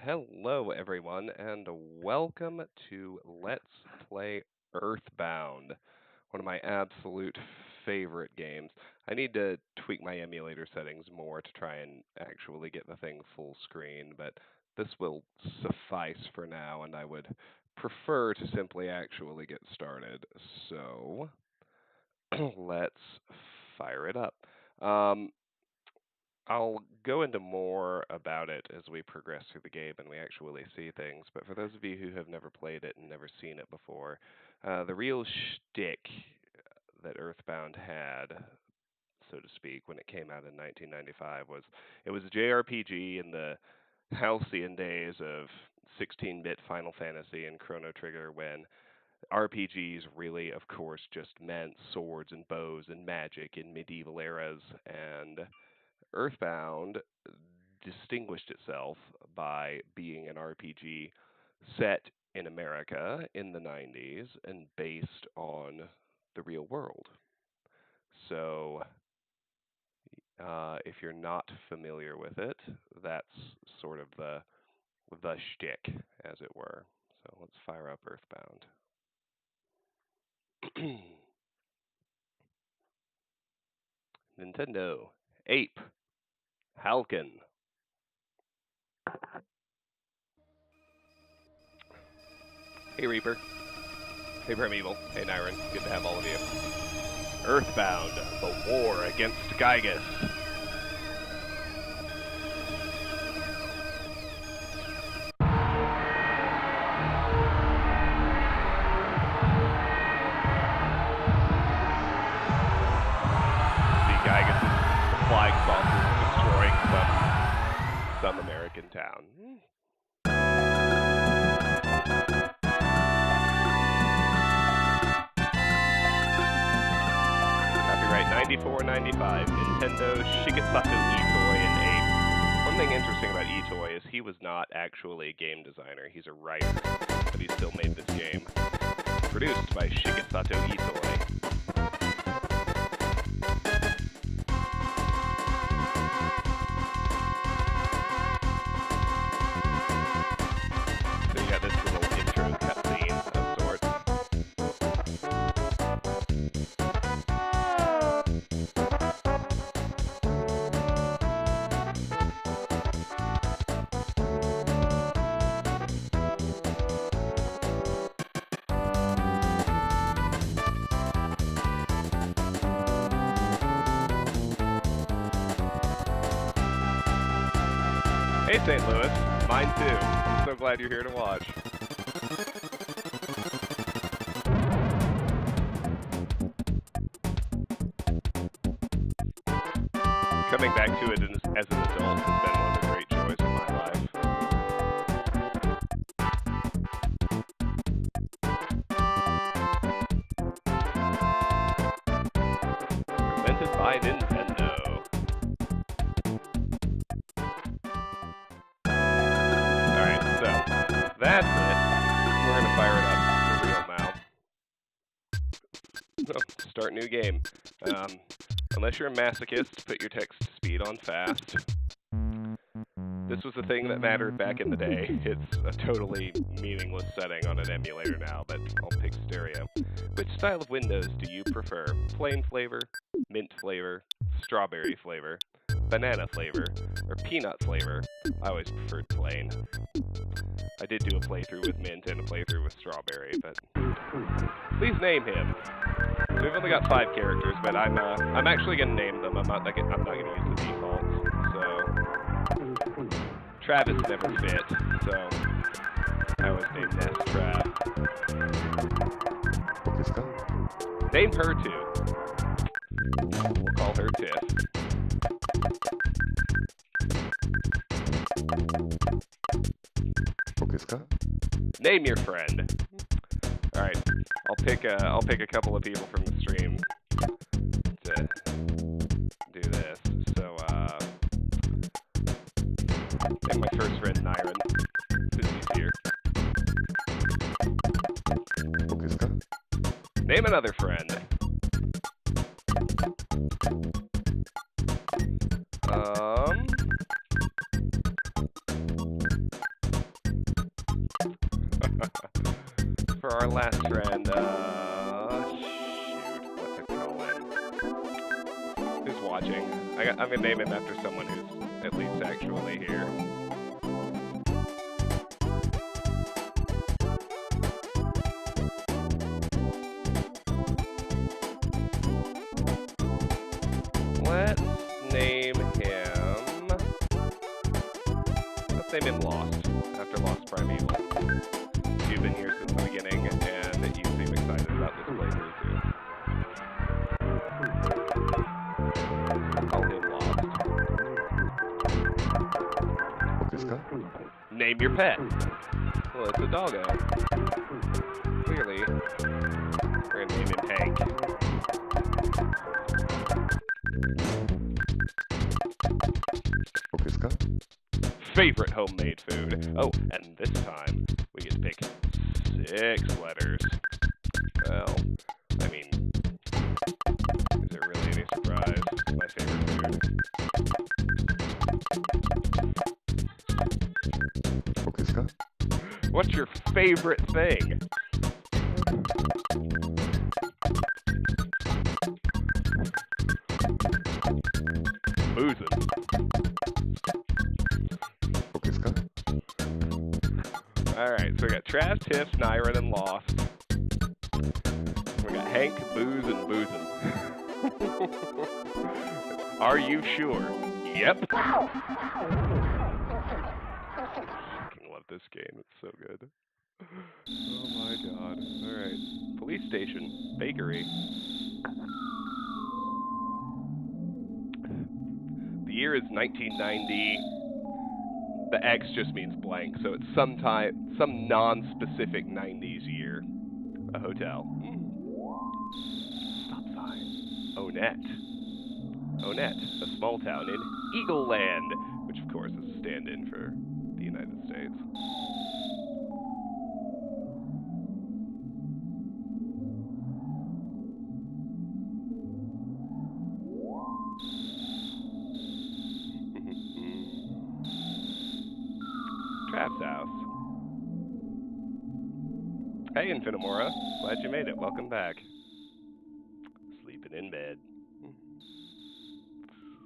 Hello, everyone, and welcome to Let's Play Earthbound, one of my absolute favorite games. I need to tweak my emulator settings more to try and actually get the thing full screen, but this will suffice for now, and I would prefer to simply actually get started. So, let's fire it up. Um, I'll go into more about it as we progress through the game and we actually see things. But for those of you who have never played it and never seen it before, the real shtick that Earthbound had, so to speak, when it came out in 1995 was it was a JRPG in the halcyon days of 16-bit Final Fantasy and Chrono Trigger, when RPGs really, of course, just meant swords and bows and magic in medieval eras. And Earthbound distinguished itself by being an RPG set in America in the 90s and based on the real world. So, if you're not familiar with it, that's sort of the shtick, as it were. So let's fire up Earthbound. Nintendo, Ape, Halcon. Hey Reaper. Hey Primeval. Hey Nyron. Good to have all of you. Earthbound, the war against Gygus. See Gygus' flying saucers destroying some American town. Copyright 94-95, Nintendo, Shigesato Itoi, and Ape. One thing interesting about Itoi is he was not actually a game designer. He's a writer, but he still made this game. Produced by Shigesato Itoi. So you got this little intro cutscene of sorts. Hey, St. Louis. Mine too. I'm so glad you're here to watch. Coming back to it as an adult has been one of the great joys of my life. Presented by Nintendo. That's it. We're gonna fire it up for real now. Oh, start new game. Unless you're a masochist, put your text speed on fast. This was the thing that mattered back in the day. It's a totally meaningless setting on an emulator now, but I'll pick stereo. Which style of Windows do you prefer? Plain flavor, mint flavor, strawberry flavor, banana flavor, or peanut flavor? I always preferred plain. I did do a playthrough with mint and a playthrough with strawberry, but please name him. So we've only got 5 characters, but I'm actually gonna name them. I'm not gonna use the defaults. So Travis never fit, so I always name Ness Trav. Name her too. We'll call her Tiff. Name your friend. All right, I'll pick a couple of people from the stream to do this. So, name my first friend Nyron, since he's here. Name another friend. For our last friend, shoot, what to call him? Who's watching? I'm gonna name him after someone who's at least actually here. Let's name him Lost, after Lost Primeval. You've been here since the beginning, and you seem excited about this playthrough too. Call him Lost. Name your pet. Well, it's a doggo. Clearly, we're gonna name him Hank. Favorite homemade food. Oh, and this time we get to pick 6 letters. Well, I mean, is there really any surprise? My favorite food. What's your favorite thing? Boozing. Alright, so we got Trav, Tiff, Nyron, and Lost. We got Hank, Booze, and Boozin'. Are you sure? Yep. I love this game, it's so good. Oh my god. Alright. Police station, bakery. The year is 1990. The X just means blank, so it's some non-specific 90s year. A hotel. Stop sign. Onett. Onett, a small town in Eagle Land, which of course is a stand-in for the United States. Trav's house. Hey, Infinimora. Glad you made it. Welcome back. Sleeping in bed.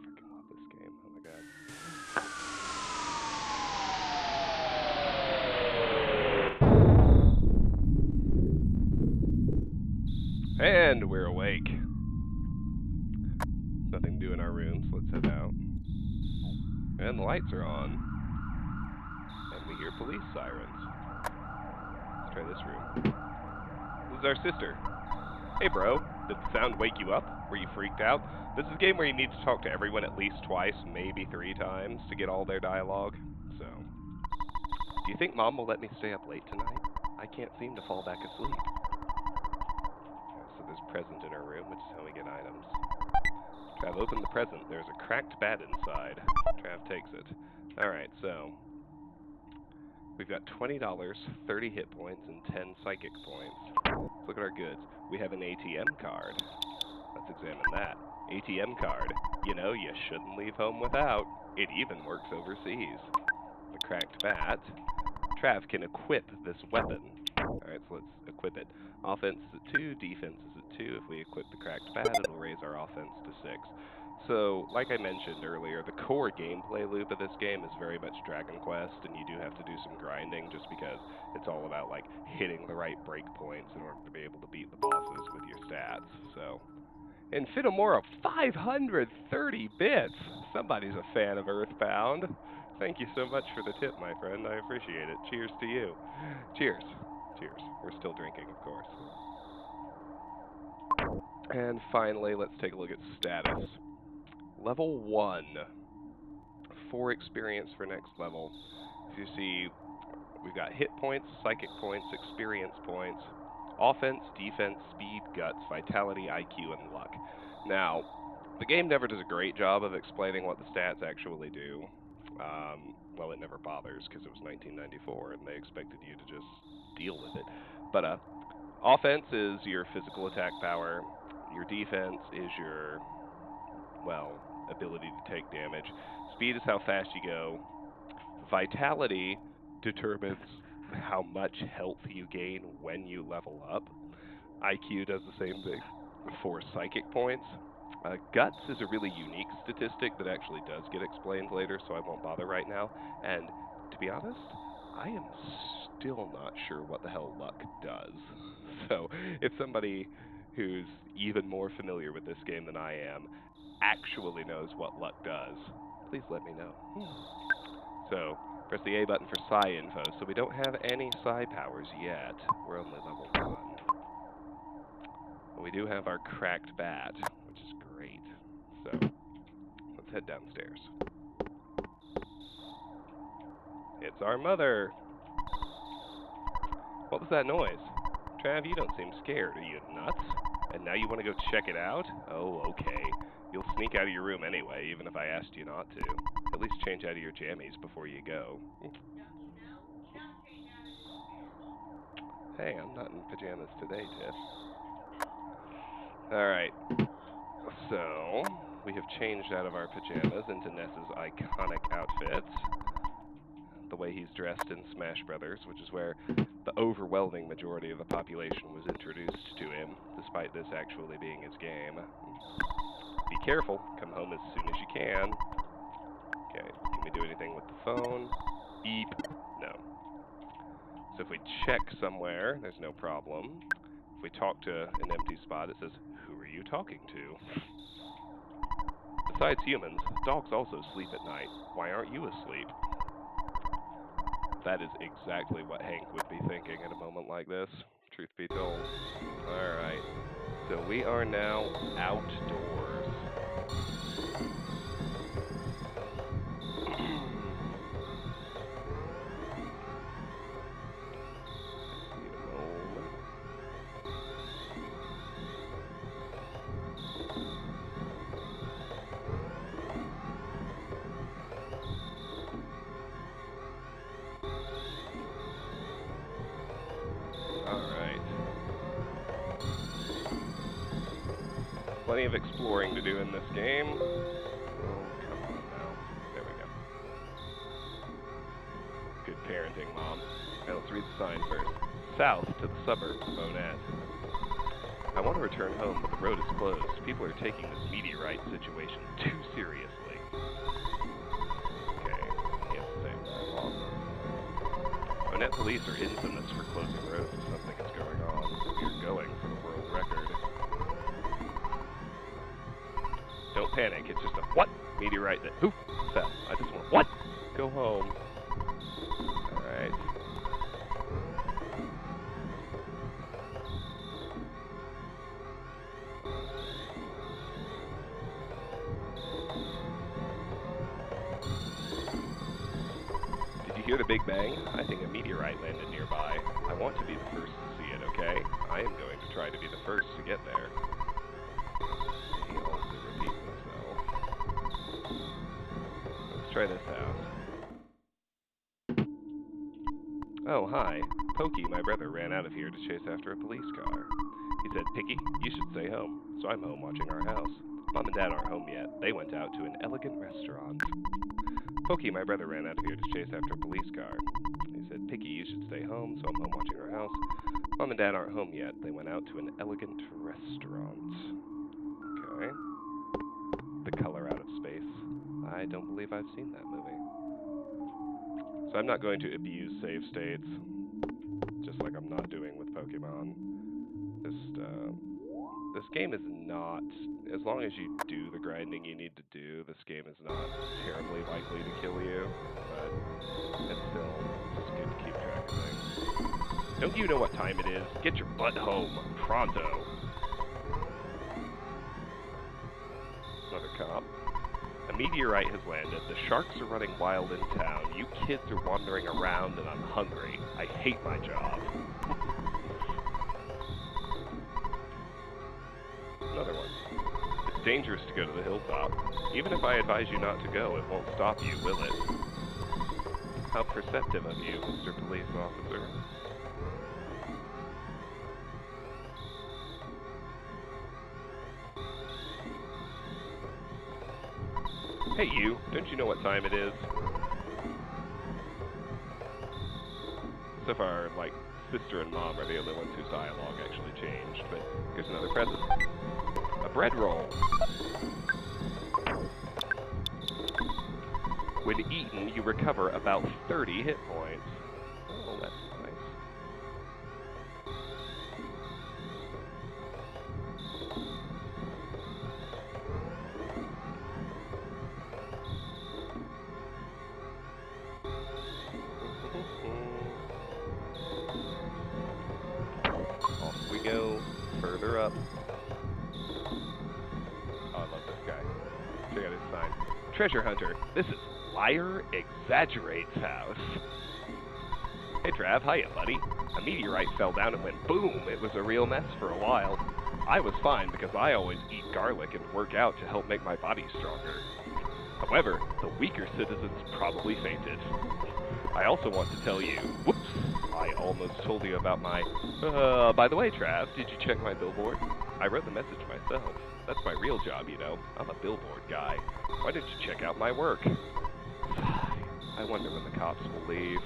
Freaking love this game. Oh my god. And we're awake. Nothing to do in our rooms. Let's head out. And the lights are on. And we hear police sirens. Let's try this room. This is our sister. Hey bro, did the sound wake you up? Were you freaked out? This is a game where you need to talk to everyone at least twice, maybe 3 times, to get all their dialogue. So, do you think Mom will let me stay up late tonight? I can't seem to fall back asleep. So there's a present in her room, which is how we get items. Trav, open the present. There's a cracked bat inside. Trav takes it. Alright, so we've got $20, 30 hit points, and 10 psychic points. Let's look at our goods. We have an ATM card. Let's examine that. ATM card. You know, you shouldn't leave home without. It even works overseas. The cracked bat. Trav can equip this weapon. Alright, so let's equip it. Offense is at 2, defense is at 2. If we equip the cracked bat, it'll raise our offense to 6. So, like I mentioned earlier, the core gameplay loop of this game is very much Dragon Quest, and you do have to do some grinding just because it's all about, like, hitting the right breakpoints in order to be able to beat the bosses with your stats. So, Infinimora, 530 bits! Somebody's a fan of Earthbound. Thank you so much for the tip, my friend. I appreciate it. Cheers to you. Cheers. Cheers. We're still drinking, of course. And finally, let's take a look at status. Level 1. 4 experience for next level. As you see, we've got hit points, psychic points, experience points, offense, defense, speed, guts, vitality, IQ, and luck. Now, the game never does a great job of explaining what the stats actually do. Well, it never bothers because it was 1994 and they expected you to just deal with it. But offense is your physical attack power. Your defense is your, well, ability to take damage. Speed is how fast you go. Vitality determines how much health you gain when you level up. IQ does the same thing for psychic points. Guts is a really unique statistic that actually does get explained later, so I won't bother right now. And to be honest, I am still not sure what the hell luck does. So if somebody who's even more familiar with this game than I am actually knows what luck does, please let me know. So press the A button for psi info. So we don't have any psi powers yet. We're only level 1. But we do have our cracked bat, which is great. So let's head downstairs. It's our mother. What was that noise? Trav, you don't seem scared. Are you nuts? And now you want to go check it out? Oh, okay. You'll sneak out of your room anyway, even if I asked you not to. At least change out of your jammies before you go. Hey, I'm not in pajamas today, Tiff. Alright. So, we have changed out of our pajamas into Ness's iconic outfits. The way he's dressed in Smash Brothers, which is where the overwhelming majority of the population was introduced to him, despite this actually being his game. Be careful. Come home as soon as you can. Okay, can we do anything with the phone? Beep. No. So if we check somewhere, there's no problem. If we talk to an empty spot, it says, "Who are you talking to?" Besides humans, dogs also sleep at night. Why aren't you asleep? That is exactly what Hank would be thinking at a moment like this, truth be told. Alright, so we are now outdoors. Plenty of exploring to do in this game. Oh, come on now. There we go. Good parenting, Mom. Now let's read the sign first. South to the suburbs of Onett. I want to return home, but the road is closed. People are taking this meteorite situation too seriously. Okay, he has the same dialogue. Onett police are infamous for closing roads if something is going on. We're going for the world record. Don't panic, it's just a what? Meteorite that who fell. I just want what? Go home. Alright. Did you hear the Big Bang? I think a meteorite landed nearby. I want to be the first to see it, okay? I am going to try to be the first to get there. He also repeats himself. Let's try this out. Oh, hi. Pokey, my brother, ran out of here to chase after a police car. He said, Picky, you should stay home. So I'm home watching our house. Mom and Dad aren't home yet. They went out to an elegant restaurant. Pokey, my brother, ran out of here to chase after a police car. He said, Picky, you should stay home. So I'm home watching our house. Mom and Dad aren't home yet. They went out to an elegant restaurant. Okay. The Color Out of Space. I don't believe I've seen that movie. So I'm not going to abuse save states, just like I'm not doing with Pokemon. This game is not, as long as you do the grinding you need to do, this game is not terribly likely to kill you, but it's still just good to keep track of things. Don't you know what time it is? Get your butt home, pronto. Another cop. A meteorite has landed. The sharks are running wild in town. You kids are wandering around and I'm hungry. I hate my job. Another one. It's dangerous to go to the hilltop. Even if I advise you not to go, it won't stop you, will it? How perceptive of you, Mr. Police Officer. Hey you, don't you know what time it is? of our, like, sister and mom are the only ones whose dialogue actually changed. But here's another present. A bread roll. When eaten, you recover about 30 hit points. Oh, that's nice. Off we go, further up. Oh, I love this guy. Check out his sign. Treasure Hunter, this is Liar Exaggerates house. Hey Trav, hiya buddy. A meteorite fell down and went boom. It was a real mess for a while. I was fine because I always eat garlic and work out to help make my body stronger. However, the weaker citizens probably fainted. I also want to tell you, whoops, I almost told you about my, by the way Trav, did you check my billboard? I wrote the message myself. That's my real job, you know. I'm a billboard guy. Why didn't you check out my work? I wonder when the cops will leave.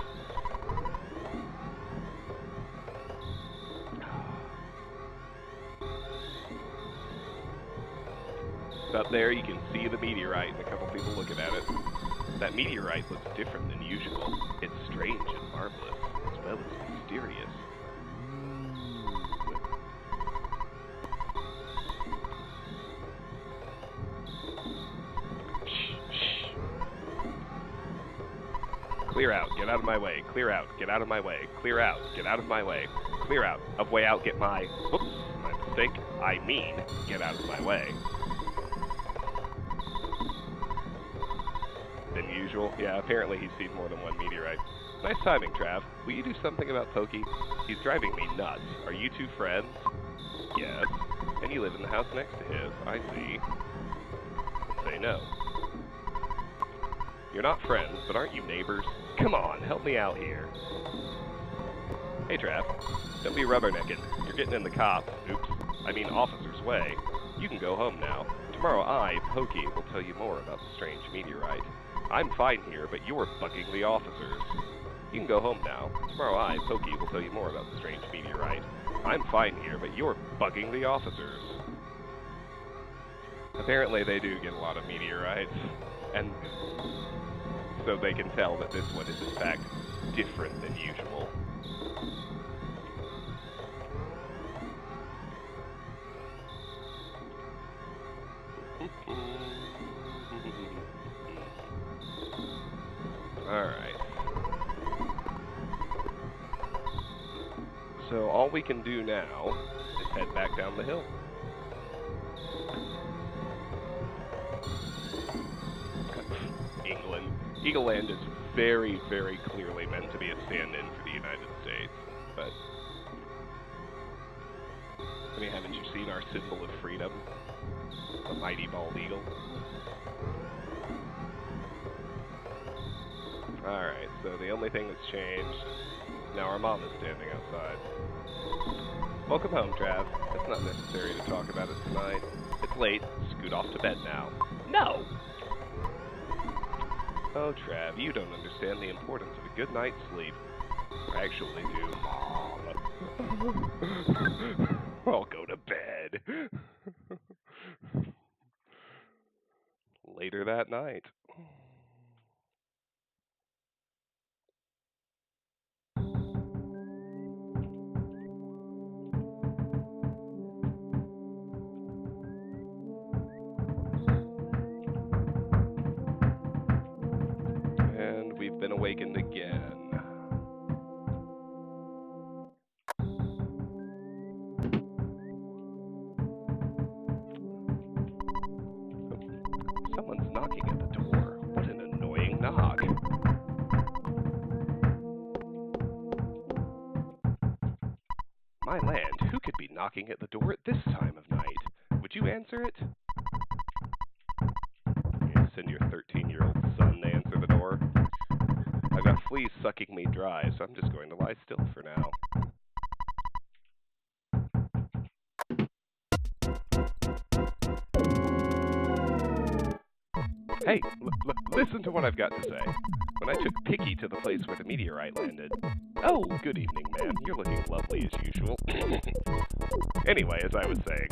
Up there, you can see the meteorite and a couple people looking at it. That meteorite looks different than usual. It's strange and marvelous, as well as mysterious. Shh. Clear out, get out of my way. Clear out, get out of my way. Clear out, get out of my way. Clear out, of way out, get my... Whoops, my mistake. I mean, get out of my way. Than usual. Yeah, apparently he's seen more than one meteorite. Nice timing, Trav. Will you do something about Pokey? He's driving me nuts. Are you two friends? Yes. And you live in the house next to his. I see. Say no. You're not friends, but aren't you neighbors? Come on, help me out here. Hey, Trav. Don't be rubbernecking. You're getting in the cops. Oops. I mean officer's way. You can go home now. Tomorrow I, Pokey, will tell you more about the strange meteorite. I'm fine here, but you're bugging the officers. You can go home now. Tomorrow I, Pokey, will tell you more about the strange meteorite. I'm fine here, but you're bugging the officers. Apparently they do get a lot of meteorites, and so they can tell that this one is in fact different than usual. Alright. So all we can do now is head back down the hill. England. Eagle Land is very, very clearly meant to be a stand-in for the United States, but... I mean, haven't you seen our symbol of freedom? The mighty bald eagle? Alright, so the only thing that's changed is now our mom is standing outside. Welcome home, Trav. It's not necessary to talk about it tonight. It's late. Scoot off to bed now. No! Oh, Trav, you don't understand the importance of a good night's sleep. I actually do, Mom. I'll go to bed. Later that night. And we've been awakened again. Someone's knocking at the door. What an annoying knock. My land, who could be knocking at the door at this time of night? Would you answer it? You're gonna send your 13-year-old son to answer the door? I've got fleas sucking me dry, so I'm just going to lie still for now. Hey, listen to what I've got to say. when I took Picky to the place where the meteorite landed. Oh, good evening, ma'am. You're looking lovely as usual. Anyway, as I was saying,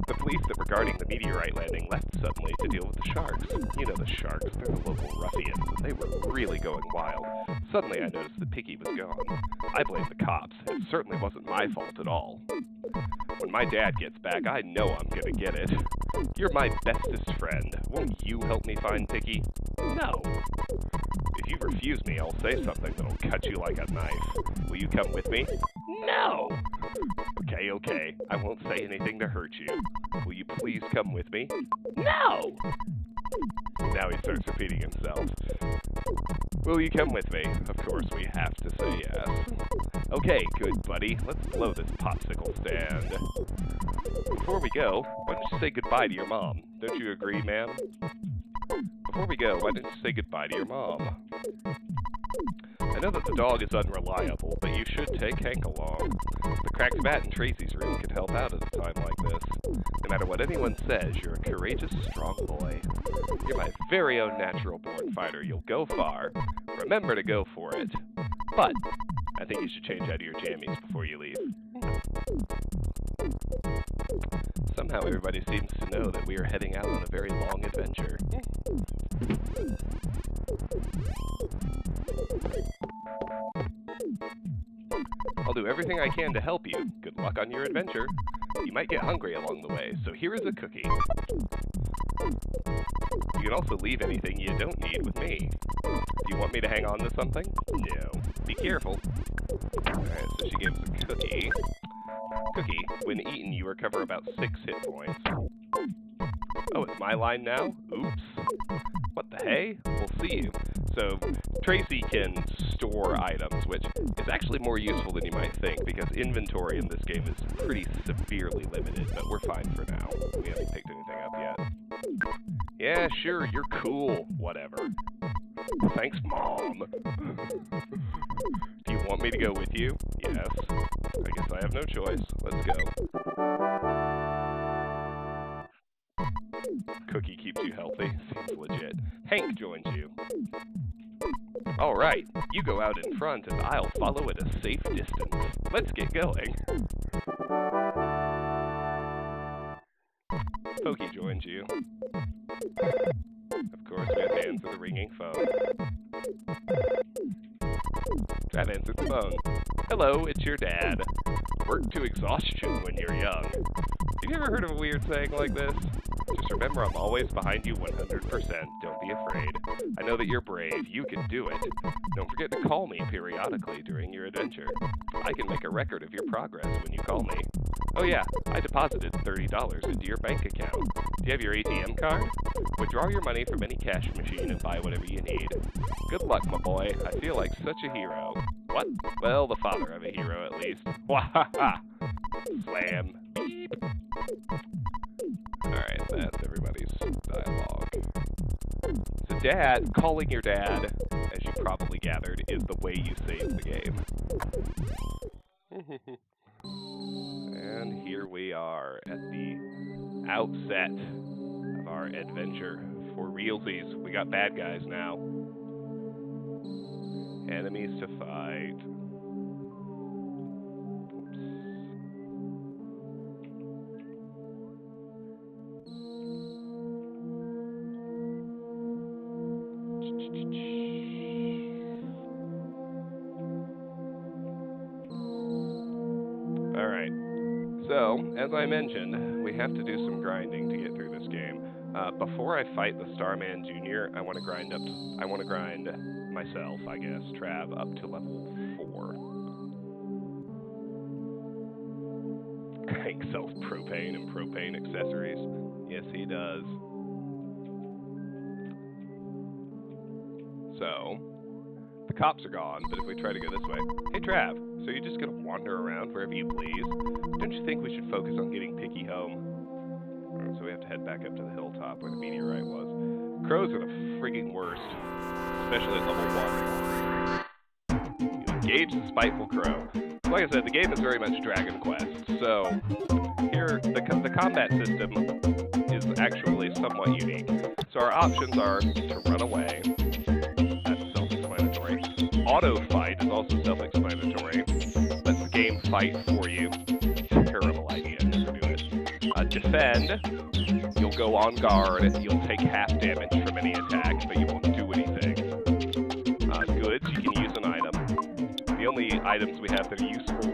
the police that were guarding the meteorite landing left suddenly to deal with the sharks. You know the sharks, they're the local ruffians, and they were really going wild. Suddenly I noticed that Picky was gone. I blamed the cops. It certainly wasn't my fault at all. When my dad gets back, I know I'm gonna get it. You're my bestest friend. Won't you help me find Picky? No. If you refuse me, I'll say something that'll cut you like a knife. Will you come with me? No. Okay. I won't say anything to hurt you. Will you please come with me? No. Now he starts repeating himself. Will you come with me? Of course we have to say yes. Okay, good buddy. Let's blow this popsicle stand. Before we go, why don't you say goodbye to your mom? Don't you agree, ma'am? Before we go, why don't you say goodbye to your mom? I know that the dog is unreliable, but you should take Hank along. The cracked bat in Tracy's room could help out at a time like this. No matter what anyone says, you're a courageous, strong boy. You're my very own natural-born fighter. You'll go far. Remember to go for it. But I think you should change out of your jammies before you leave. Somehow everybody seems to know that we are heading out on a very long adventure. I'll do everything I can to help you. Good luck on your adventure. You might get hungry along the way, so here is a cookie. You can also leave anything you don't need with me. Do you want me to hang on to something? No. Be careful. Alright, so she gave us a cookie. Cookie, when eaten, you recover about 6 hit points. Oh, it's my line now? Oops. What the hey? We'll see you. So, Tracy can store items, which is actually more useful than you might think, because inventory in this game is pretty severely limited, but we're fine for now. We haven't picked anything up yet. Yeah, sure, you're cool. Whatever. Thanks, Mom. Do you want me to go with you? Yes. I guess I have no choice. Let's go. Cookie keeps you healthy. Seems legit. Hank joins you. Alright, you go out in front and I'll follow at a safe distance. Let's get going. Pokey joins you. Of course, we have to answer the ringing phone. Trav answered the phone. Hello, it's your dad. Work to exhaustion when you're young. Have you ever heard of a weird saying like this? Just remember, I'm always behind you 100%. Don't be afraid. I know that you're brave. You can do it. Don't forget to call me periodically during your adventure. I can make a record of your progress when you call me. Oh yeah, I deposited $30 into your bank account. Do you have your ATM card? Withdraw your money from any cash machine and buy whatever you need. Good luck, my boy. I feel like such a hero. What? Well, the father of a hero, at least. Wahaha! Slam. Beep. Alright, that's everybody's dialogue. So Dad, calling your dad, as you probably gathered, is the way you save the game. And here we are at the outset of our adventure. For realsies, we got bad guys now. Enemies to fight. Alright, so, as I mentioned, we have to do some grinding to get through this game. Before I fight the Starman Jr., I want to grind myself, I guess, Trav, up to level 4. Hank sells propane and propane accessories. Yes, he does. So, the cops are gone, but if we try to go this way... Hey, Trav, so you're just gonna wander around wherever you please? Don't you think we should focus on getting Picky home? Right, so we have to head back up to the hilltop where the meteorite was. Crows are the freaking worst, especially at level 1. You engage the spiteful crow. Like I said, the game is very much Dragon Quest, so here the combat system is actually somewhat unique. So our options are to run away. That's self-explanatory. auto fight is also self-explanatory. Lets the game fight for you. Terrible idea, never do it. Defend, you'll go on guard, you'll take half damage from any attack, but you won't do anything. Goods, you can use an item. The only items we have that are useful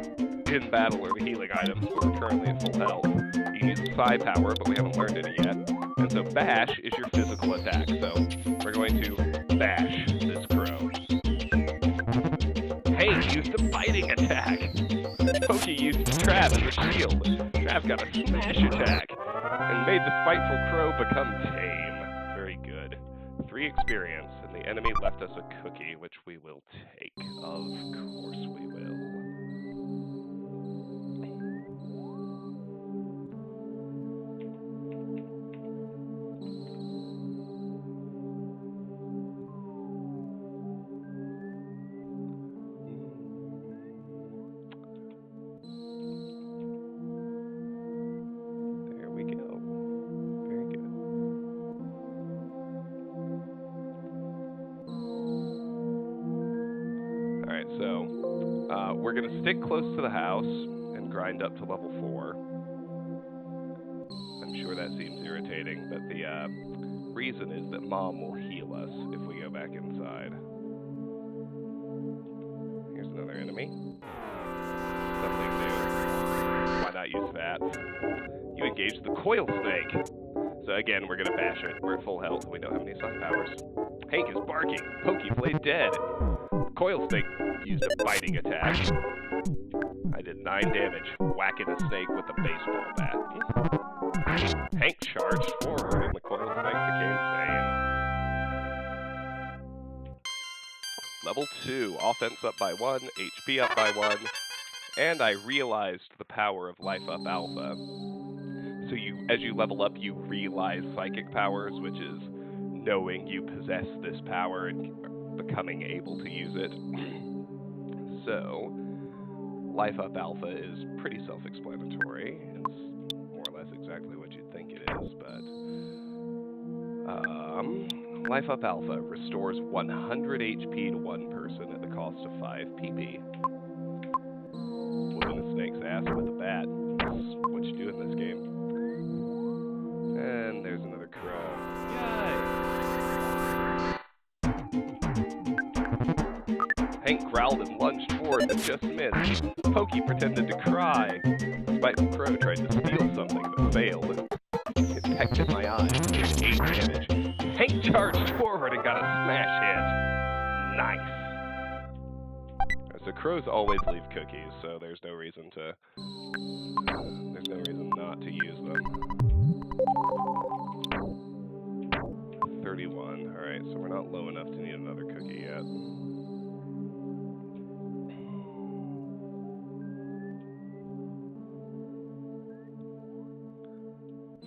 in battle are the healing items, but we're currently at full health. You can use psi power, but we haven't learned any yet. And so bash is your physical attack, so we're going to bash this crow. Hank used a biting attack. Pokey used Trav as a shield. Trav got a smash attack and made the spiteful crow become tame. Very good. 3 experience, and the enemy left us a cookie, which we will take. Of course we will. We're going to stick close to the house and grind up to level 4. I'm sure that seems irritating, but the reason is that Mom will heal us if we go back inside. Here's another enemy. Something new. Why not use that? You engage the coil snake. So again, we're going to bash it. We're at full health. We don't have any psi powers. Hank is barking. Pokey played dead. Coil snake used a biting attack. I did 9 damage, whacking a snake with a baseball bat. Hank charged forward and the coil snake became tame. Level 2, offense up by 1, HP up by 1, and I realized the power of Life Up Alpha. So as you level up, you realize psychic powers, which is knowing you possess this power and becoming able to use it. So, Life Up Alpha is pretty self-explanatory. It's more or less exactly what you'd think it is, but Life Up Alpha restores 100 HP to one person at the cost of 5 PP. Whooping a snake's ass with a bat. That's what you do in this game. And there's another crow. Yay! Hank growled and lunged forward, but just missed. Pokey pretended to cry. Spiteful Crow tried to steal something, but failed. It pecked at my eye, did 8 damage. Hank charged forward and got a smash hit. Nice. So crows always leave cookies, so there's no reason not to use them. 31. Alright, so we're not low enough to need another cookie yet.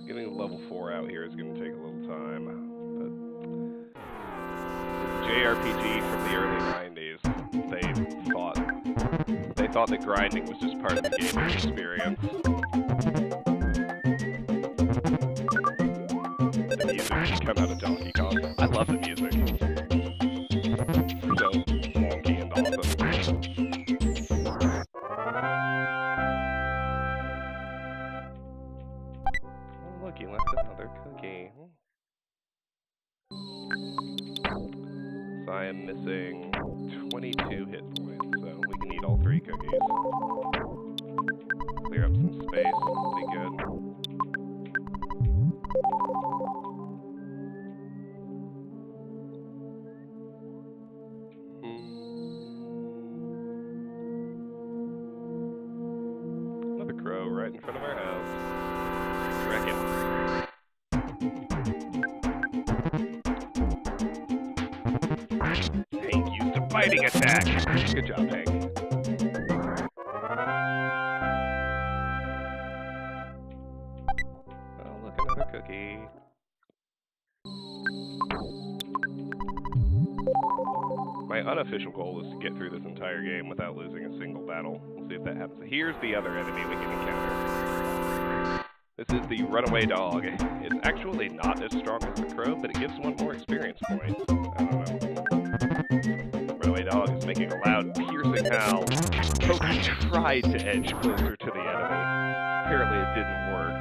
Getting level 4 out here is going to take a little time, but it's a JRPG from the early 90s. They thought that grinding was just part of the gaming experience. The music should come out of Donkey Kong. I love the music. So wonky and awesome. Look, you left another cookie. So I am missing 22 hit points, so we can eat all 3 cookies. Clear up some space, that'll be good. Another crow right in front of our house. Wreck it. Hank used a biting attack. Good job, Hank. Oh, look, another cookie. My unofficial goal is to get through this entire game without losing a single battle. We'll see if that happens. Here's the other enemy we can encounter. This is the runaway dog. It's actually not as strong as the crow, but it gives 1 more experience point. I don't know. Runaway My dog is making a loud, piercing howl. Pokey tried to edge closer to the enemy. Apparently it didn't work.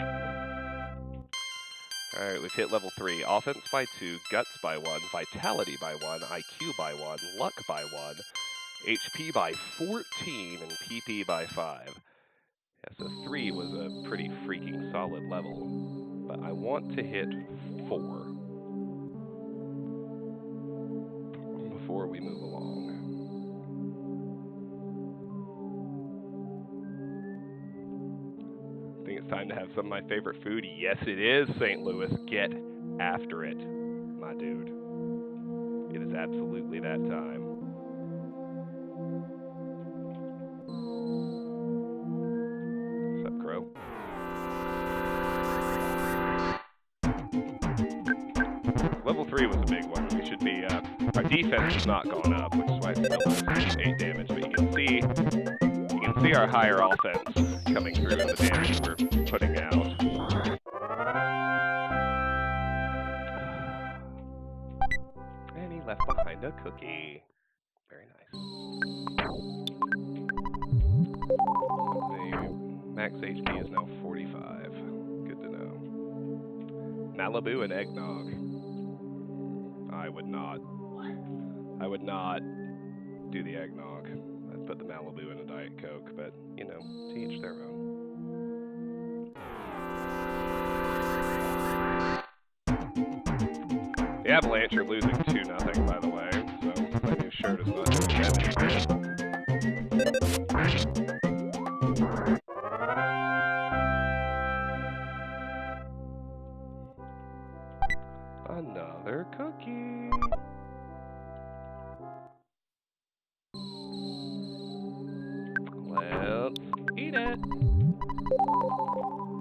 Alright, we've hit level 3. Offense by 2, Guts by 1, Vitality by 1, IQ by 1, Luck by 1, HP by 14, and PP by 5. Yeah, so 3 was a pretty freaking solid level. But I want to hit 4 before we move along. I think it's time to have some of my favorite food. Yes, it is, St. Louis. Get after it, my dude. It is absolutely that time. What's up, Crow? Level 3 was a big one. We should be, our defense has not gone up, which is why it still does 8 damage, but you can see our higher offense coming through in the damage we're putting out. And he left behind a cookie. Very nice. The max HP is now 45. Good to know. Malibu and eggnog. I would not do the eggnog. I'd put the Malibu in a Diet Coke, but, you know, to each their own. The Avalanche are losing 2-0, by the way, so my new shirt is not doing that any good. Another cookie. Let's eat it.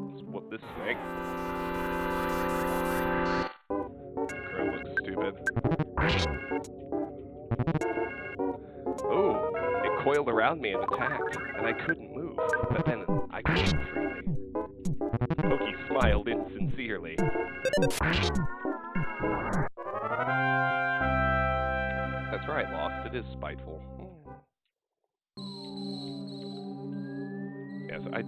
Let's whoop this snake. The crow looks stupid. Oh, it coiled around me and attacked, and I couldn't move. But then I coiled freely. Pokey smiled insincerely. That's right, Lost. It is spiteful. Yes, I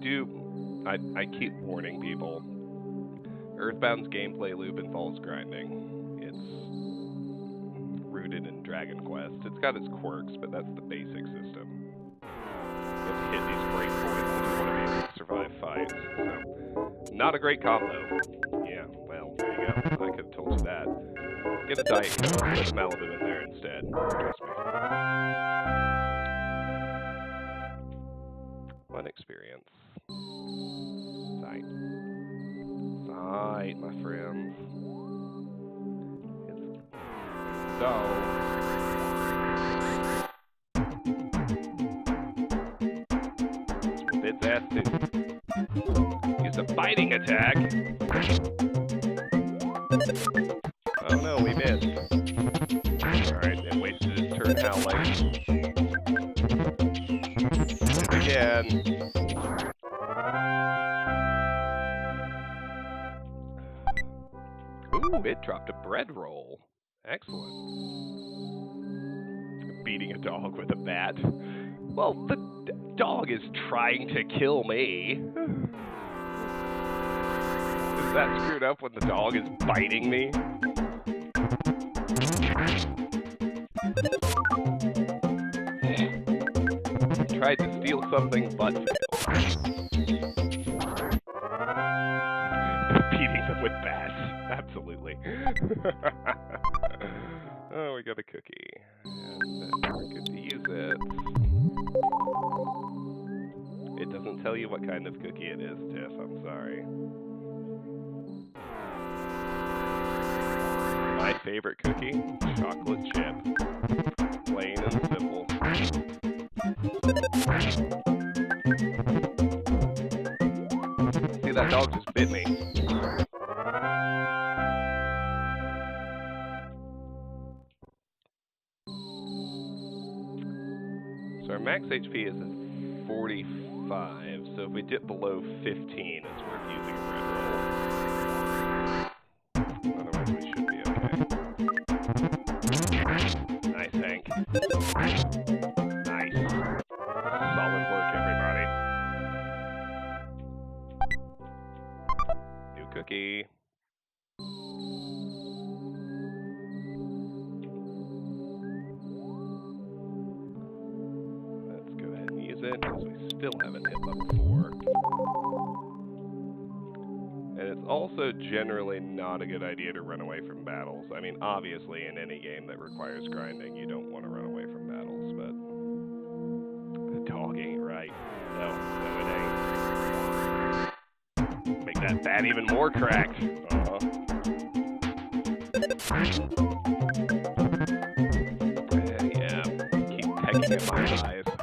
keep warning people. Earthbound's gameplay loop involves grinding. It's rooted in Dragon Quest. It's got its quirks, but that's the basic system. You have to hit these breakpoints if you want to be able to survive fights. So, not a great combo. Yeah, well, there you go. I could have told you that. Get a Diet Coke, put a Malibu in there instead. Trust me. Fun experience. Sight. Sight, my friends. It's dull. Its ass too. Use a biting attack. Oh no, we missed. Alright, it wasted its turn howling. And again. Ooh, it dropped a bread roll. Excellent. Beating a dog with a bat. Well, the dog is trying to kill me. Is that screwed up when the dog is biting me? Tried to steal something, but failed. Beating them with bats. Absolutely. Oh, we got a cookie. And we're good to use it. It doesn't tell you what kind of cookie it is, Tiff. I'm sorry. My favorite cookie? Chocolate chip. Plain and simple. See, that dog just bit me. So our max HP is 45, so if we dip below 15, it's worth using a red roll. Otherwise, we should be okay. Nice, Hank. Nice. Solid work, everybody. New cookie. Let's go ahead and use it because we still haven't hit level 4. And it's also generally not a good idea to run away from battles. I mean, obviously, in any game that requires grinding, you don't want to run away from battles, but the dog ain't right. No, it ain't. Make that bat even more cracked. Yeah. Keep pecking at my eyes. That's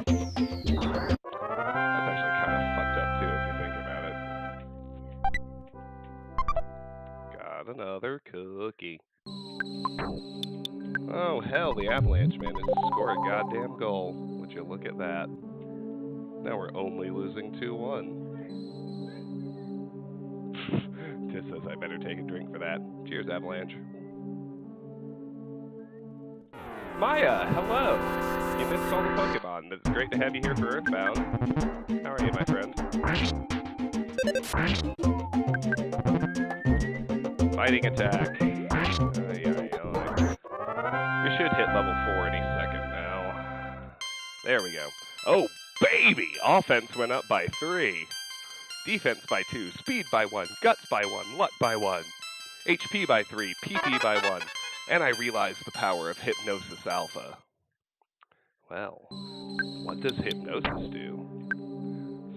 actually kind of fucked up, too, if you think about it. Got another cookie. Oh, hell, the Avalanche managed to score a goddamn goal. Would you look at that? Now we're only losing 2-1. Just says I better take a drink for that. Cheers, Avalanche. Maya, hello! You missed all the Pokemon, but it's great to have you here for Earthbound. How are you, my friend? Fighting attack. We should hit level 4 any second now. There we go. Oh, baby! Offense went up by 3. Defense by 2. Speed by 1. Guts by 1. Luck by 1. HP by 3. PP by 1. And I realized the power of Hypnosis Alpha. Well, what does Hypnosis do?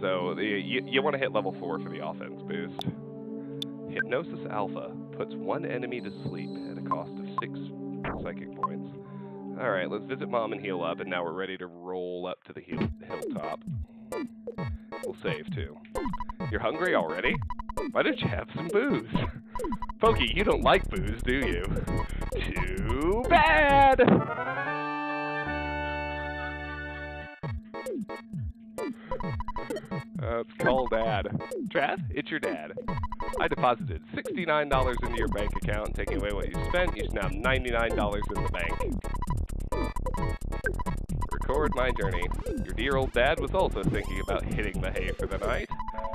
So, you want to hit level 4 for the offense boost. Hypnosis Alpha puts one enemy to sleep at a cost of 6 psychic points. Alright, let's visit Mom and heal up, and now we're ready to roll up to the hilltop. We'll save, too. You're hungry already? Why don't you have some booze? Pokey, you don't like booze, do you? Too bad! It's called Dad. Trav, it's your dad. I deposited $69 into your bank account, taking away what you spent. You now have $99 in the bank. Record my journey. Your dear old dad was also thinking about hitting the hay for the night.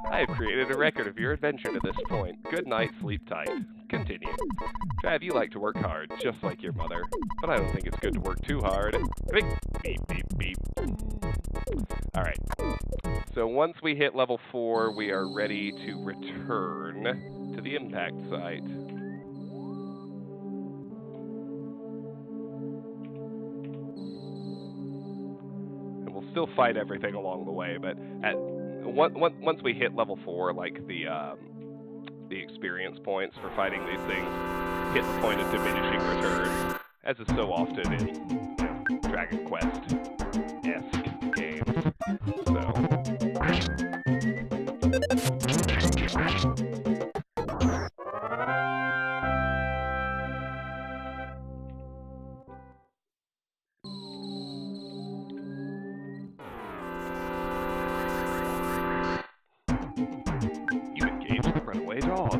I have created a record of your adventure to this point. Good night, sleep tight. Continue. Trav, you like to work hard, just like your mother. But I don't think it's good to work too hard. Beep, beep, beep, beep. Alright. So once we hit level 4, we are ready to return to the impact site. And we'll still fight everything along the way, but once we hit level 4, like the experience points for fighting these things hit the point of diminishing returns, as is so often in Dragon Quest-esque games. So. You engaged the runaway dog.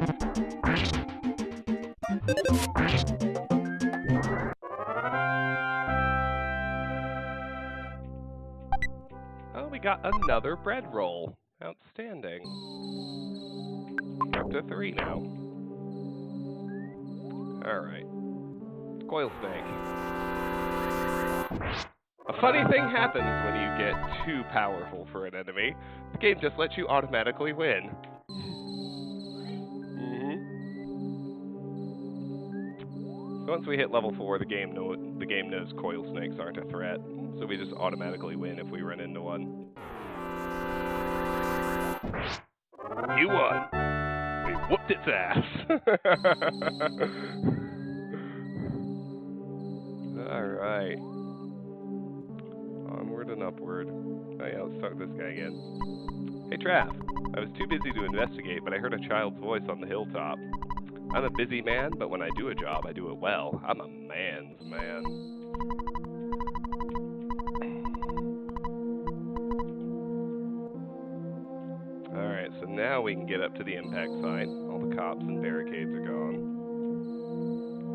Oh, we got another bread roll. Outstanding. We're up to 3 now. Alright. Coil snake. A funny thing happens when you get too powerful for an enemy. The game just lets you automatically win. So once we hit level 4, the game knows coil snakes aren't a threat. So we just automatically win if we run into one. You won! We whooped its ass! Alright. Onward and upward. Oh yeah, let's talk to this guy again. Hey Trav, I was too busy to investigate, but I heard a child's voice on the hilltop. I'm a busy man, but when I do a job, I do it well. I'm a man's man. Alright, so now we can get up to the impact site. All the cops and barricades are gone.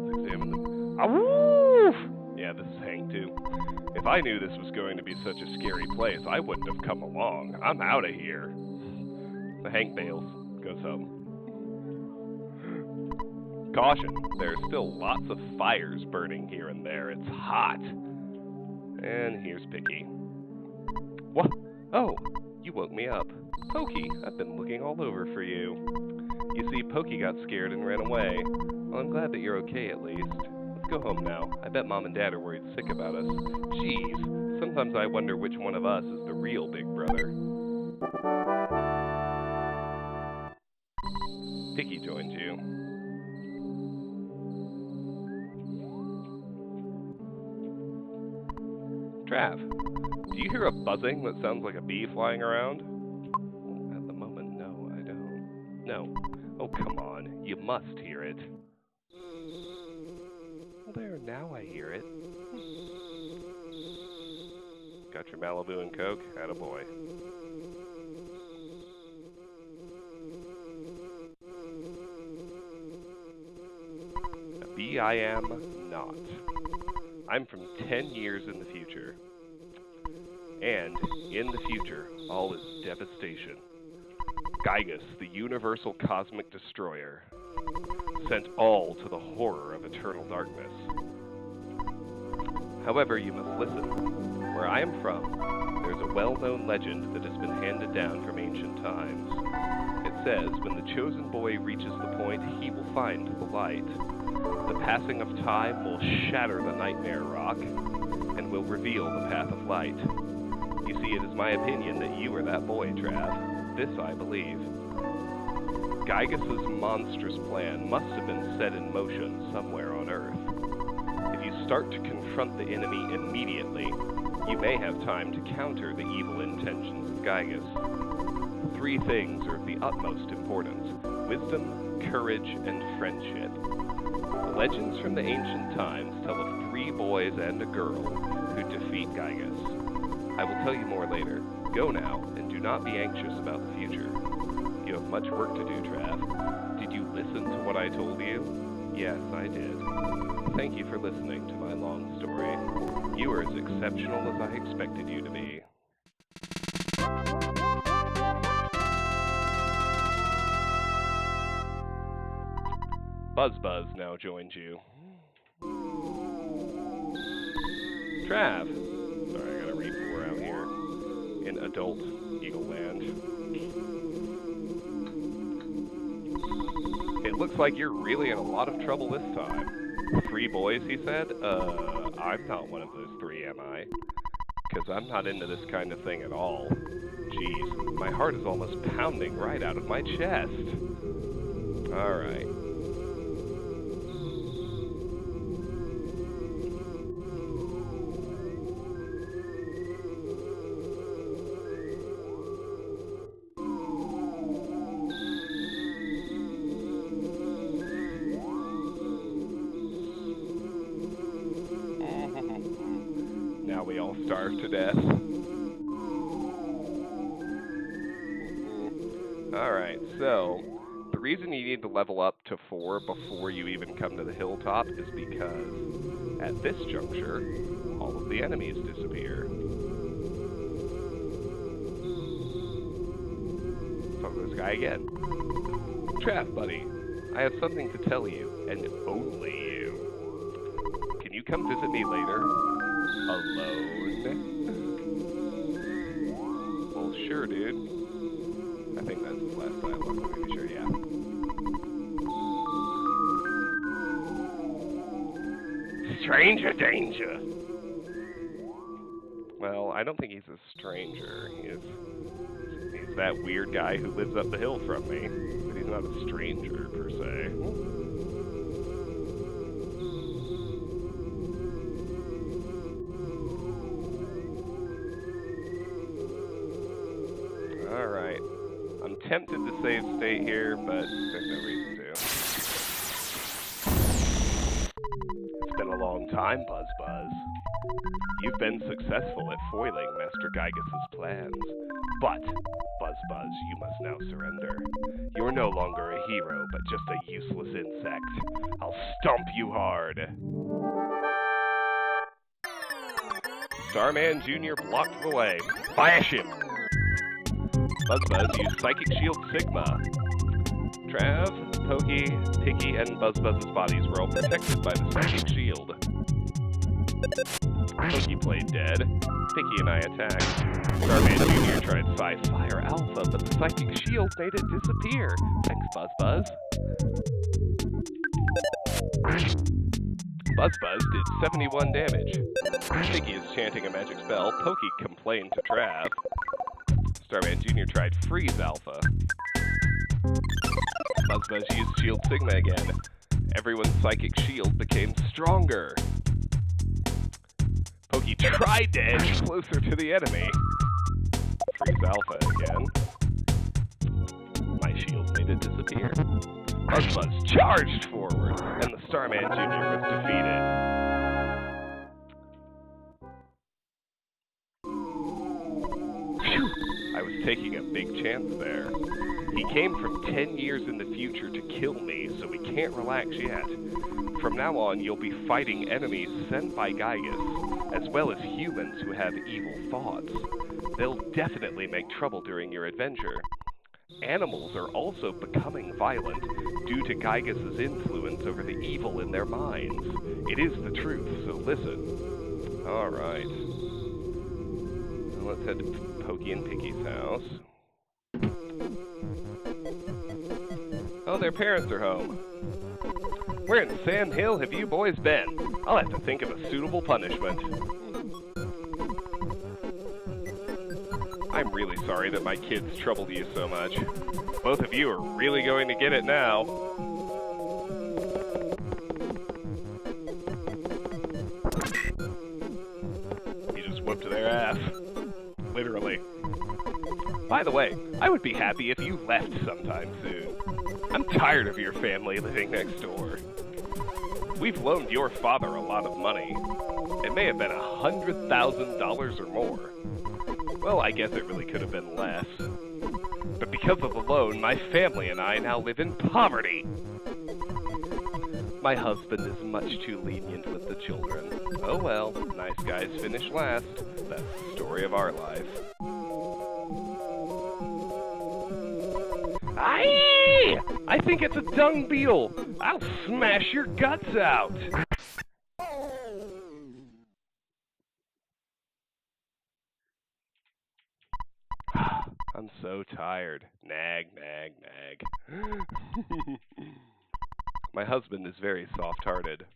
Let's examine them. Ah, woo! Yeah, this is Hank, too. If I knew this was going to be such a scary place, I wouldn't have come along. I'm out of here. The Hank bails, goes home. Caution, there's still lots of fires burning here and there. It's hot. And here's Picky. What? Oh, you woke me up. Pokey, I've been looking all over for you. You see, Pokey got scared and ran away. Well, I'm glad that you're okay at least. Let's go home now. I bet Mom and Dad are worried sick about us. Jeez, sometimes I wonder which one of us is the real big brother. Picky joins you. Trav, do you hear a buzzing that sounds like a bee flying around? At the moment, no, I don't. No. Oh, come on. You must hear it. Well, there, now I hear it. Got your Malibu and Coke? Attaboy. A bee I am not. I'm from 10 years in the future. And, in the future, all is devastation. Gygus, the universal cosmic destroyer, sent all to the horror of eternal darkness. However, you must listen. Where I am from, there's a well-known legend that has been handed down from ancient times. It says, when the chosen boy reaches the point, he will find the light. The passing of time will shatter the nightmare rock and will reveal the path of light. You see, it is my opinion that you are that boy, Trav. This I believe. Gygus' monstrous plan must have been set in motion somewhere on Earth. If you start to confront the enemy immediately, you may have time to counter the evil intentions of Gygus. 3 things are of the utmost importance: wisdom, courage, and friendship. The legends from the ancient times tell of 3 boys and a girl who defeat Gygus. I will tell you more later. Go now, and do not be anxious about the future. You have much work to do, Trav. Did you listen to what I told you? Yes, I did. Thank you for listening to my long story. You are as exceptional as I expected you to be. Buzz now joins you. Trav. Sorry, I gotta read 4 out here. In adult Eagle Land. It looks like you're really in a lot of trouble this time. 3 boys, he said? I'm not one of those 3, am I? 'Cause I'm not into this kind of thing at all. Jeez, my heart is almost pounding right out of my chest. Alright. Now we all starve to death. Alright, so the reason you need to level up to 4 before you even come to the hilltop is because at this juncture, all of the enemies disappear. So this guy again. Trav, buddy, I have something to tell you, and only you. Can you come visit me later? Alone? Well, sure, dude. I think that's his last dialogue, but maybe sure, yeah. Stranger danger! Well, I don't think he's a stranger. He's that weird guy who lives up the hill from me. But he's not a stranger, per se. Alright. I'm tempted to save state here, but there's no reason to. It's been a long time, Buzz. You've been successful at foiling Master Gygus' plans. But, Buzz, you must now surrender. You're no longer a hero, but just a useless insect. I'll stomp you hard. Starman Jr. blocked the way. Bash him! Buzzbuzz used Psychic Shield Sigma. Trav, Pokey, Picky, and Buzzbuzz's bodies were all protected by the Psychic Shield. Pokey played dead. Picky and I attacked. Starman Jr. tried Fire Alpha, but the Psychic Shield made it disappear. Thanks, Buzzbuzz. Buzzbuzz did 71 damage. Picky is chanting a magic spell. Pokey complained to Trav. Starman Jr. tried Freeze Alpha. Buzzbuzz used Shield Sigma again. Everyone's Psychic Shield became stronger. Pokey tried to edge closer to the enemy. Freeze Alpha again. My shield made it disappear. Buzzbuzz charged forward, and the Starman Jr. was defeated. Phew! I was taking a big chance there. He came from 10 years in the future to kill me, so we can't relax yet. From now on, you'll be fighting enemies sent by Gygus, as well as humans who have evil thoughts. They'll definitely make trouble during your adventure. Animals are also becoming violent due to Gygus' influence over the evil in their minds. It is the truth, so listen. Alright. Let's head to Pokey and Picky's house. Oh, their parents are home. Where in Sam Hill have you boys been? I'll have to think of a suitable punishment. I'm really sorry that my kids troubled you so much. Both of you are really going to get it now. You just whooped their ass. Literally. By the way, I would be happy if you left sometime soon. I'm tired of your family living next door. We've loaned your father a lot of money. It may have been $100,000 or more. Well, I guess it really could have been less. But because of the loan, my family and I now live in poverty. My husband is much too lenient with the children. Oh well, nice guys finish last. That's the story of our life. Aye! I think it's a dung beetle. I'll smash your guts out. I'm so tired. Nag, nag, nag. My husband is very soft-hearted.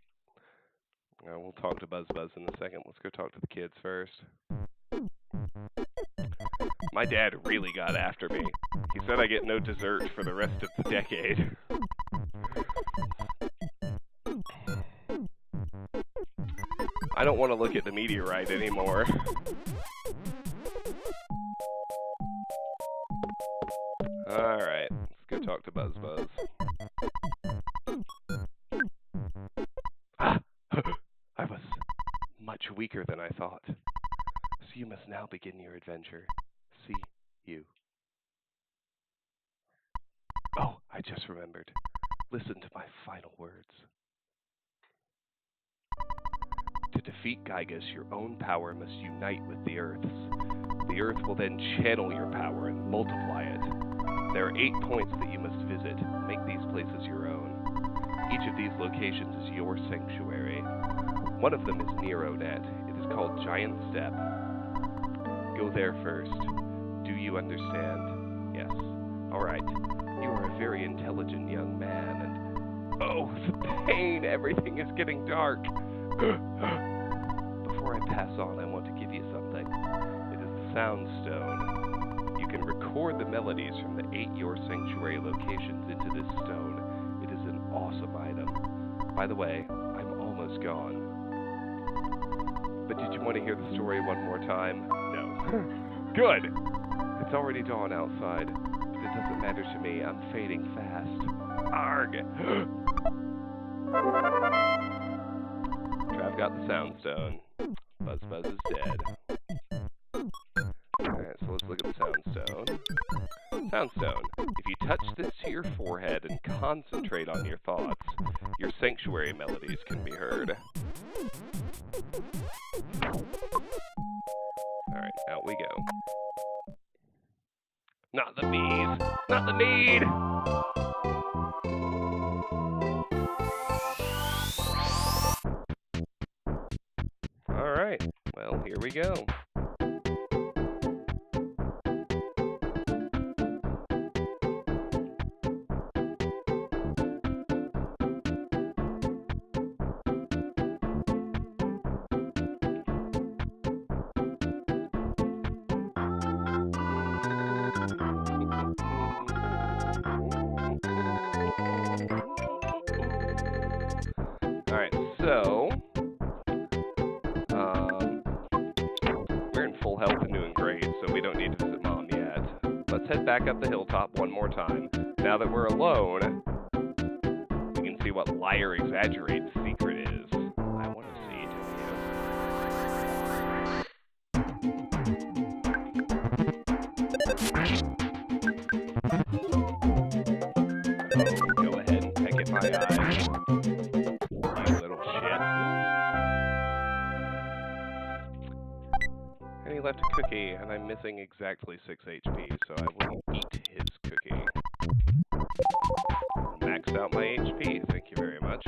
We'll talk to Buzzbuzz in a second. Let's go talk to the kids first. My dad really got after me. He said I get no dessert for the rest of the decade. I don't want to look at the meteorite anymore. Alright, let's go talk to Buzzbuzz. Ah! I was much weaker than I thought. So you must now begin your adventure. See you. Oh, I just remembered. Listen to my final words. To defeat Gygus, your own power must unite with the Earth's. The Earth will then channel your power and multiply it. There are 8 points that you must visit. Make these places your own. Each of these locations is your sanctuary. One of them is near Onett. It is called Giant Step. Go there first. Do you understand? Yes. Alright. You are a very intelligent young man, and... oh, the pain! Everything is getting dark! Before I pass on, I want to give you something. It is the Sound Stone. You can record the melodies from the 8 Your Sanctuary locations into this stone. It is an awesome item. By the way, I'm almost gone. But did you want to hear the story one more time? No. Good! It's already dawn outside, but it doesn't matter to me. I'm fading fast. Arg! Trav got the Sound Stone. Buzzbuzz is dead. Alright, so let's look at the Sound Stone. Sound Stone. If you touch this to your forehead and concentrate on your thoughts, your sanctuary melodies can be heard. Not the bees. Not the mead. All right. Well, here we go. Alright, so we're in full health and doing great, so we don't need to visit Mom yet. Let's head back up the hilltop one more time. Now that we're alone, we can see what Liar Exaggerate's secret is. I want to see it, Go ahead and peck at my eyes. You little shit. And he left a cookie, and I'm missing exactly 6 HP, so I wouldn't eat his cookie. Maxed out my HP, thank you very much.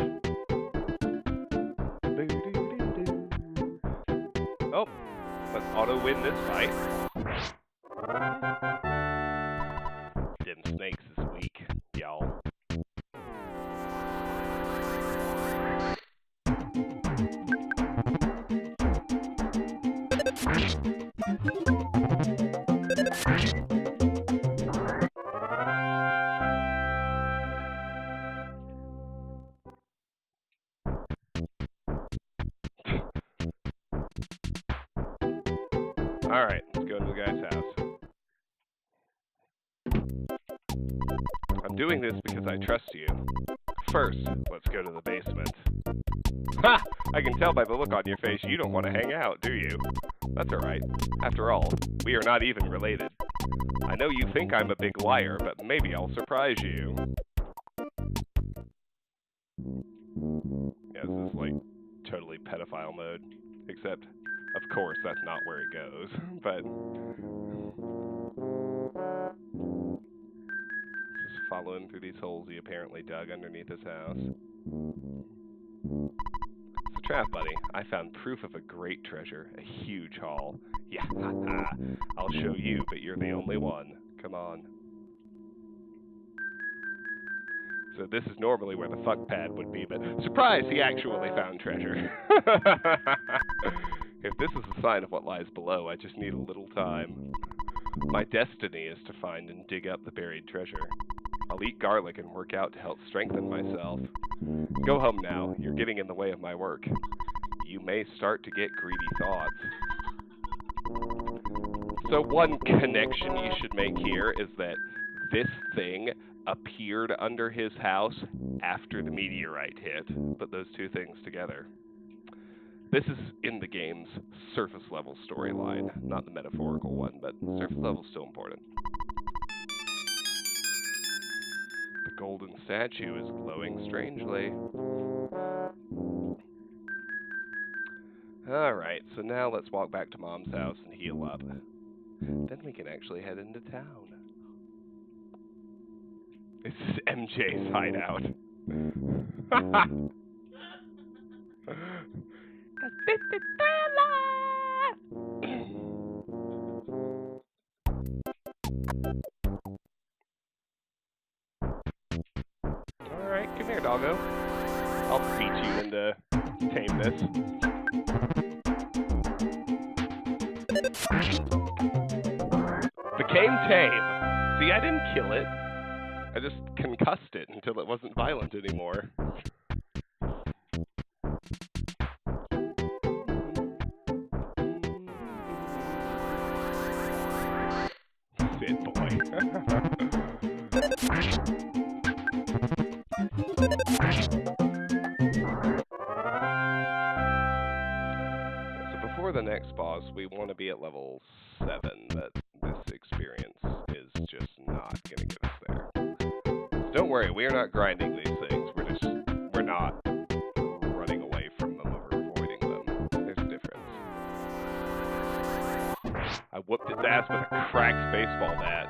Oh, let's auto-win this fight. Them snakes is weak, y'all. Alright, let's go to the guy's house. I'm doing this because I trust you. First, let's go to the basement. Ha! I can tell by the look on your face you don't want to hang out, do you? That's alright. After all, we are not even related. I know you think I'm a big liar, but maybe I'll surprise you. Yeah, this is like totally pedophile mode. Except, of course, that's not where it goes. But just follow him through these holes he apparently dug underneath his house. It's a trap, buddy. I found proof of a great treasure, a huge haul. Yeah, haha. I'll show you, but you're the only one. Come on. So this is normally where the fuck pad would be, but surprise, he actually found treasure. If this is a sign of what lies below, I just need a little time. My destiny is to find and dig up the buried treasure. I'll eat garlic and work out to help strengthen myself. Go home now. You're getting in the way of my work. You may start to get greedy thoughts. So one connection you should make here is that this thing appeared under his house after the meteorite hit. Put those two things together. This is in the game's surface level storyline, not the metaphorical one, but surface level is still important. The golden statue is glowing strangely. Alright, so now let's walk back to Mom's house and heal up. Then we can actually head into town. This is MJ's hideout. This is Thriller! Alright, come here, doggo. I'll beat you into tameness. Became tame. See, I didn't kill it. I just concussed it until it wasn't violent anymore. Sit, boy. So before the next boss, we want to be at level 7, but this experience is just not going to get us there. Don't worry, we are not grinding these things. We're not running away from them or avoiding them. There's a difference. I whooped its ass with a cracked baseball bat.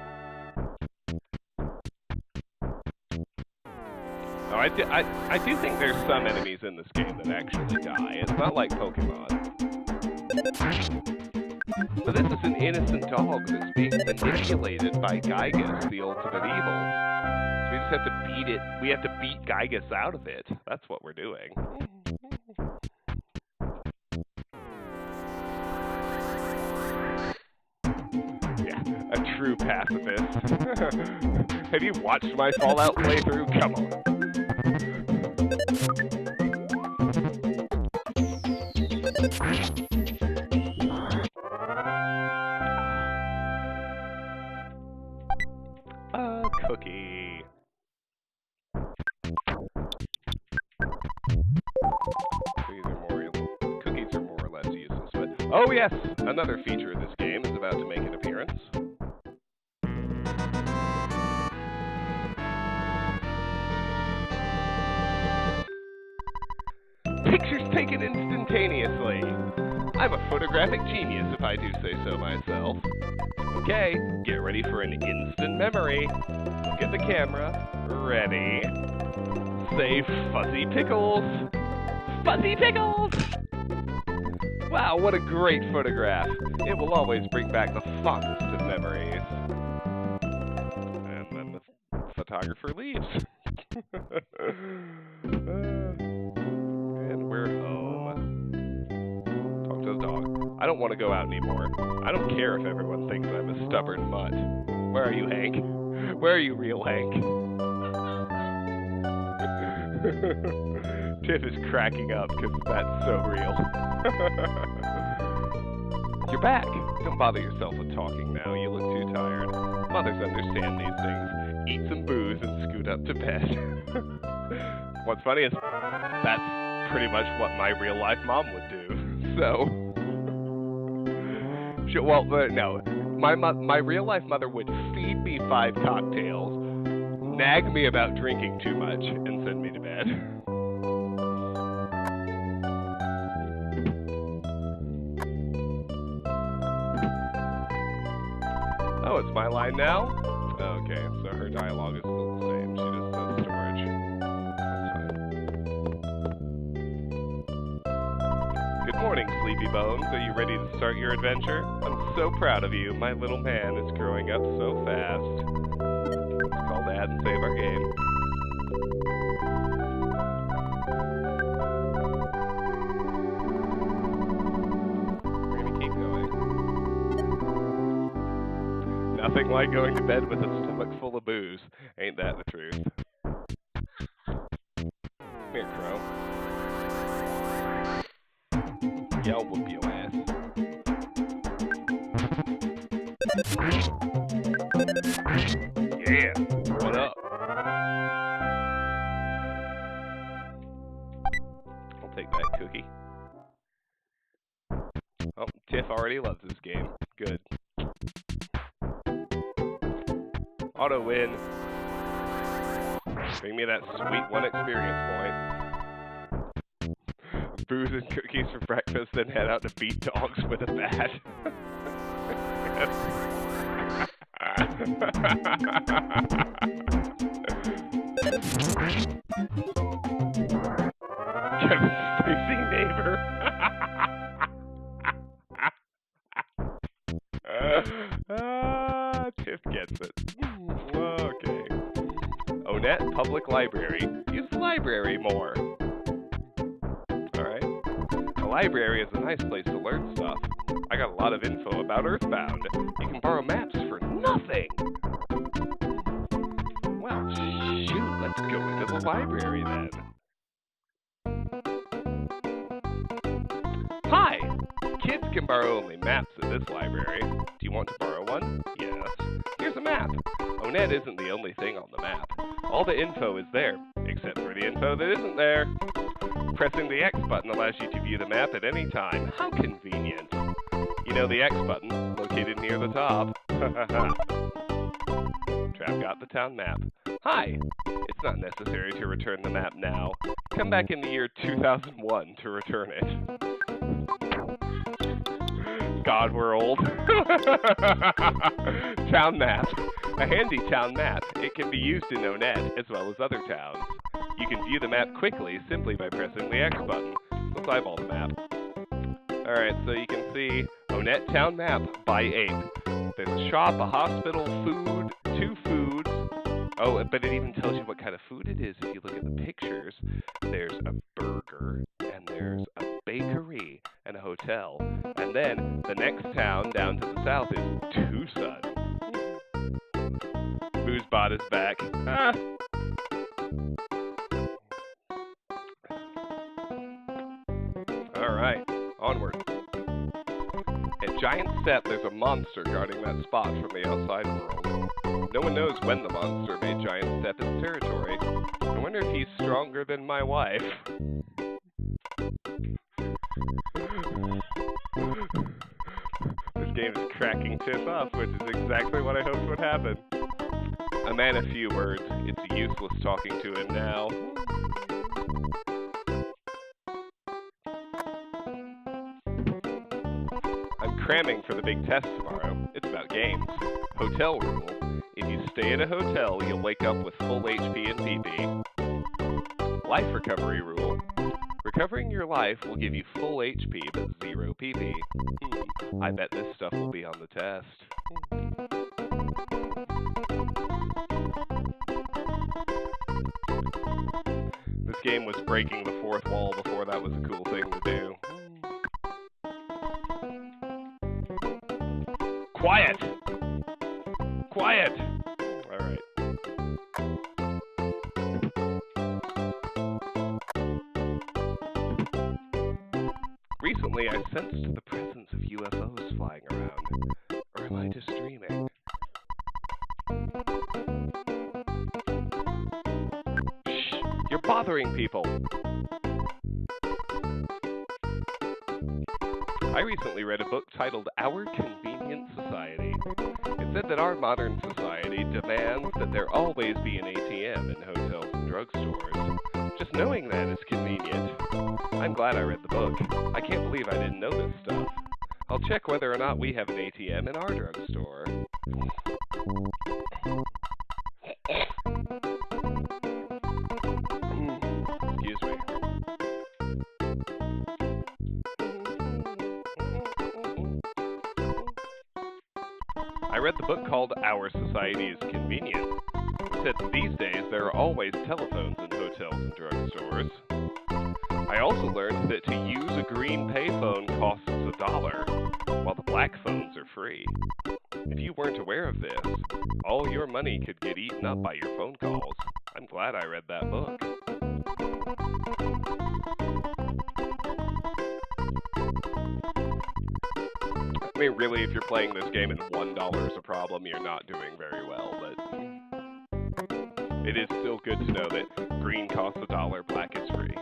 I do think there's some enemies in this game that actually die. It's not like Pokemon. But this is an innocent dog that's being manipulated by Gygas, the ultimate evil. So we just have to beat it. We have to beat Gygas out of it. That's what we're doing. Yeah, a true pacifist. Have you watched my Fallout playthrough? Come on. Cookie. Cookies are more or less useless, but oh yes, another feature of this game is about to make an appearance. Pictures taken instantaneously. I'm a photographic genius, if I do say so myself. Okay, get ready for an instant memory. Look at the camera. Ready. Say Fuzzy Pickles. Fuzzy Pickles! Wow, what a great photograph. It will always bring back the fondest of memories. And then the photographer leaves. And we're home. Talk to the dog. I don't want to go out anymore. I don't care if everyone thinks I'm a stubborn mutt. Where are you, Hank? Where are you, real Hank? Tiff is cracking up because that's so real. You're back. Don't bother yourself with talking now. You look too tired. Mothers understand these things. Eat some booze and scoot up to bed. What's funny is that's pretty much what my real-life mom would do. So... well, no. My real-life mother would feed me 5 cocktails, nag me about drinking too much, and send me to bed. Oh, it's my line now? Okay, so her dialogue is still the same. She just says storage. Good morning, Sleepy Bones. Are you ready to start your adventure? I'm so proud of you. My little man is growing up so fast. Let's call Dad and save our game. We're gonna keep going. Nothing like going to bed with a stomach full of booze. Ain't that the truth? Come here, Crow. Yeah, I'll whoop your ass. Yeah, what up? I'll take that cookie. Oh, Tiff already loves this game. Good. Auto win. Bring me that sweet 1 experience point. Booze and cookies for breakfast, then head out to beat dogs with a bat. Kevin Spacey neighbor. Tiff gets it. Okay. Onett Public Library. Use the library more. Alright. The library is a nice place to learn stuff. I got a lot of info about Earthbound. You can borrow maps for nothing. Well, shoot, let's go into the library then. Hi! Kids can borrow only maps at this library. Do you want to borrow one? Yes. Here's a map. Onett isn't the only thing on the map. All the info is there, except for the info that isn't there. Pressing the X button allows you to view the map at any time. How convenient. You know the X button, located near the top. Trap got the town map. Hi! It's not necessary to return the map now. Come back in the year 2001 to return it. God, we're old. Town map. A handy town map. It can be used in Onett as well as other towns. You can view the map quickly simply by pressing the X button. Let's eyeball the map. Alright, so you can see Onett Town map by ape. There's a shop, a hospital, food, 2 foods. Oh, but it even tells you what kind of food it is if you look at the pictures. There's a burger, and there's a bakery, and a hotel. And then the next town down to the south is Tucson. Boozbot is back. Ah! Alright, onward. At Giant Step, there's a monster guarding that spot from the outside world. No one knows when the monster made Giant Step his territory. I wonder if he's stronger than my wife. This game is cracking Tiff up, which is exactly what I hoped would happen. A man of few words. It's useless talking to him now. I'm cramming for the big test tomorrow. It's about games. Hotel rule. If you stay at a hotel, you'll wake up with full HP and PP. Life recovery rule. Recovering your life will give you full HP but 0 PP. I bet this stuff will be on the test. This game was breaking the 4th wall before that was a cool thing to do. Quiet! Quiet! Alright. Recently, I sensed the presence of UFOs flying around. Or am I just dreaming? Shh! You're bothering people! I recently read a book titled Our Convenient Society. It said that our modern society demands that there always be an ATM in hotels and drugstores. Just knowing that is convenient. I'm glad I read the book. I can't believe I didn't know this stuff. I'll check whether or not we have an ATM in our drugstore. Excuse me. I read the book called Our Society is Convenient. It said that these days there are always telephones in hotels and drugstores. I also learned that to use a green payphone costs $1, while the black phones are free. If you weren't aware of this, all your money could get eaten up by your phone calls. I'm glad I read that book. I mean, really, if you're playing this game and $1 is a problem, you're not doing very well, but it is still good to know that green costs $1, black is free.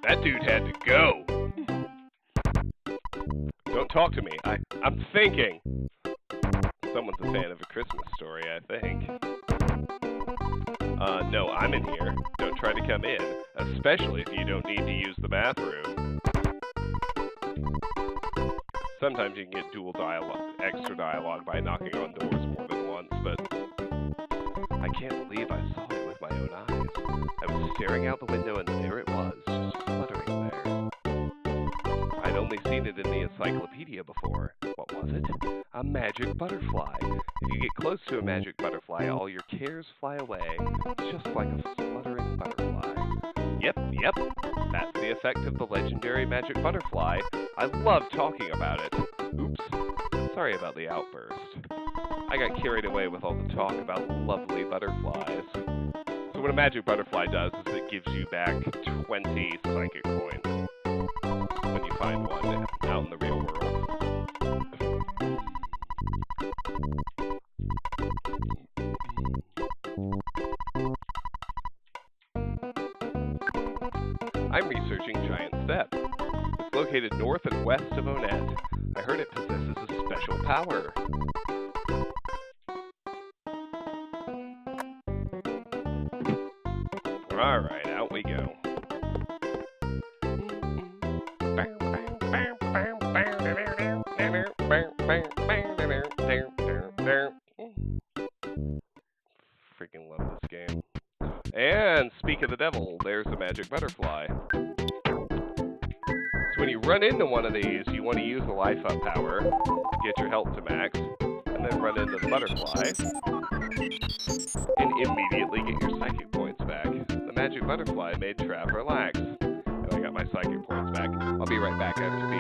That dude had to go! Don't talk to me, I'm thinking! Someone's a fan of A Christmas Story, I think. No, I'm in here. Don't try to come in, especially if you don't need to use the bathroom. Sometimes you can get extra dialogue by knocking on doors more than once, but I can't believe I saw it with my own eyes. I was staring out the window and there it was, just fluttering there. I'd only seen it in the encyclopedia before. What was it? A magic butterfly. If you get close to a magic butterfly, all your cares fly away, just like a fluttering butterfly. Yep, that's the effect of the legendary magic butterfly. I love talking about it. Oops, sorry about the outburst. I got carried away with all the talk about lovely butterflies. So what a magic butterfly does is it gives you back 20 psychic coins when you find one out in the real world. I'm researching Giant Step. It's located north and west of Onett. I heard it possesses a special power. Alright, out we go. magic butterfly. So when you run into one of these, you want to use the life up power, get your health to max, and then run into the butterfly, and immediately get your psychic points back. The magic butterfly made Trav relax. And I got my psychic points back. I'll be right back after B.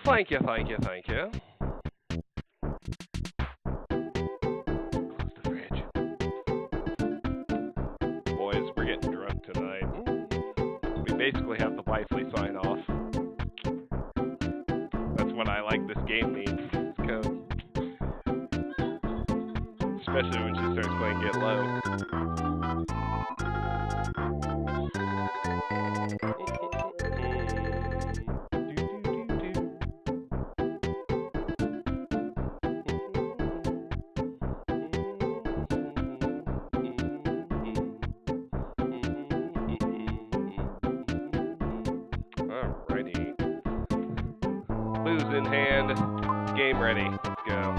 Thank you, thank you, thank you. Close the fridge. Boys, we're getting drunk tonight. We basically have the wifely sign off. That's what I like this game means. It's code. Especially when she starts playing Get Low. Booze in hand. Game ready. Let's go.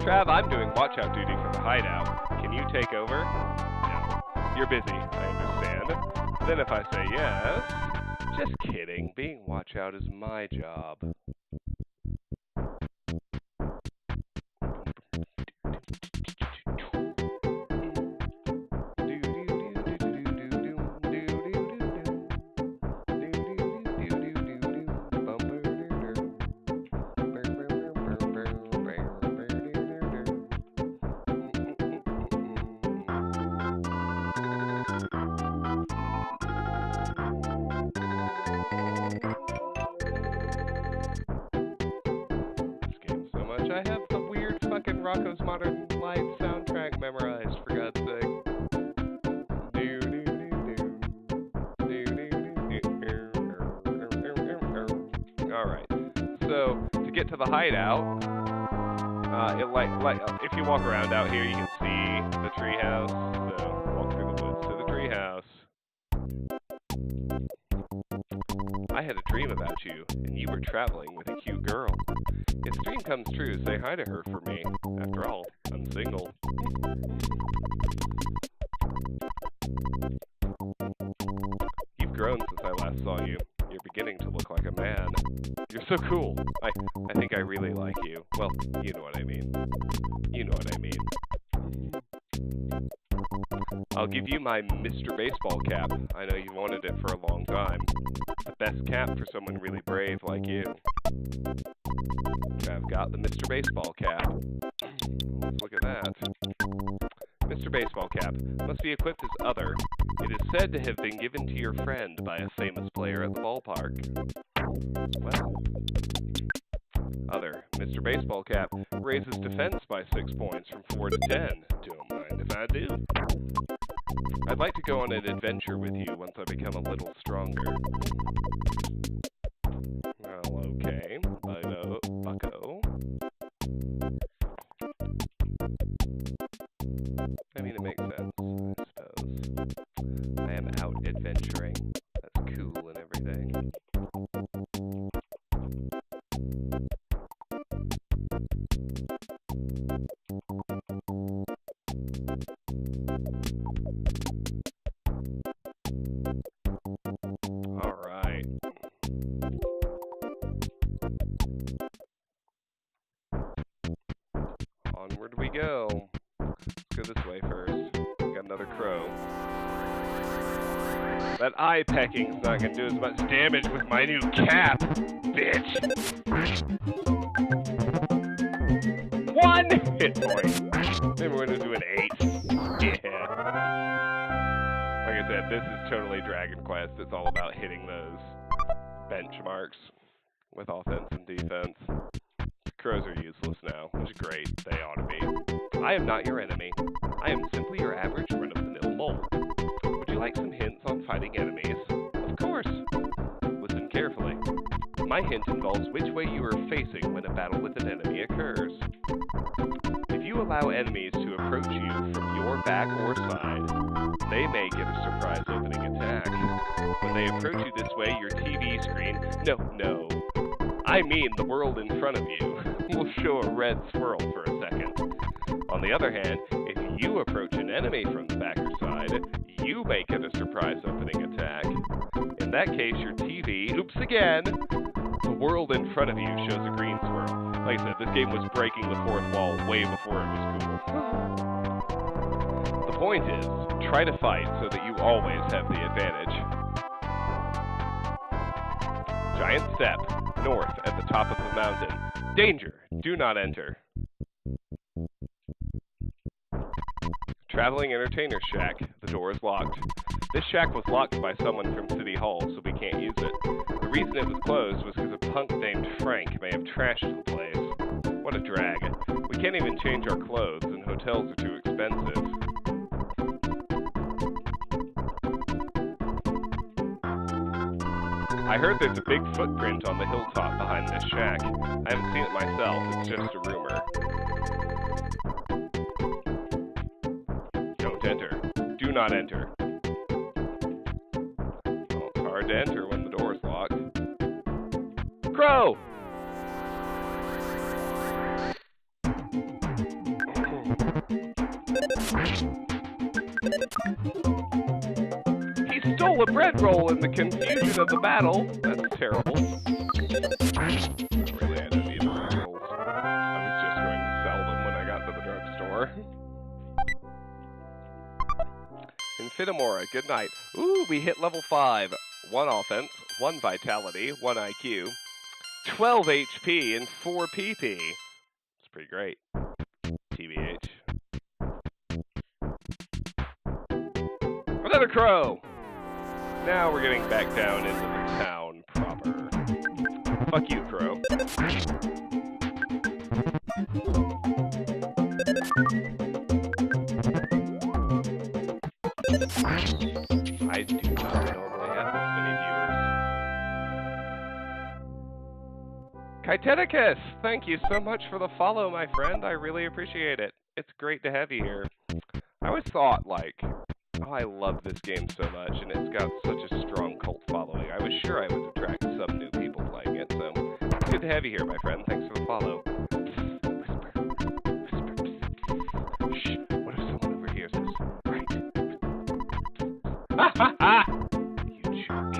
Trav, I'm doing watch-out duty for the hideout. Can you take over? No. You're busy, I understand. Then if I say yes... Just kidding. Being watch-out is my job. I have the weird fucking Rocco's Modern Life soundtrack memorized, for God's sake. Alright, so to get to the hideout, if you walk around out here, you can see the treehouse. So walk through the woods to the treehouse. I had a dream about you, and you were traveling with a cute girl. If the dream comes true, say hi to her for me. After all, I'm single. You've grown since I last saw you. You're beginning to look like a man. You're so cool. I think I really like you. Well, you know what I mean. You know what I mean. I'll give you my Mr. Baseball cap. I know you wanted it for a long time. The best cap for someone really brave like you. I've got the Mr. Baseball cap. Let's look at that. Mr. Baseball cap must be equipped as other. It is said to have been given to your friend by a famous player at the ballpark. Well, other. Mr. Baseball cap raises defense by 6 points from 4 to 10. Don't mind if I do. I'd like to go on an adventure with you once I become a little stronger. Well, okay. Bucko. I mean, it makes sense, I suppose. I am out adventuring. That's cool and everything. Alright. Onward we go. Let's go this way first. Got another crow. That eye pecking's not gonna do as much damage with my new cap, bitch! 1 hit point! Maybe we're gonna do an 8. Yeah. Like I said, this is totally Dragon Quest. It's all about hitting those benchmarks with offense and defense. Crows are useless now, which is great. They ought to be. I am not your enemy. I am simply your average run-of-the-mill mole. Would you like some hints on fighting enemies? Of course. Listen carefully. My hint involves which way you are facing when a battle with an enemy occurs. If you allow enemies to approach you from your back or side, they may get a surprise opening attack. When they approach you this way, your TV screen... No. I mean the world in front of you will show a red swirl for a second. On the other hand, if you approach an enemy from the back or side, you may get a surprise opening attack. In that case, your TV... Oops again! The world in front of you shows a green swirl. Like I said, this game was breaking the fourth wall way before it was cool. The point is, try to fight so that you always have the advantage. Giant step, north at the top of the mountain. Danger! Do not enter. Traveling Entertainer Shack. The door is locked. This shack was locked by someone from City Hall, so we can't use it. The reason it was closed was because a punk named Frank may have trashed the place. What a drag. We can't even change our clothes, and hotels are too expensive. I heard there's a big footprint on the hilltop behind this shack. I haven't seen it myself, it's just a rumor. Don't enter. Do not enter. Well, it's hard to enter when the door is locked. Crow! He stole a bread roll in the confusion of the battle. That's terrible. Really, I don't need the bread rolls. I was just going to sell them when I got to the drugstore. Infinimora, good night. Ooh, we hit level 5. 1 offense, 1 vitality, 1 IQ, 12 HP, and 4 PP. It's pretty great. TBH. Another crow! Now we're getting back down into the town proper. Fuck you, crow. I do not normally have this many viewers. Kiteticus, thank you so much for the follow, my friend. I really appreciate it. It's great to have you here. I always thought, like, oh, I love this game so much, and it's got such a strong cult following. I was sure I would attract some new people playing it, so it's good to have you here, my friend. Thanks for the follow. Shh, what if someone overhears us? Right. Ha ha ha! You jerk.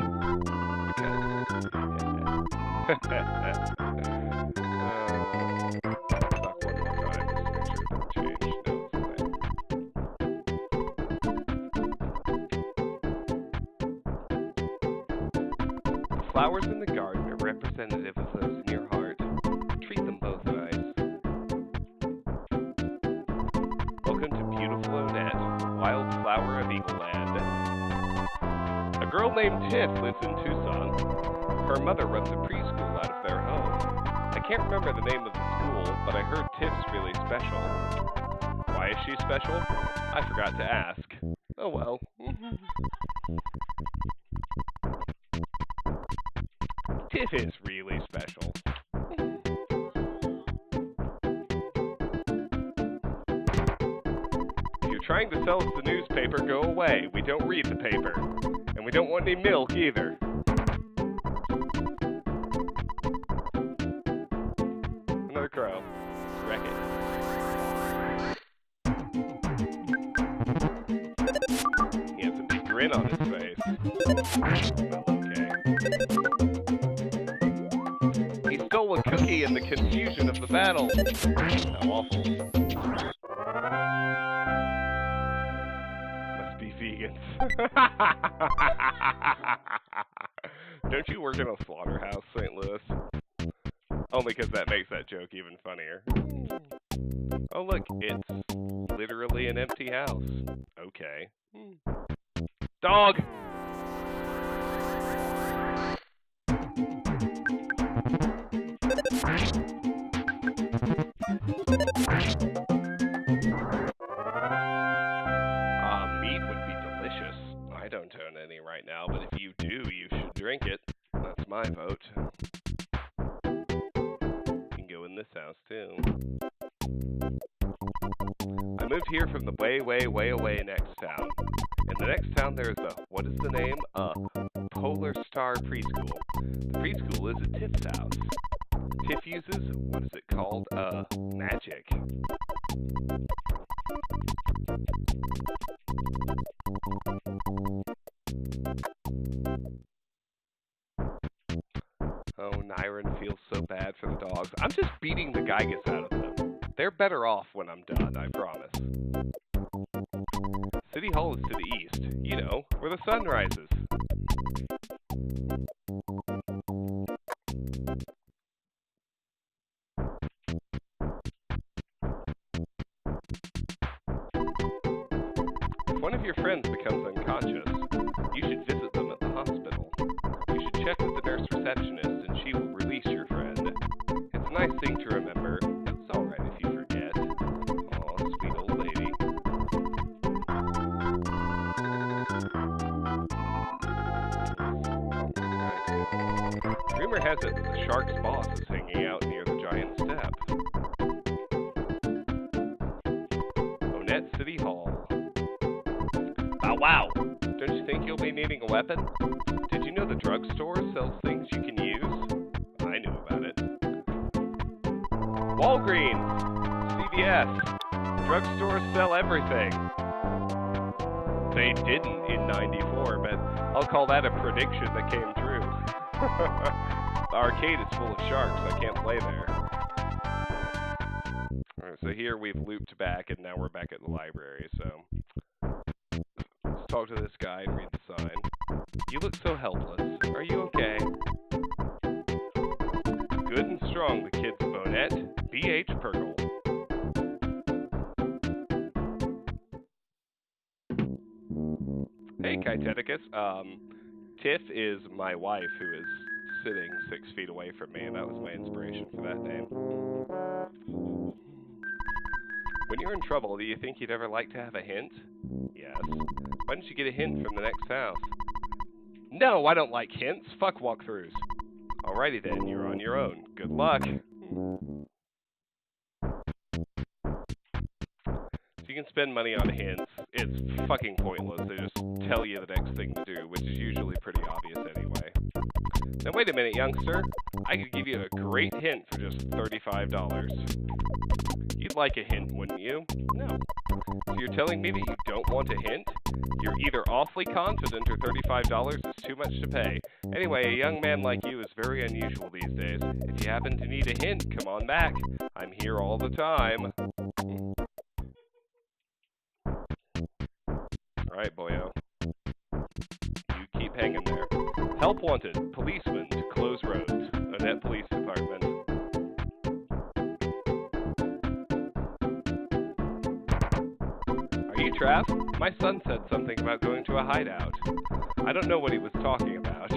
Flowers in the garden are representative of those in your heart. Treat them both nice. Welcome to beautiful Onett, wildflower of Eagle Land. A girl named Tiff lives in Tucson. Her mother runs a preschool out of their home. I can't remember the name of the school, but I heard Tiff's really special. Why is she special? I forgot to ask. Oh well. Tiff is really special. If you're trying to sell us the newspaper, go away. We don't read the paper. And we don't want any milk either. Another crow. Wreck it. He has a big grin on his face. Well, okay. He stole a cookie in the confusion of the battle. How awful. Must be vegans. Don't you work in a slaughterhouse, St. Louis? Only because that makes that joke even funnier. Oh look, it's literally an empty house. Okay. Dog! Meat would be delicious. I don't own any right now, but if you do, you should drink it. That's my vote. You can go in this house, too. I moved here from the way, way, way away next town. In the next town, there is a, what is the name? Polar Star Preschool. The preschool is at Tiff's house. Tiff uses, what is it called? Magic. Oh, Nyron feels so bad for the dogs. I'm just beating the Gygus out of them. They're better off when I'm done, I promise. City Hall is to the east. You know, where the sun rises. If one of your friends becomes unconscious, you should visit them at the hospital. You should check with the nurse receptionist and she will release your friend. It's a nice thing to remember. It's alright if you forget. Aw, sweet old lady. Rumor has it that the shark's boss is hanging out near the giant step. Onett City Hall. Oh, wow! Don't you think you'll be needing a weapon? Did you know the drugstore sells things you can use? I knew about it. Walgreens, CVS, drugstores sell everything. They didn't in '94, but I'll call that a prediction that came true. The arcade is full of sharks. I can't play there. Alright, so here we've looped back, and now we're back at the library, so let's talk to this guy and read the sign. You look so helpless. Are you okay? Good and strong, the kids of Onett. B.H. Perkle. Hey, Kiteticus. Tiff is my wife, who is sitting 6 feet away from me, and that was my inspiration for that name. When you're in trouble, do you think you'd ever like to have a hint? Yes. Why don't you get a hint from the next house? No, I don't like hints. Fuck walkthroughs. Alrighty then, you're on your own. Good luck. So you can spend money on hints. It's fucking pointless. They just tell you the next thing to do, which is usually pretty obvious anyway. Now wait a minute, youngster. I could give you a great hint for just $35. You'd like a hint, wouldn't you? No. So you're telling me that you don't want a hint? You're either awfully confident or $35 is too much to pay. Anyway, a young man like you is very unusual these days. If you happen to need a hint, come on back. I'm here all the time. Alright, boyo. You keep hanging there. Help wanted. Policeman to close roads. Onett Police Department. Are you trapped? My son said something about going to a hideout. I don't know what he was talking about.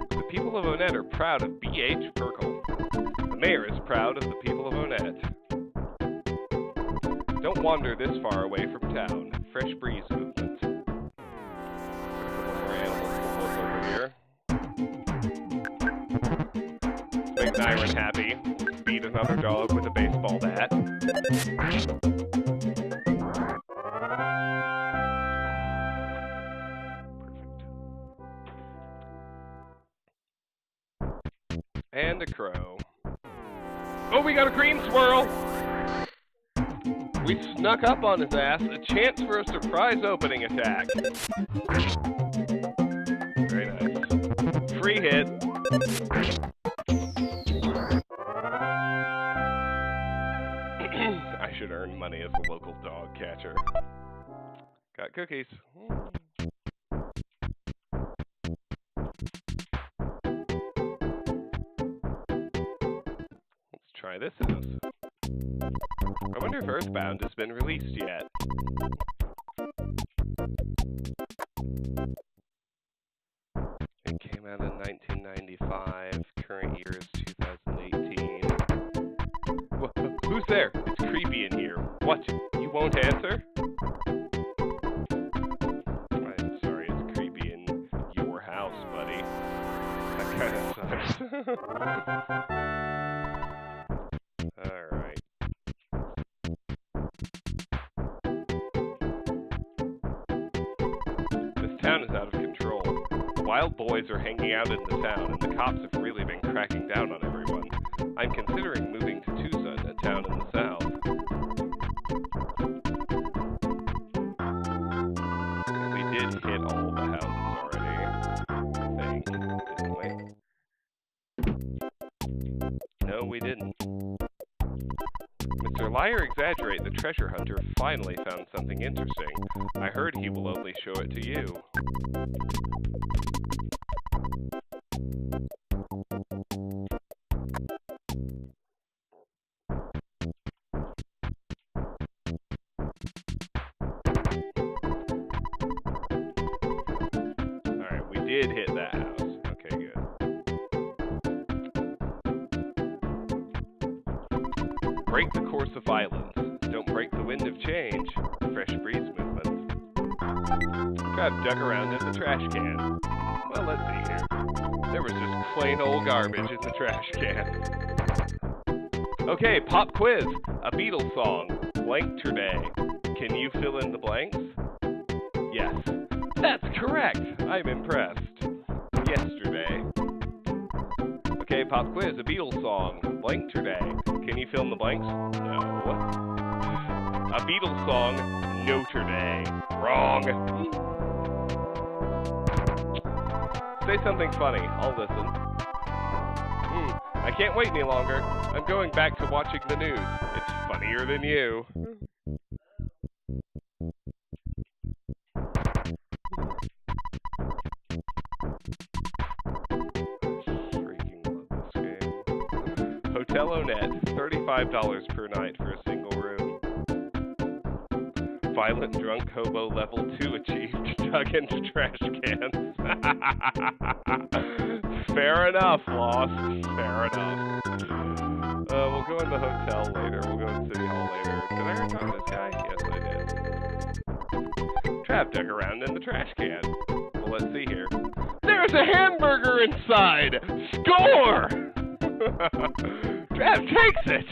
The people of Onett are proud of B.H. Perkle. The mayor is proud of the people of Onett. Don't wander this far away from town. Fresh breeze movement. A couple more animals to look over here. Let's make Nyron happy. Beat another dog with a baseball bat. And a crow. Oh, we got a green squirrel! We snuck up on his ass, a chance for a surprise opening attack. Very nice. Free hit. I should earn money as a local dog catcher. Got cookies. Try this house. I wonder if Earthbound has been released yet. It came out in 1995. Current year is 2018. Who's there? It's creepy in here. What? You won't answer? I'm sorry, it's creepy in your house, buddy. That kind of sucks. Alright. This town is out of control. Wild boys are hanging out in the town, and the cops have really been cracking down on everyone. I'm considering moving to Tucson, a town in the south. We did hit all the houses already, I think, didn't we? No, we didn't. Mr. Liar Exaggerate, the treasure hunter, finally found something interesting. I heard he will only show it to you. Alright, we did hit that house. Okay, good. Break the course of violence. Don't break the wind of change. Fresh breeze movement. Gotta duck around in the trash can. Well, let's see here. There was just plain old garbage in the trash can. Okay, pop quiz. A Beatles song. Blank today. Can you fill in the blanks? Yes. That's correct. I'm impressed. Yesterday. Okay, pop quiz. A Beatles song. Blank today. Can you fill in the blanks? No. A Beatles song. Notre Dame. Wrong. Say something funny. I'll listen. I can't wait any longer. I'm going back to watching the news. It's funnier than you. Freaking love this game. Hotel Onett, $35 per night for a single room. Violent drunk hobo level 2 achieved. Dug into trash cans. Fair enough, Lost. Fair enough. We'll go in the hotel later. We'll go in City Hall later. Did I ever talk to this guy? Yes, I did. Trav dug around in the trash can. Well, let's see here. There's a hamburger inside! Score! Trav takes it!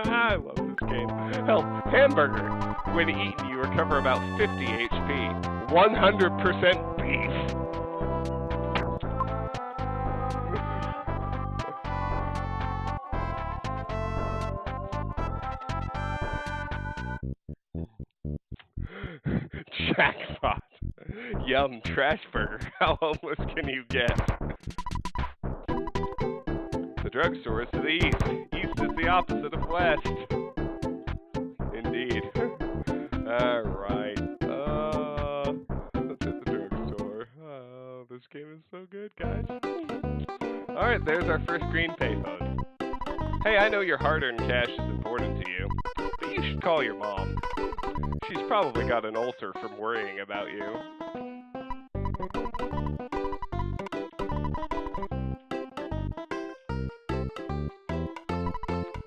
I love this game. Help, hamburger. When eaten, you recover about 50 HP. 100% beef. Jackpot. Yum, trash burger. How homeless can you get? The drugstore is to the east. East is the opposite of west. Indeed. Alright. Let's hit the drugstore. Oh, this game is so good, guys. Alright, there's our first green payphone. Hey, I know your hard-earned cash is important to you, but you should call your mom. She's probably got an ulcer from worrying about you.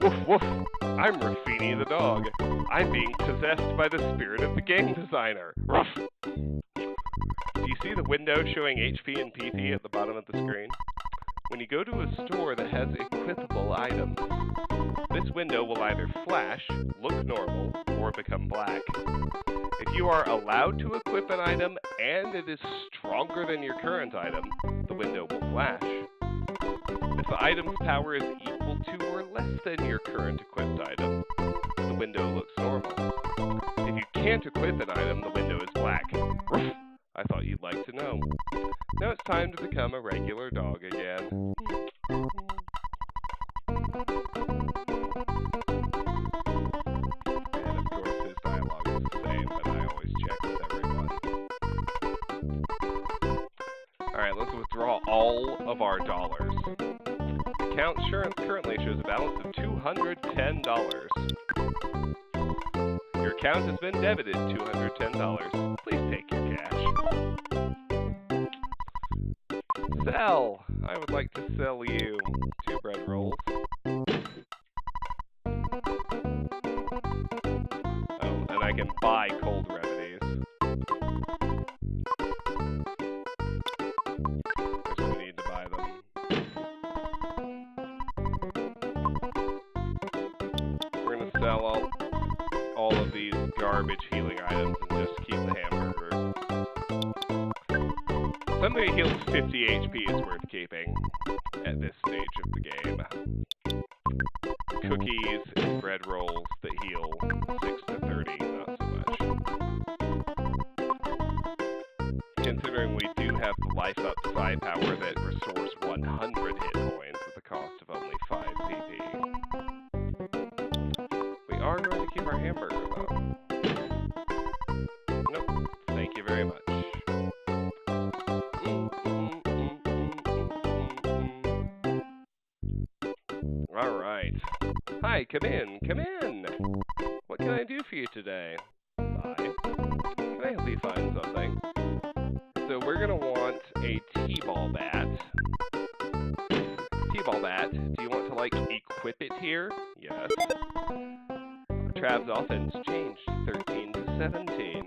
Woof woof, I'm Rafini the dog. I'm being possessed by the spirit of the game designer. Ruff! Do you see the window showing HP and PT at the bottom of the screen? When you go to a store that has equipable items, this window will either flash, look normal, or become black. If you are allowed to equip an item and it is stronger than your current item, the window will flash. If the item's power is equal to or less than your current equipped item, the window looks normal. If you can't equip an item, the window is black. Ruff! I thought you'd like to know. Now it's time to become a regular dog again. And of course his dialogue is the same, but I always check with everyone. Alright, let's withdraw all of our dollars. Account currently shows a balance of $210. Your account has been debited $210. Please take your cash. Sell! I would like to sell you 2 bread rolls. Oh, and I can buy cold remedies. Guess we need to buy them. We're gonna sell all of these garbage healing items and just keep the hamburger. Somebody heals 50 HP is worth keeping at this stage of the game. Cookies and bread rolls that heal 6 to 30, not so much. Considering we do have the life up psi power that restores 100 hit points at the cost of only 5 CP. We are going to keep our hamburger though. Nope, thank you very much. Alright. Hi, come in, come in! What can I do for you today? Bye. Can I help you find something? So we're gonna want a T-ball bat. T-ball bat, do you want to, like, equip it here? Yes. Trav's offense changed 13 to 17.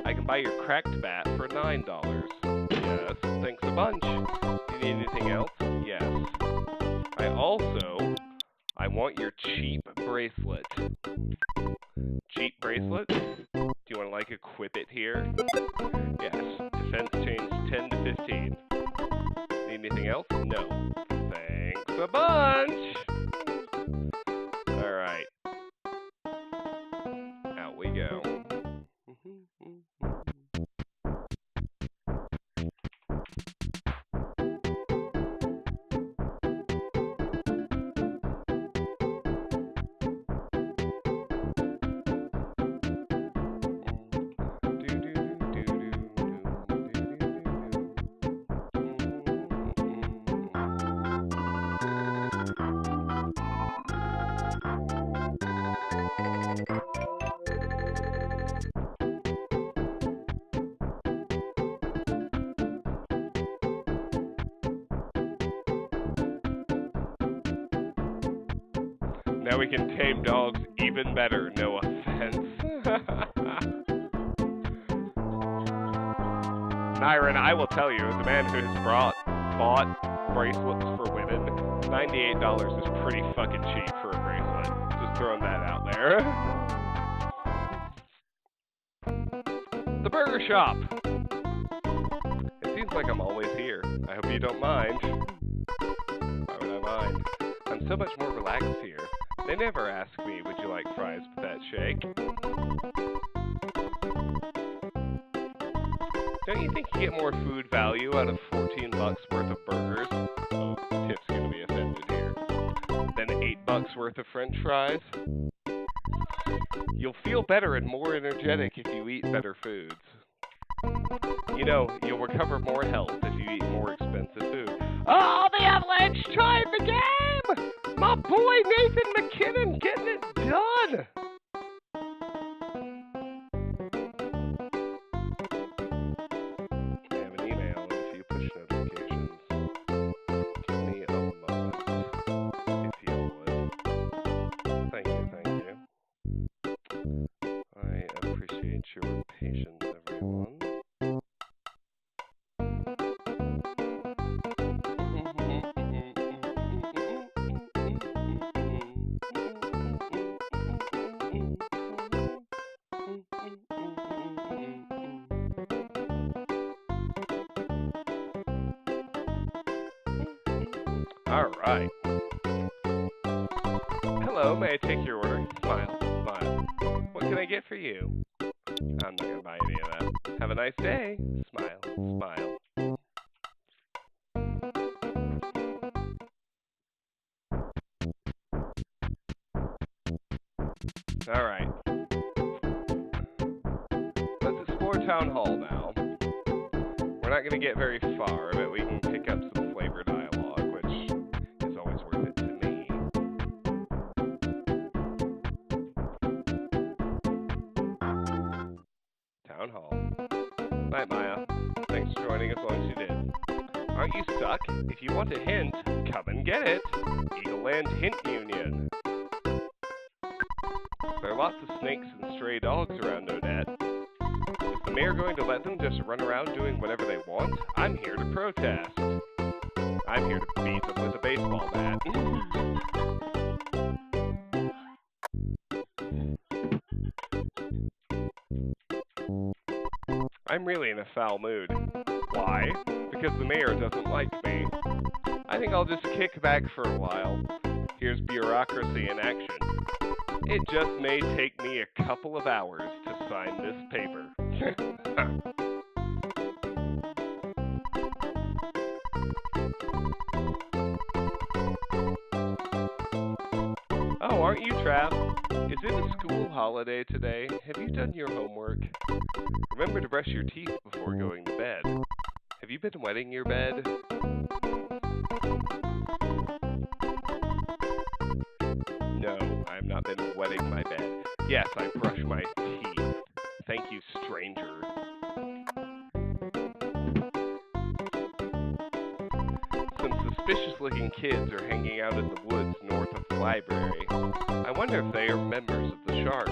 I can buy your cracked bat for $9. Yes, thanks a bunch. Do You need anything else? Yes. I want your cheap bracelet. Cheap bracelet? Do you want to like equip it here? Yes. Defense change 10 to 15. Need anything else? No. Thanks a bunch! Alright. Out we go. Now we can tame dogs even better, no offense. Myron, I will tell you, as a man who has bought bracelets for women, $98 is pretty fucking cheap for a bracelet. Just throwing that out there. The burger shop! It seems like I'm always here. I hope you don't mind. Why would I mind? I'm so much more relaxed here. They never ask me, would you like fries with that shake? Don't you think you get more food value out of $14 worth of burgers? Oh, Tip's gonna be offended here. Than $8 worth of French fries? You'll feel better and more energetic if you eat better foods. You know, you'll recover more health if you eat more expensive food. Oh, the Avalanche tied the game! My boy Nathan McKinnon getting it done! I have an email and a few push notifications. Give me a moment, if you would. Thank you. I appreciate your patience, everyone. All right. Hello, may I take your order? Smile. What can I get for you? I'm not going to buy any of that. Have a nice day. Smile. All right. Let's explore Town Hall now. We're not going to get very far, but we can pick up some flavor dialogue, which is always worth it to me. Town Hall. Night, Maya. Thanks for joining as long as you did. Aren't you stuck? If you want a hint, come and get it. Eagle Land Hint Union. There are lots of snakes and stray dogs around Onett. Is the mayor going to let them just run around doing whatever they want? I'm here to protest. I'm here to beat them with a baseball bat. I'm really in a foul mood. Why? Because the mayor doesn't like me. I think I'll just kick back for a while. Here's bureaucracy in action. It just may take me a couple of hours to sign this paper. Oh, aren't you Trav? Is it a school holiday today? Have you done your homework? Remember to brush your teeth before going to bed. Have you been wetting your bed? No, I have not been wetting my bed. Yes, I brush my teeth. Thank you, stranger. Some suspicious-looking kids are hanging out in the woods north of the library. I wonder if they are members of the Sharks.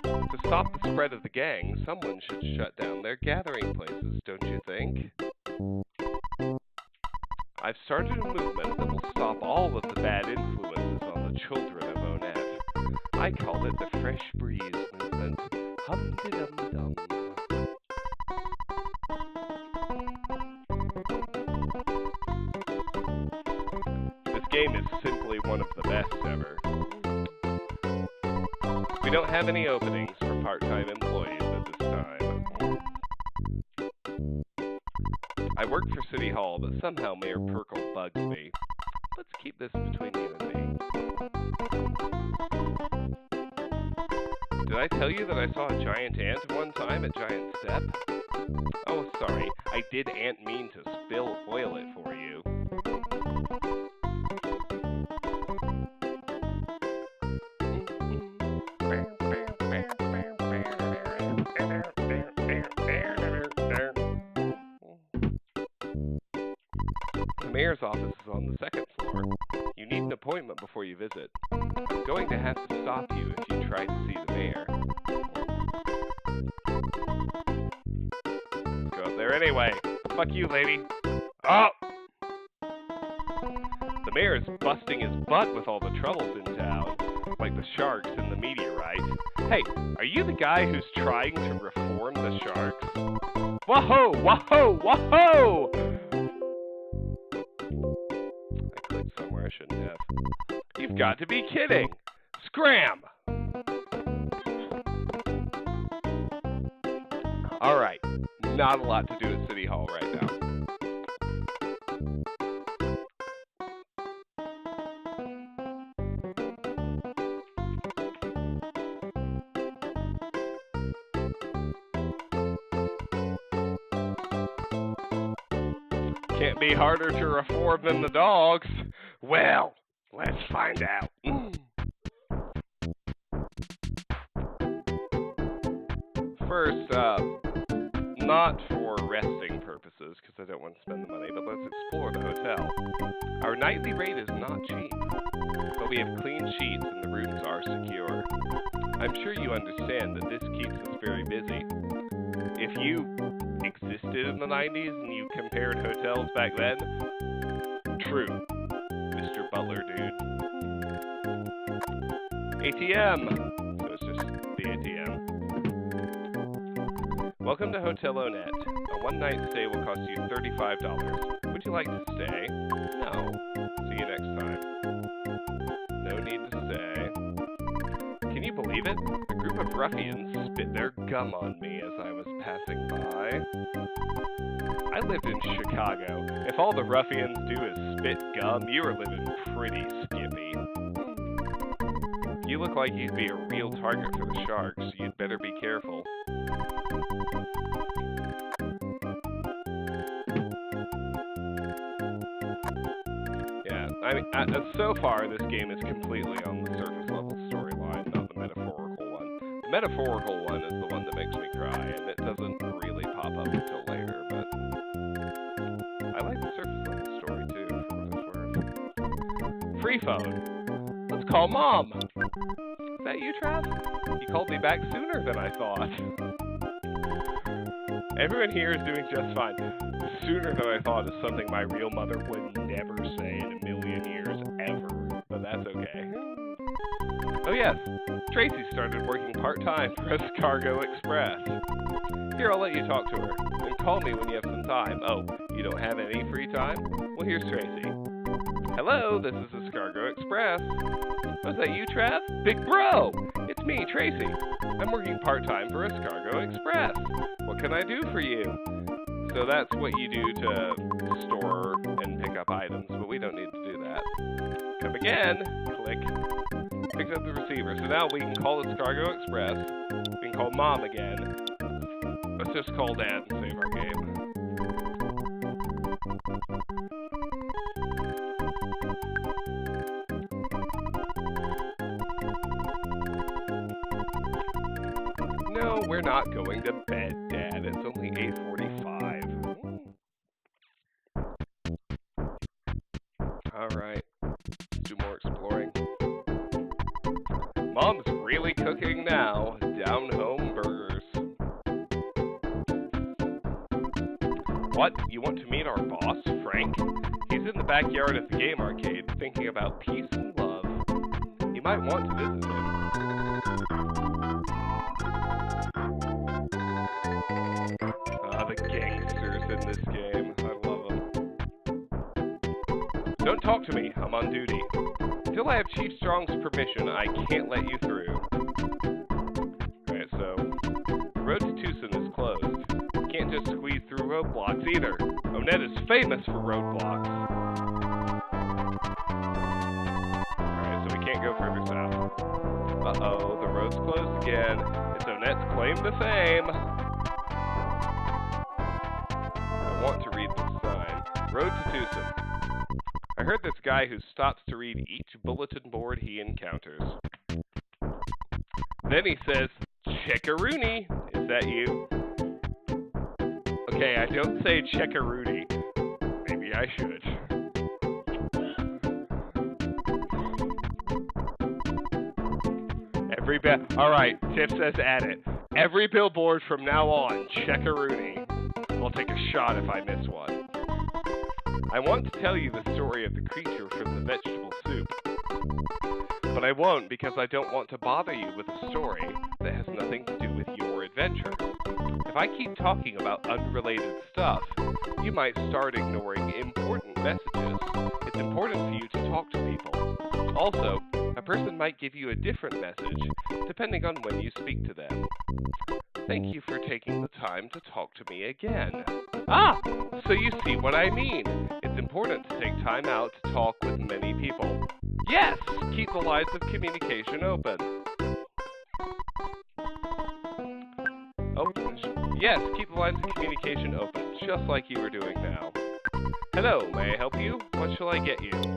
To stop the spread of the gang, someone should shut down their gathering places, don't you think? I've started a movement that will stop all of the bad influences on the children of Onett. I call it the Fresh Breeze Movement. Hum-de-dum-dum. This game is simply one of the best ever. We don't have any openings for part-time employees at this time. I work for City Hall, but somehow Mayor Perkle bugs me. Let's keep this between you and me. Did I tell you that I saw a giant ant one time at Giant Step? Oh, sorry. I didn't mean to spoil it for you. The mayor's office is on the second floor. You need an appointment before you visit. I'm going to have to stop you if you try to see the mayor. Let's go up there anyway. Fuck you, lady. Oh! The mayor is busting his butt with all the troubles in town, like the sharks and the meteorite. Hey, are you the guy who's trying to reform the sharks? Whoa! Whoa! Whoa! I clicked somewhere I shouldn't have. You've got to be kidding! Scram! Alright, not a lot to do at City Hall right now. Can't be harder to reform than the dogs. Well, let's find out. First up, not for resting purposes, because I don't want to spend the money, but let's explore the hotel. Our nightly rate is not cheap, but we have clean sheets and the rooms are secure. I'm sure you understand that this keeps us very busy. If you existed in the 90s and you compared hotels back then, true, Mr. Butler dude. ATM! So it's just the ATM. Welcome to Hotel Onett. A one-night stay will cost you $35. Would you like to stay? No. See you next time. No need to stay. Can you believe it? A group of ruffians spit their gum on me as I was passing by. I lived in Chicago. If all the ruffians do is spit gum, you are living pretty skippy. You look like you'd be a real target for the sharks. You'd better be careful. Yeah, I mean, so far this game is completely on the surface level storyline, not the metaphorical one. The metaphorical one is the one that makes me cry, and it doesn't really pop up until later, but I like the surface level story too, for what it's worth. Free phone. Let's call Mom. Is that you, Trav? You called me back sooner than I thought. Everyone here is doing just fine. Sooner than I thought is something my real mother would never say in a million years, ever. But that's okay. Oh yes, Tracy started working part-time for Escargo Express. Here, I'll let you talk to her. And call me when you have some time. Oh, you don't have any free time? Well, here's Tracy. Hello, this is Escargo Express. Was that you, Trav? Big bro! It's me, Tracy. I'm working part-time for Escargo Express. What can I do for you? So that's what you do to store and pick up items, but we don't need to do that. Come again. Click. Picks up the receiver. So now we can call Escargo Express. We can call Mom again. Let's just call Dad and save our game. No, we're not going to bed, Dad. It's only 8:45. Alright. Let's do more exploring. Mom's really cooking now. Down-home burgers. What? You want to meet our boss, Frank? He's in the backyard of the game arcade, thinking about peace and love. You might want to visit him. The gangsters in this game. I love them. Don't talk to me. I'm on duty. Until I have Chief Strong's permission, I can't let you through. Alright, so the road to Tucson is closed. You can't just squeeze through roadblocks either. Onett is famous for roadblocks. Alright, so we can't go further south. Uh-oh, the road's closed again. It's Onett's claim to fame. I want to read this sign. Road to Tucson. I heard this guy who stops to read each bulletin board he encounters. Then he says, "Checkaroony, is that you?" Okay, I don't say checkaroony. Maybe I should. Alright, Tiff says add it. Every billboard from now on, checkaroony. I'll take a shot if I miss one. I want to tell you the story of the creature from the vegetable soup. But I won't because I don't want to bother you with a story that has nothing to do with your adventure. If I keep talking about unrelated stuff, you might start ignoring important messages. It's important for you to talk to people. Also, a person might give you a different message depending on when you speak to them. Thank you for taking the time to talk to me again. Ah! So you see what I mean. It's important to take time out to talk with many people. Yes! Keep the lines of communication open. Oh, yes, keep the lines of communication open, just like you were doing now. Hello, may I help you? What shall I get you?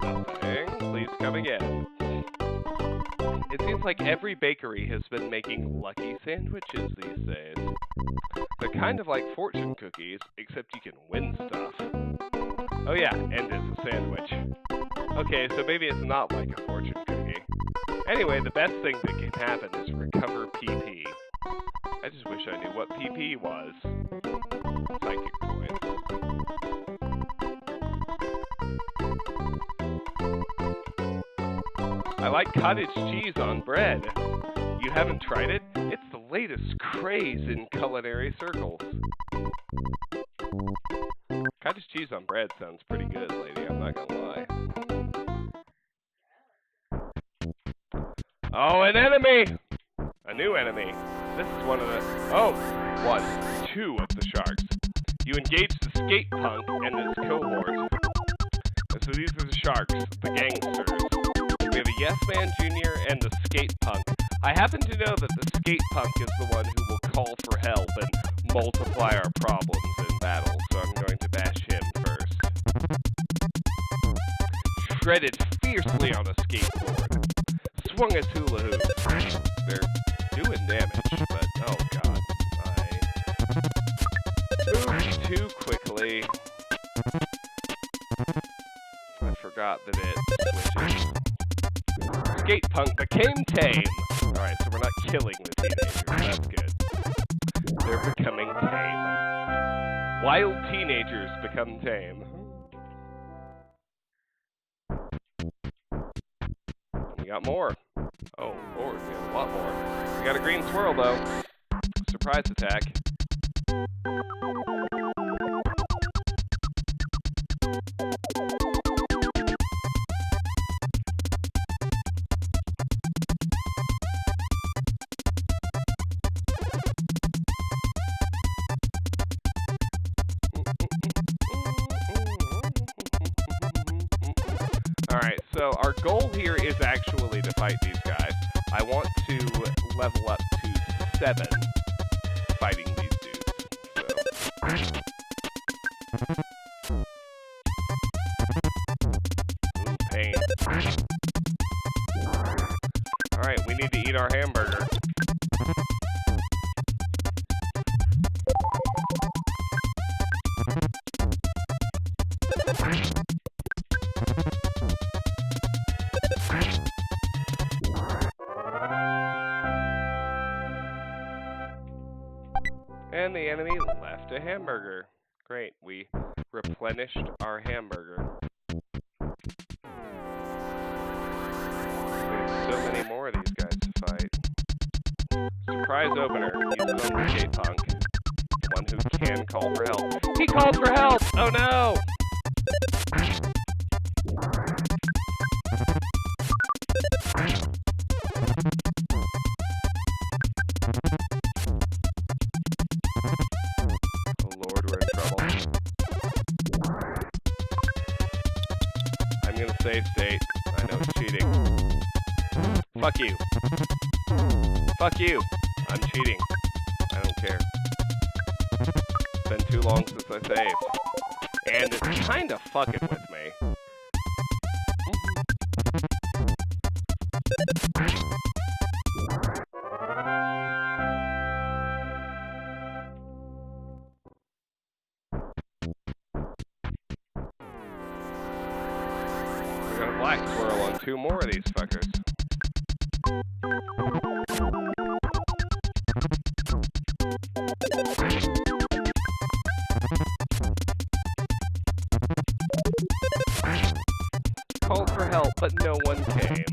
Nothing. Please come again. It seems like every bakery has been making lucky sandwiches these days. They're kind of like fortune cookies, except you can win stuff. Oh yeah, and it's a sandwich. Okay, so maybe it's not like a fortune cookie. Anyway, the best thing that can happen is recover PP. I just wish I knew what PP was. Psychic points. I like cottage cheese on bread. You haven't tried it? It's the latest craze in culinary circles. Cottage cheese on bread sounds pretty good, lady. I'm not gonna lie. Oh, an enemy! A new enemy. This is one of the... Oh, one, two of the sharks. You engaged the skate punk and his cohort. So these are the sharks, the gangsters. We have a Yes Man Jr. and the skate punk. I happen to know that the skate punk is the one who will call for help and multiply our problems in battle, so I'm going to bash him first. Shredded fiercely on a skateboard. Swung his hula hoop. They're doing damage, but oh god, I moved too quickly. I forgot that it switches. Skate punk became tame. Alright, so we're not killing the teenagers. That's good. They're becoming tame. Wild teenagers become tame. We got more. Oh, Lord, we have a lot more. We got a green swirl, though. Surprise attack. Alright, so our goal here is actually to fight these guys. I want to level up to 7 fighting these dudes. Ooh, pain. Alright, we need to eat our hamburger. And the enemy left a hamburger. Great, we replenished our hamburger. so many more of these guys to fight. Surprise opener. Use it on the skate punk. The one who can call for help. He called for help! Oh no! Oh Lord, we're in trouble. I'm gonna save state. I know it's cheating. Fuck you. Fuck you. I'm cheating. I don't care. It's been too long since I saved. And it's kinda fucking with me. We got a black swirl on 2 more of these fuckers. Called for help, but no one came.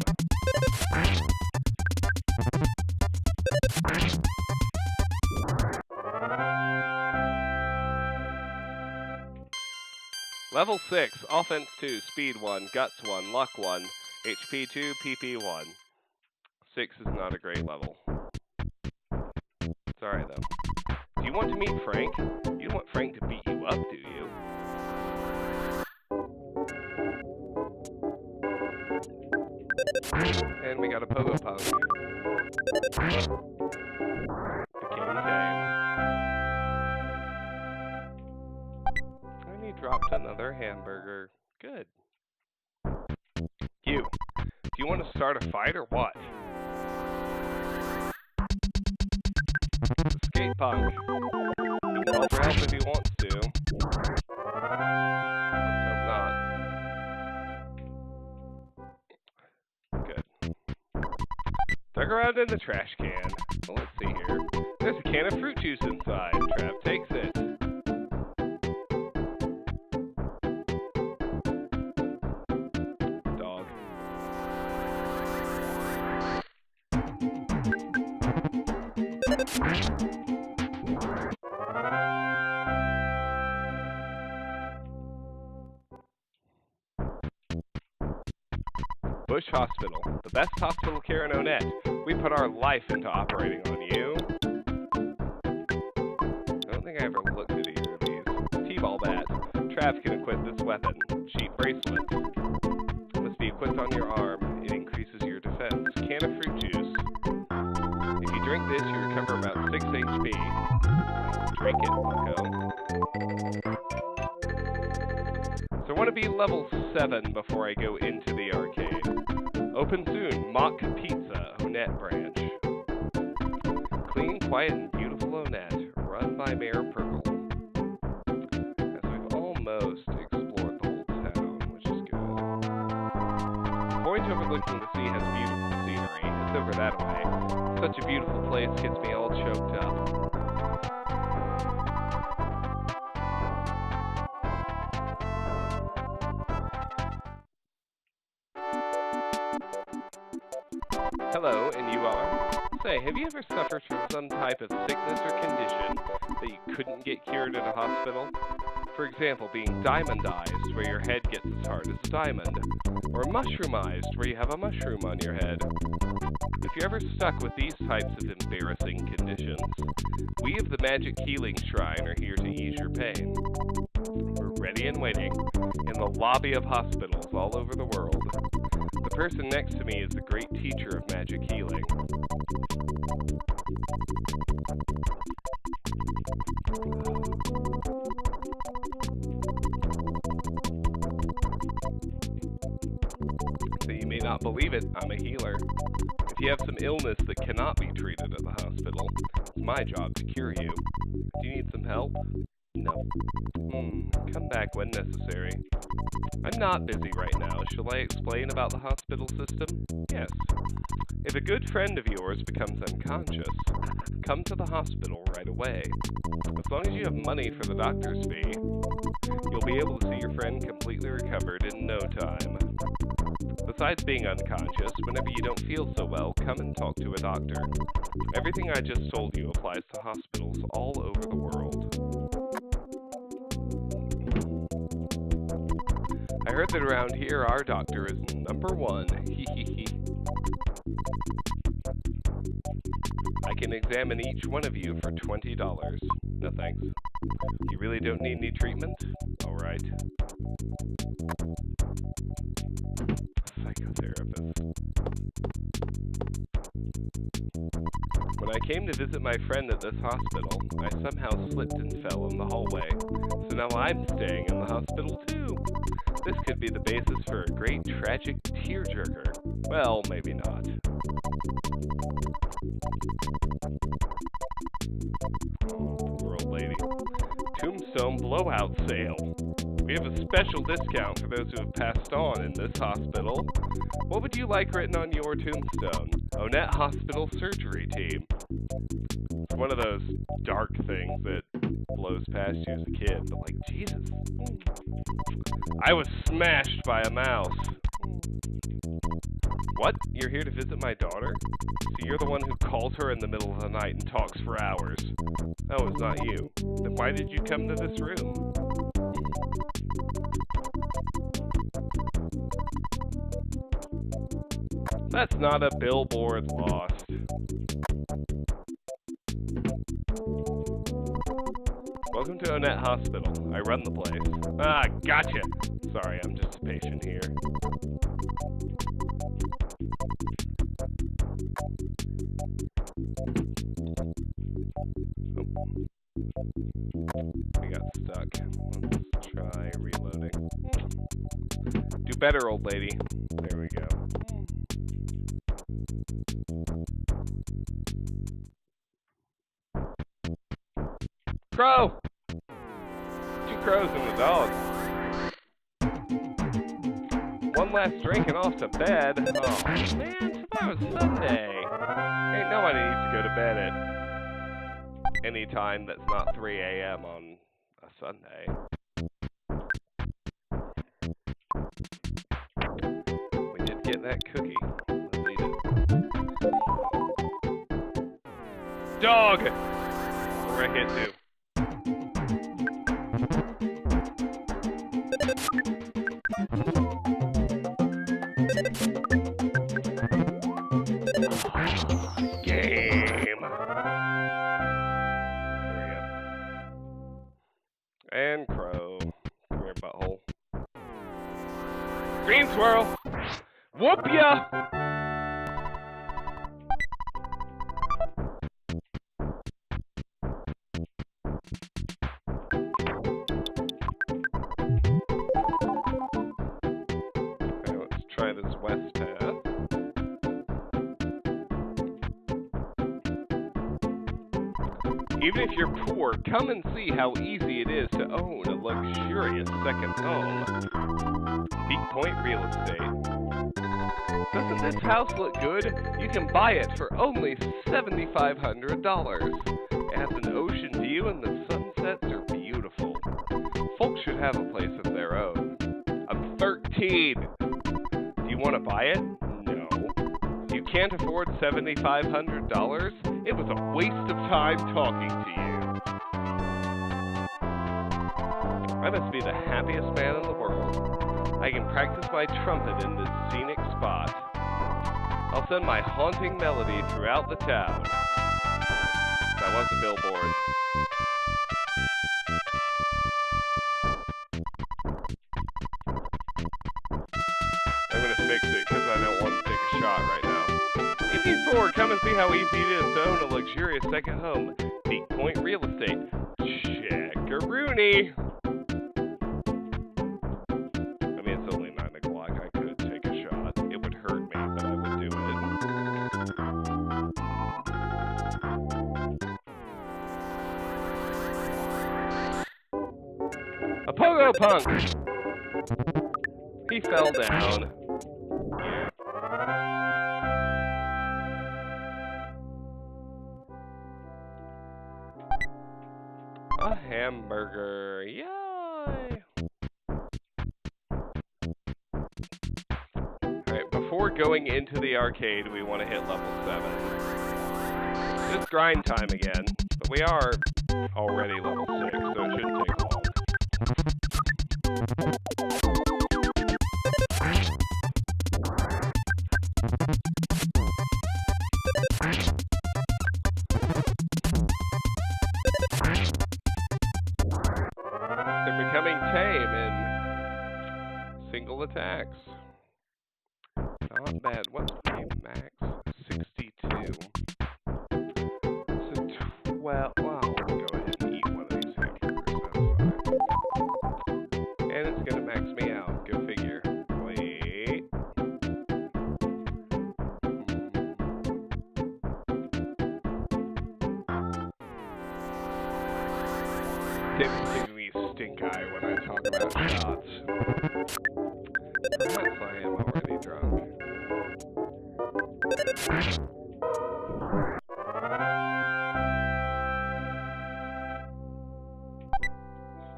Level 6, Offense 2, Speed 1, Guts 1, Luck 1, HP 2, PP 1. 6 is not a great level. Sorry though. Do you want to meet Frank? You don't want Frank to beat you up, do you? And we got a Pogo Pong. Became tame. And he dropped another hamburger. Good. You. Do you want to start a fight or what? Skate punk. He can call for help if he wants to. Let's hope not. Good. Dug around in the trash can. Well, let's see here. There's a can of fruit juice inside. Trav takes it. Dog. Bush Hospital, the best hospital care in Onett. We put our life into operating on you. I don't think I ever looked at either of these. T-ball bat. Trav can equip this weapon. Sheet bracelet. Must be equipped on your arm. It increases your defense. Can of fruit juice. If you drink this, you recover about 6 HP. Drink it, bucko. So I want to be level 7 before I go into the arcade. Open soon, Mock Pizza, Onett branch. Clean, quiet, and beautiful Onett, run by Mayor Purple. As we've almost explored the whole town, which is good. The point overlooking the sea has beautiful scenery. It's over that way. Such a beautiful place gets me all choked up. Hello, and you are? Say, have you ever suffered from some type of sickness or condition that you couldn't get cured at a hospital? For example, being diamondized, where your head gets as hard as a diamond. Or mushroomized, where you have a mushroom on your head. If you're ever stuck with these types of embarrassing conditions, we of the Magic Healing Shrine are here to ease your pain. We're ready and waiting in the lobby of hospitals all over the world. The person next to me is the great teacher of magic healing. So you may not believe it, I'm a healer. If you have some illness that cannot be treated at the hospital, it's my job to cure you. Do you need some help? No. Come back when necessary. I'm not busy right now. Shall I explain about the hospital system? Yes. If a good friend of yours becomes unconscious, come to the hospital right away. As long as you have money for the doctor's fee, you'll be able to see your friend completely recovered in no time. Besides, Besides being unconscious, whenever you don't feel so well, come and talk to a doctor. Everything I just told you applies to hospitals all over the world. I heard that around here our doctor is #1. Hehehe. I can examine each one of you for $20. No thanks. You really don't need any treatment? Alright. Psychotherapist. When I came to visit my friend at this hospital, I somehow slipped and fell in the hallway. So now I'm staying in the hospital too. This could be the basis for a great tragic tearjerker. Well, maybe not. Oh, poor old lady. Tombstone blowout sale. We have a special discount for those who have passed on in this hospital. What would you like written on your tombstone? Onett Hospital Surgery Team. It's one of those dark things that blows past you as a kid, but like, Jesus. I was smashed by a mouse. What? You're here to visit my daughter? So you're the one who calls her in the middle of the night and talks for hours. Oh, it's not you. Then why did you come to this room? That's not a billboard lost. Welcome to Onett Hospital. I run the place. Ah, gotcha! Sorry, I'm just a patient here. Oh. We got stuck. Let's try reloading. Do better, old lady. There we go. Crow! 2 crows and a dog. One last drink and off to bed. Oh, man, tomorrow's Sunday. Ain't nobody needs to go to bed at any time that's not 3 a.m. on a Sunday. We did get that cookie. Let's eat it. Dog! Where I hit to. Game. There we go. And crow. Come here, butthole. Green swirl. Whoop ya! Okay, let's try this west path. Even if you're poor, come and see how easy it is to own a luxurious second home. Peak Point Real Estate. Doesn't this house look good? You can buy it for only $7,500. It has an ocean view and the sunsets are beautiful. Folks should have a place of their own. I'm 13. Do you want to buy it? No. You can't afford $7,500? It was a waste of time talking to you. I must be the happiest man in the world. I can practice my trumpet in this scenic spot. I'll send my haunting melody throughout the town. That was a billboard. I'm gonna fix it because I don't want to take a shot right now. If you're poor, come and see how easy it is to own a luxurious second home. Peak Point Real Estate. Check-a-rooney. I mean, it's only 9 o'clock. I could take a shot. It would hurt me, but I would do it. A pogo punk! He fell down. Yeah. A hamburger. Yay! Alright, before going into the arcade, we want to hit level 7. It's grind time again, but we are already level 6, so it shouldn't take long. They're becoming tame in single attacks. Not bad. What's the max? 62. So 12. Well, I'll go ahead and eat one of these hamburgers. That's fine. And it's going to max me out. Go figure. Wait. David's giving me stink eye when I talk about shots. Perhaps I am already drunk.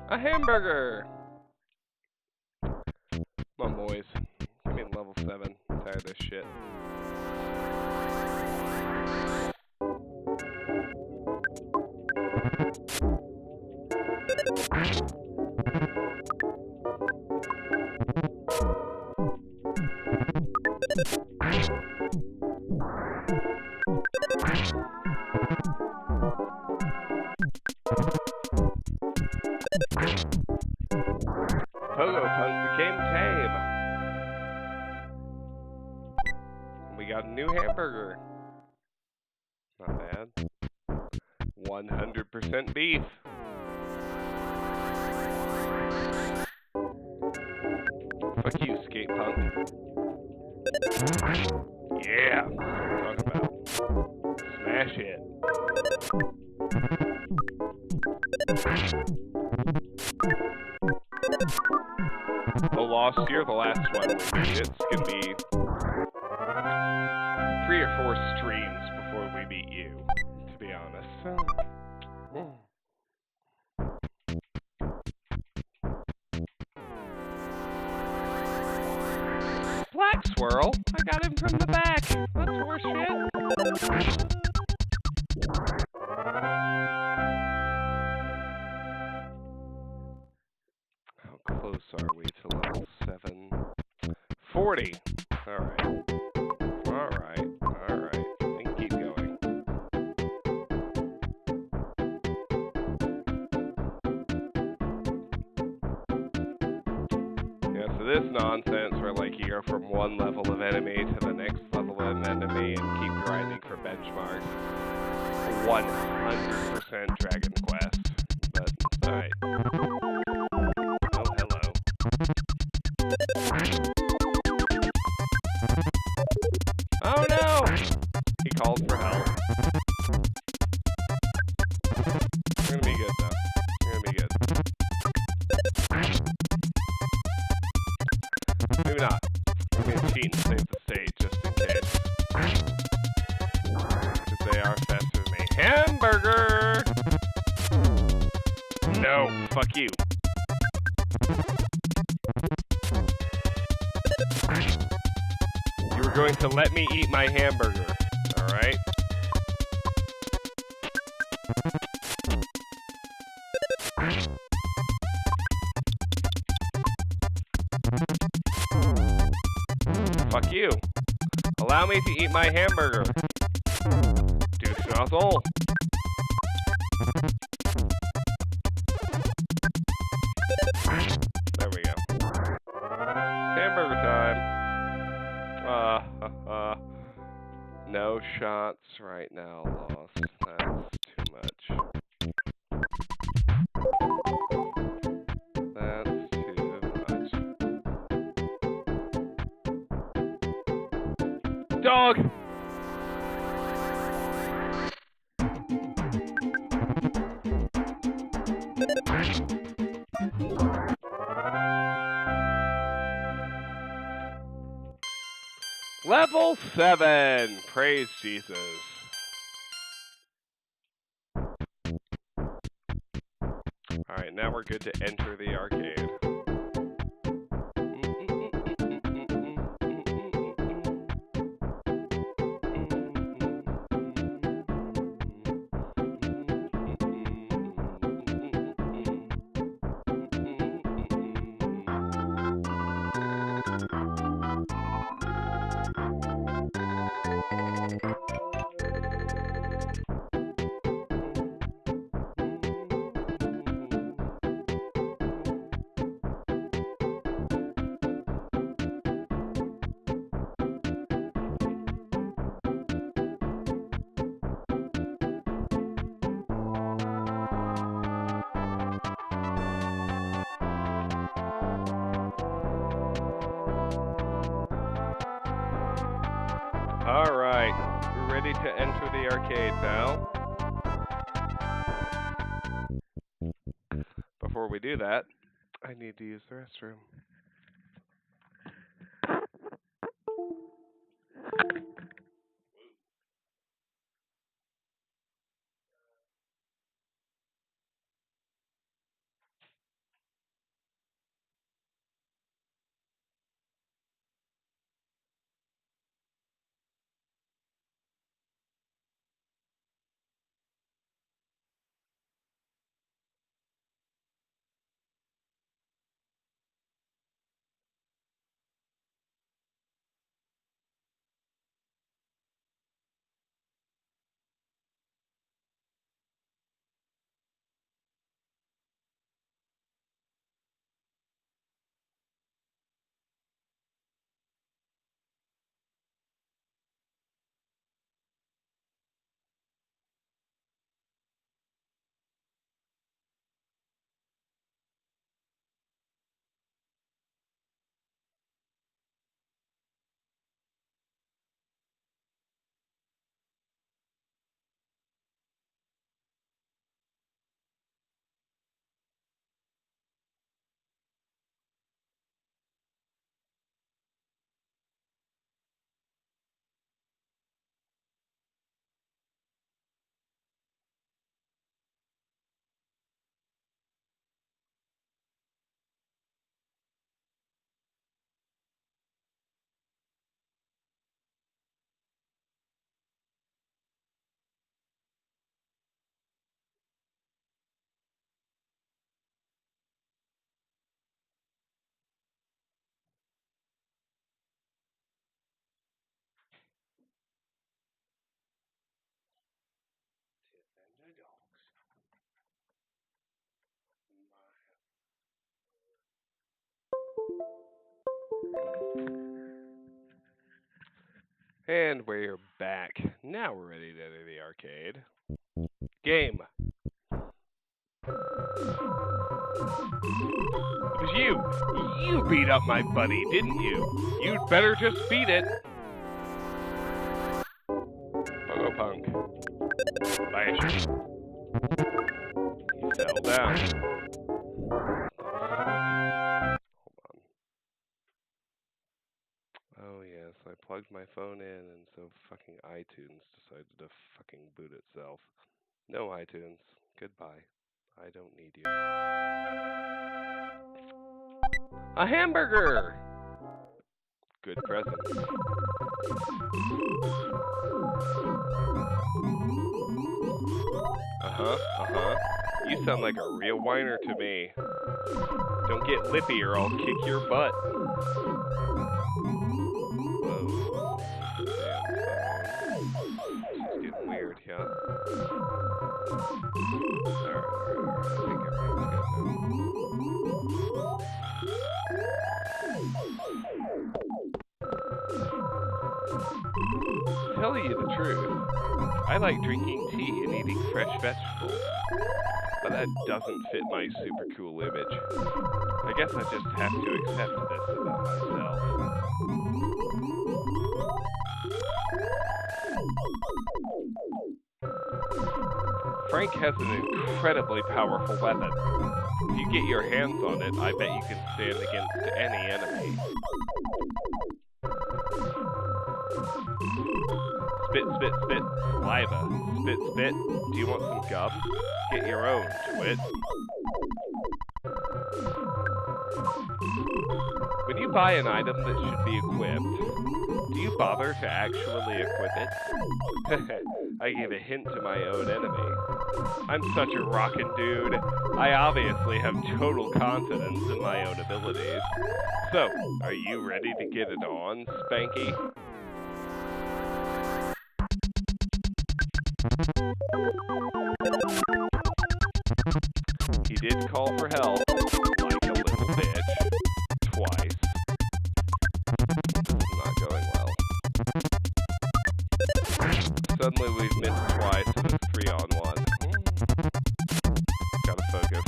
A hamburger! Come on, boys. Give me level 7. I'm tired of this shit. Pogo Punk became tame. We got a new hamburger. Not bad. 100% beef. Fuck you, skate punk. Yeah, that's what I'm talking about. Smash it. The lost year, the last one. It's gonna be 3 or 4 streams before we beat you, to be honest. Black Swirl? I got him from the back. That's horseshit. How close are we to level 7? 40. Alright. Alright. Alright. We can keep going. Yeah, so this nonsense where like you go from one level of enemy to the next level of enemy and keep grinding for benchmarks. 100% Dragon Quest. But, alright. Oh, hello. Oh no! He called for help. We're gonna be good though. We're gonna be good. Maybe not. I'm gonna cheat and save the state just in case. Because they are faster than me. Hamburger! No, fuck you. You were going to let me eat my hamburger, alright? Fuck you. Allow me to eat my hamburger. Douche nozzle. There we go. Hamburger time. No shots right now, lost. That's too much. That's too much. Dog! Level 7! Praise Jesus. Alright, now we're good to enter the arcade. Alright, we're ready to enter the arcade now. Before we do that, I need to use the restroom. And we're back. Now we're ready to enter the arcade. Game. It was you. You beat up my buddy, didn't you? You'd better just beat it. Pogo Punk. Flash. He fell down. Hold on. Oh yes, I plugged my phone in and so fucking iTunes decided to fucking boot itself. No iTunes. Goodbye. I don't need you. A hamburger! Good present. You sound like a real whiner to me. Don't get lippy or I'll kick your butt. Whoa. It's getting weird, yeah. Alright. I think everything's good now. To tell you the truth, I like drinking tea and eating fresh vegetables. But that doesn't fit my super cool image. I guess I just have to accept this about myself. Frank has an incredibly powerful weapon. If you get your hands on it, I bet you can stand against any enemy. Spit, spit, spit, saliva. Spit, spit. Do you want some gum? Get your own, twit. When you buy an item that should be equipped, do you bother to actually equip it? I gave a hint to my own enemy. I'm such a rockin' dude. I obviously have total confidence in my own abilities. So, are you ready to get it on, Spanky? He did call for help, like a little bitch, twice. This is not going well. Suddenly we've missed twice and it's 3-on-1. Gotta focus.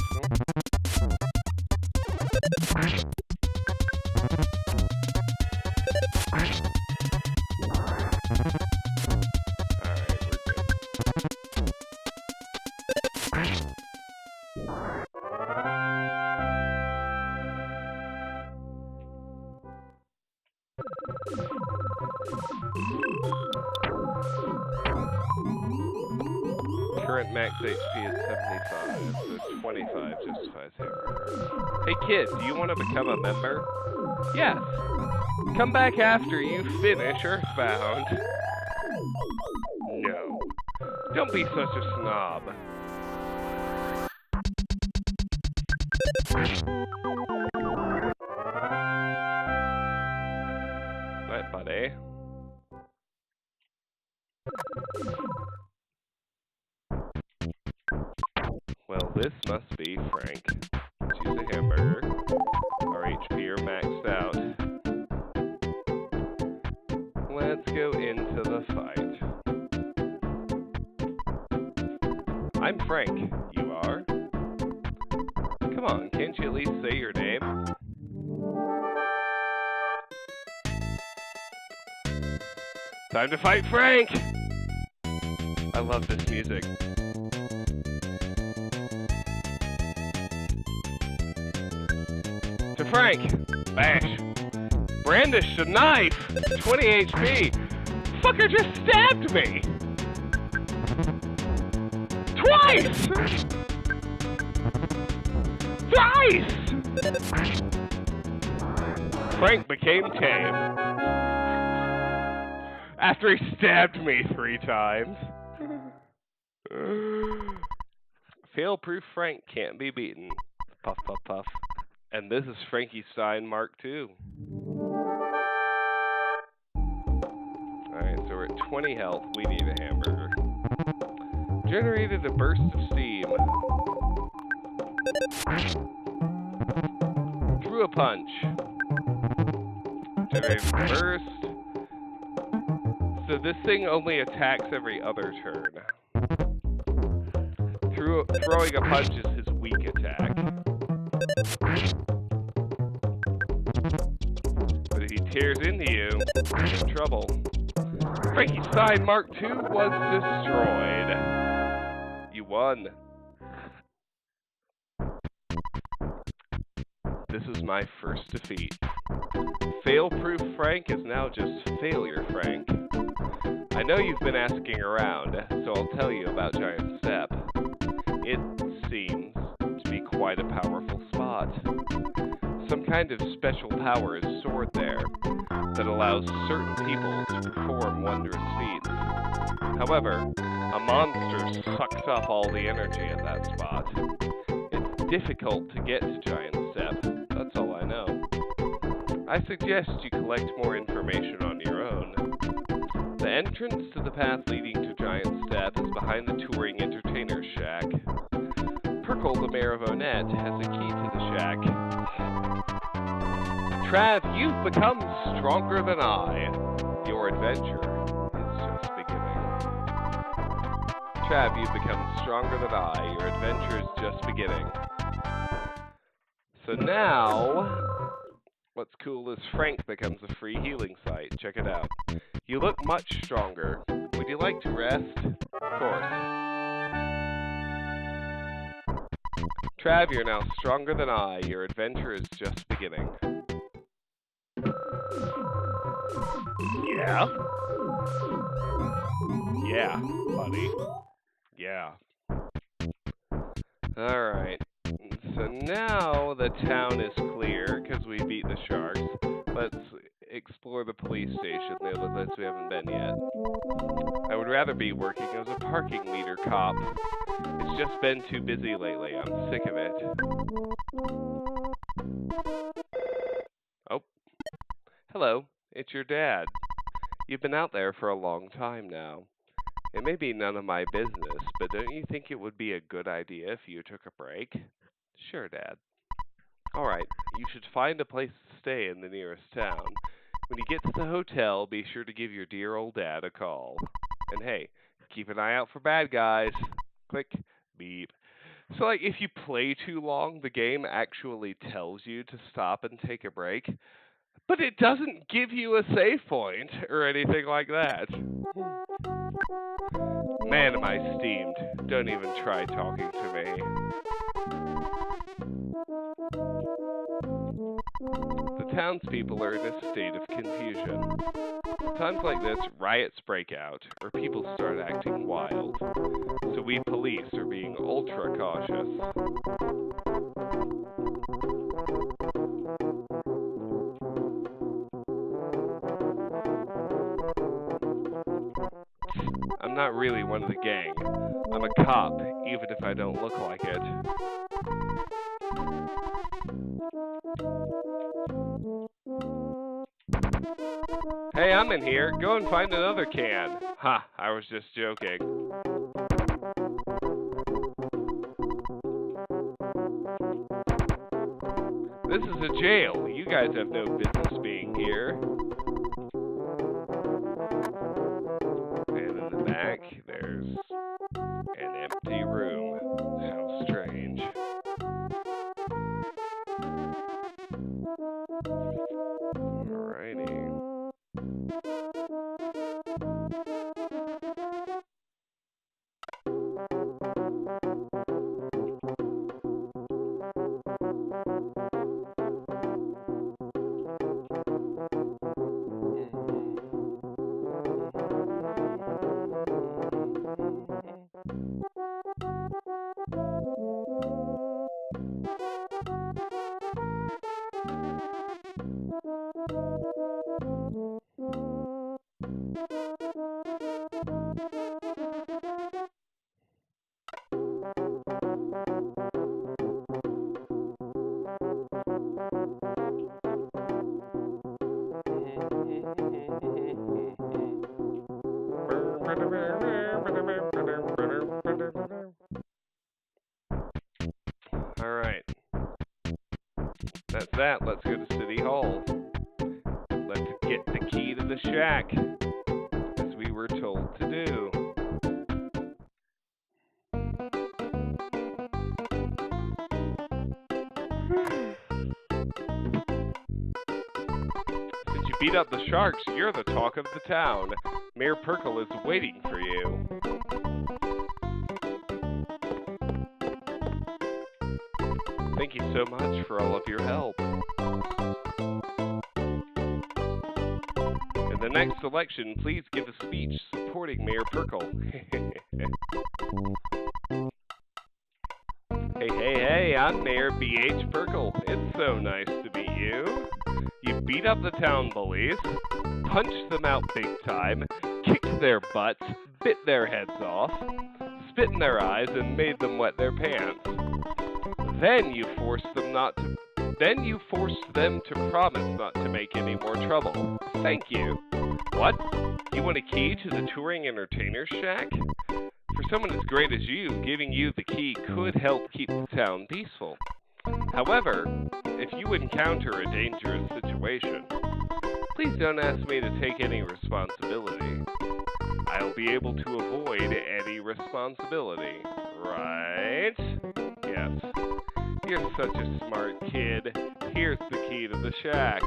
Current max HP is 75, so 25 justifies hamburger. Hey kid, do you want to become a member? Yes. Come back after you finish Earthbound. No. Don't be such a snob. Right, buddy. Well, this must be Frank. Choose a hamburger. Our HP are maxed out. Let's go into the fight. I'm Frank. You are? Come on, can't you at least say your name? Time to fight Frank! I love this music. To Frank! Bash! Brandished a knife! 20 HP! Fucker just stabbed me! Twice! Thrice! Frank became tame. After he stabbed me 3 times. Fail-proof Frank can't be beaten. Puff, puff, puff. And this is Frankie Stein Mark II. Alright, so we're at 20 health. We need a hamburger. Generated a burst of steam. Threw a punch. Generated a burst. So this thing only attacks every other turn. Throwing a punch is his weak attack. But if he tears into you, you're in trouble. Frankie Stein Mark II was destroyed. You won. This is my first defeat. Fail-proof Frank is now just Failure Frank. I know you've been asking around, so I'll tell you about Giant Step. It seems to be quite a powerful spot. Some kind of special power is stored there that allows certain people to perform wondrous feats. However, a monster sucks up all the energy at that spot. It's difficult to get to Giant Step, that's all I know. I suggest you collect more information on your own. The entrance to the path leading to Giant Step is behind the touring entertainer's shack. Perkle, the mayor of Onett, has a key to the shack. Trav, you've become stronger than I. Your adventure is just beginning. Trav, you've become stronger than I. Your adventure is just beginning. So now, what's cool is Frank becomes a free healing site. Check it out. You look much stronger. Would you like to rest? Of course. Trav, you're now stronger than I. Your adventure is just beginning. Yeah? Yeah, buddy. Yeah. Alright. So now the town is clear because we beat the sharks. Let's explore the police station. They're the place we haven't been yet. I would rather be working as a parking meter cop. It's just been too busy lately. I'm sick of it. Oh. Hello. It's your dad. You've been out there for a long time now. It may be none of my business, but don't you think it would be a good idea if you took a break? Sure, Dad. Alright, you should find a place to stay in the nearest town. When you get to the hotel, be sure to give your dear old dad a call. And hey, keep an eye out for bad guys. Click, beep. So like, if you play too long, the game actually tells you to stop and take a break. But it doesn't give you a save point or anything like that. Man, am I steamed. Don't even try talking to me. The townspeople are in a state of confusion. Times like this, riots break out, or people start acting wild. So we police are being ultra cautious. I'm not really one of the gang. I'm a cop, even if I don't look like it. Hey, I'm in here. Go and find another can. Ha, I was just joking. This is a jail. You guys have no business being here. And in the back, there's an empty room. How strange. Alrighty. Alright. That's that. Let's go to City Hall. Let's get the key to the shack, as we were told to do. Since you beat up the sharks, you're the talk of the town. Mayor Perkle is waiting for you. Thank you so much for all of your help. In the next election, please give a speech supporting Mayor Perkle. Hey, I'm Mayor B.H. Perkle. It's so nice to meet you. You beat up the town bullies, punched them out big time, kicked their butts, bit their heads off, spit in their eyes, and made them wet their pants. Then you forced them to promise not to make any more trouble. Thank you. What? You want a key to the touring entertainer's shack? For someone as great as you, giving you the key could help keep the town peaceful. However, if you encounter a dangerous situation, please don't ask me to take any responsibility. I'll be able to avoid any responsibility, right? Yes. You're such a smart kid. Here's the key to the shack.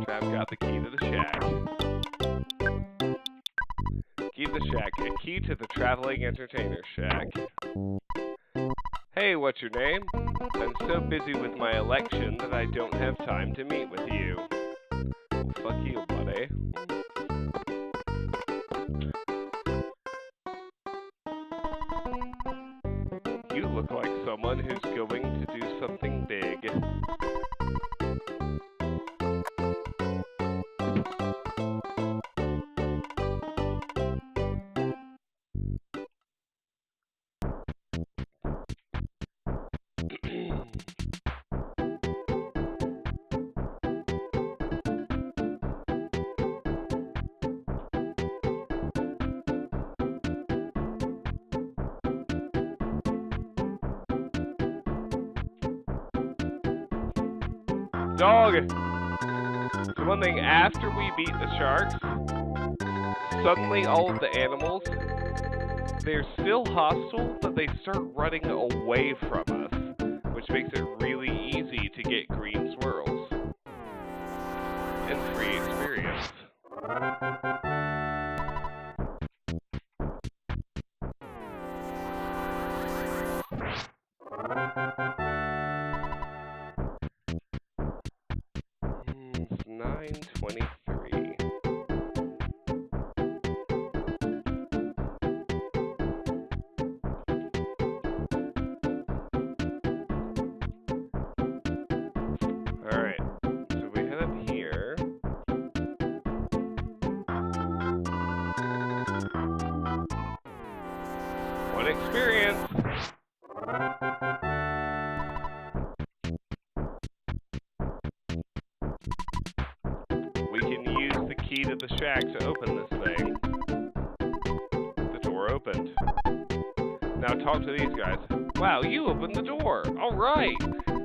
Trav got the key to the shack. Key to the shack. A key to the traveling entertainer shack. Hey, what's your name? I'm so busy with my election that I don't have time to meet with you. Well, fuck you, buddy. You look like someone who's going to do something big. Dog! So one thing, after we beat the sharks, suddenly all of the animals, they're still hostile, but they start running away from us, which makes it really easy to get green swirls and free experience. 9:23. Alright, so we head up here. One experience. We can use the key to the shack to open this thing. The door opened. Now talk to these guys. Wow, you opened the door. All right.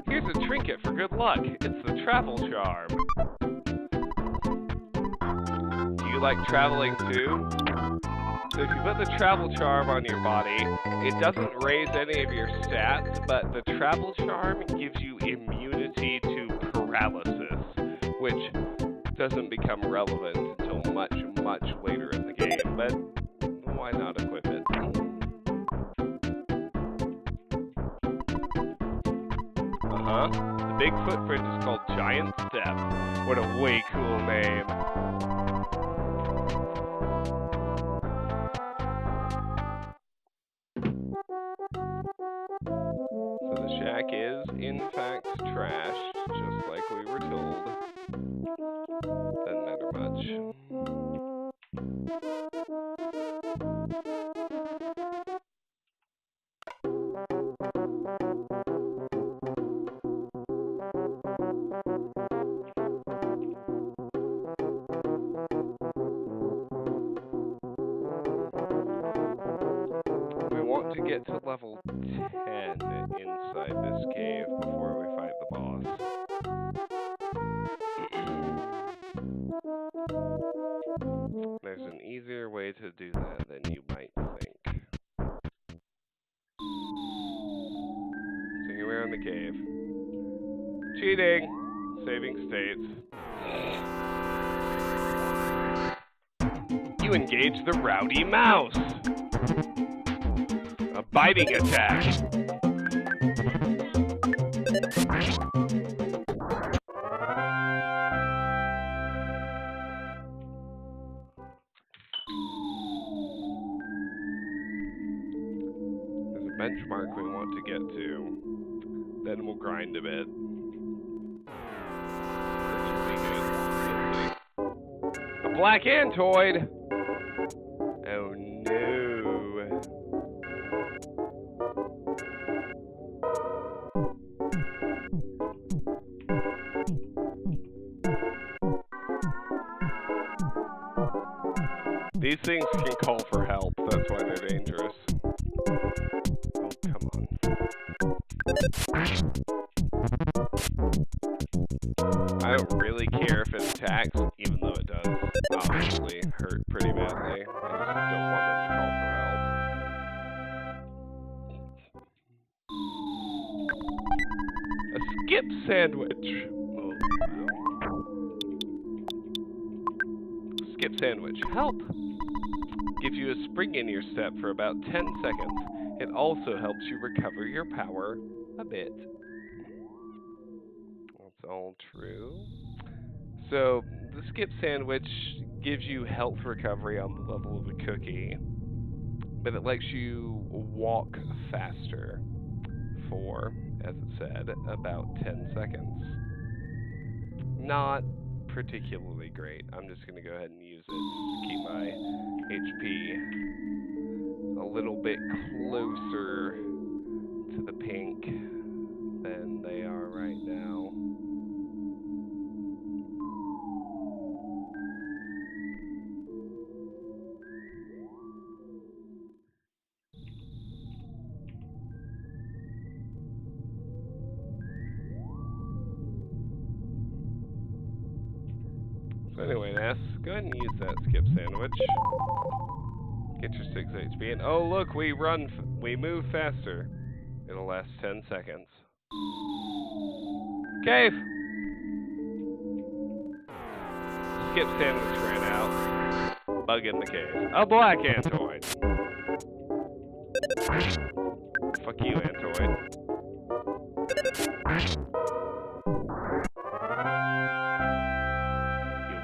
Here's a trinket for good luck. It's the travel charm. Do you like traveling too? So if you put the travel charm on your body, it doesn't raise any of your stats, but the travel charm gives you immunity to paralysis, which doesn't become relevant until much, much later in the game, but why not equip it? The big footprint is called Giant Step. What a way cool name. So the shack is, in fact, trashed, just like we were told. Doesn't matter much. We want to get to level 10 inside this cave before we fight the boss. There's an easier way to do that than you might think. So here we are in the cave. Cheating! Saving states. You engage the rowdy mouse! A biting attack! There's a benchmark we want to get to. Then we'll grind a bit. A black antoid! Oh no. These things can call for help, that's why they're dangerous. Oh, come on. I don't really care if it attacks, even though it does obviously hurt pretty badly. I just don't want them to call for help. A skip sandwich! Oh, wow. Skip sandwich. Help! Gives you a spring in your step for about 10 seconds. It also helps you recover your power a bit. That's all true. So, the skip sandwich gives you health recovery on the level of a cookie, but it lets you walk faster for, as it said, about 10 seconds. Not particularly great. I'm just going to go ahead and use it to keep my HP a little bit closer to the pink than they are right now. So anyway, Ness, go ahead and use that skip sandwich. Get your 6 HP, and oh look, we move faster. It'll last 10 seconds. Cave! Skip sandwich ran out. Bug in the cave. A black antoid. Fuck you, antoid.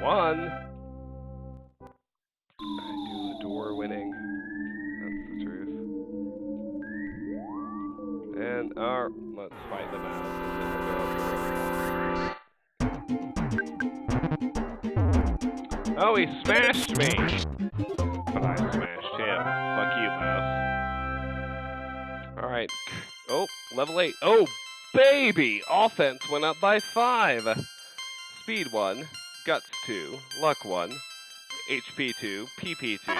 one. I do adore winning. That's the truth. And let's fight them out, and then we'll go up the road. Oh, he smashed me! But I smashed him. Fuck you, mouse. Alright. Oh, level 8. Oh, baby! Offense went up by 5. Speed 1, Guts 2, Luck 1, HP 2, PP 2.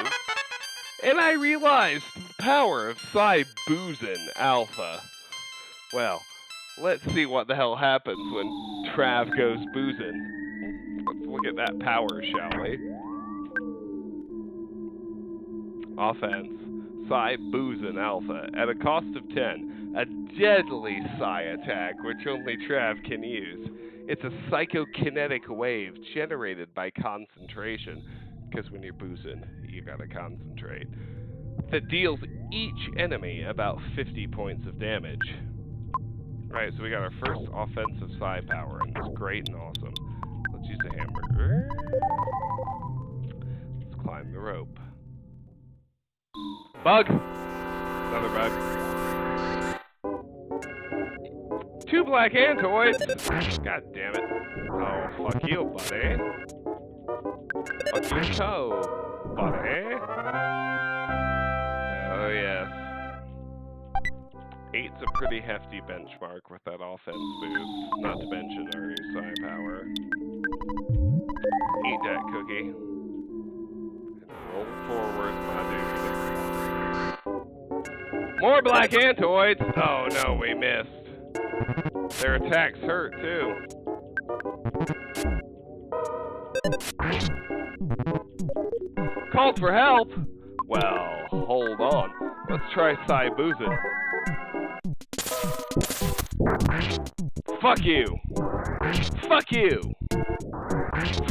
And I realized the power of Psi Boozin' Alpha. Well, let's see what the hell happens when Trav goes boozin'. Let's look at that power, shall we? Offense. Psi Boozin' Alpha. At a cost of 10. A deadly Psi attack, which only Trav can use. It's a psychokinetic wave generated by concentration. Because when you're boozing, you gotta concentrate. That deals each enemy about 50 points of damage. Right, so we got our first offensive Psi power, and it's great and awesome. Let's use the hamburger. Let's climb the rope. Bug! Another bug. 2 black antoids! God damn it. Oh, fuck you, buddy. Fuck your toe, buddy. Oh, yes. 8's a pretty hefty benchmark with that offense boost, not to mention our new Psi power. Eat that cookie. And roll forward, my dude. More black antoids! Oh no, we missed. Their attacks hurt, too. Called for help? Well, hold on. Let's try Psi Boozin'. Fuck you. Fuck you.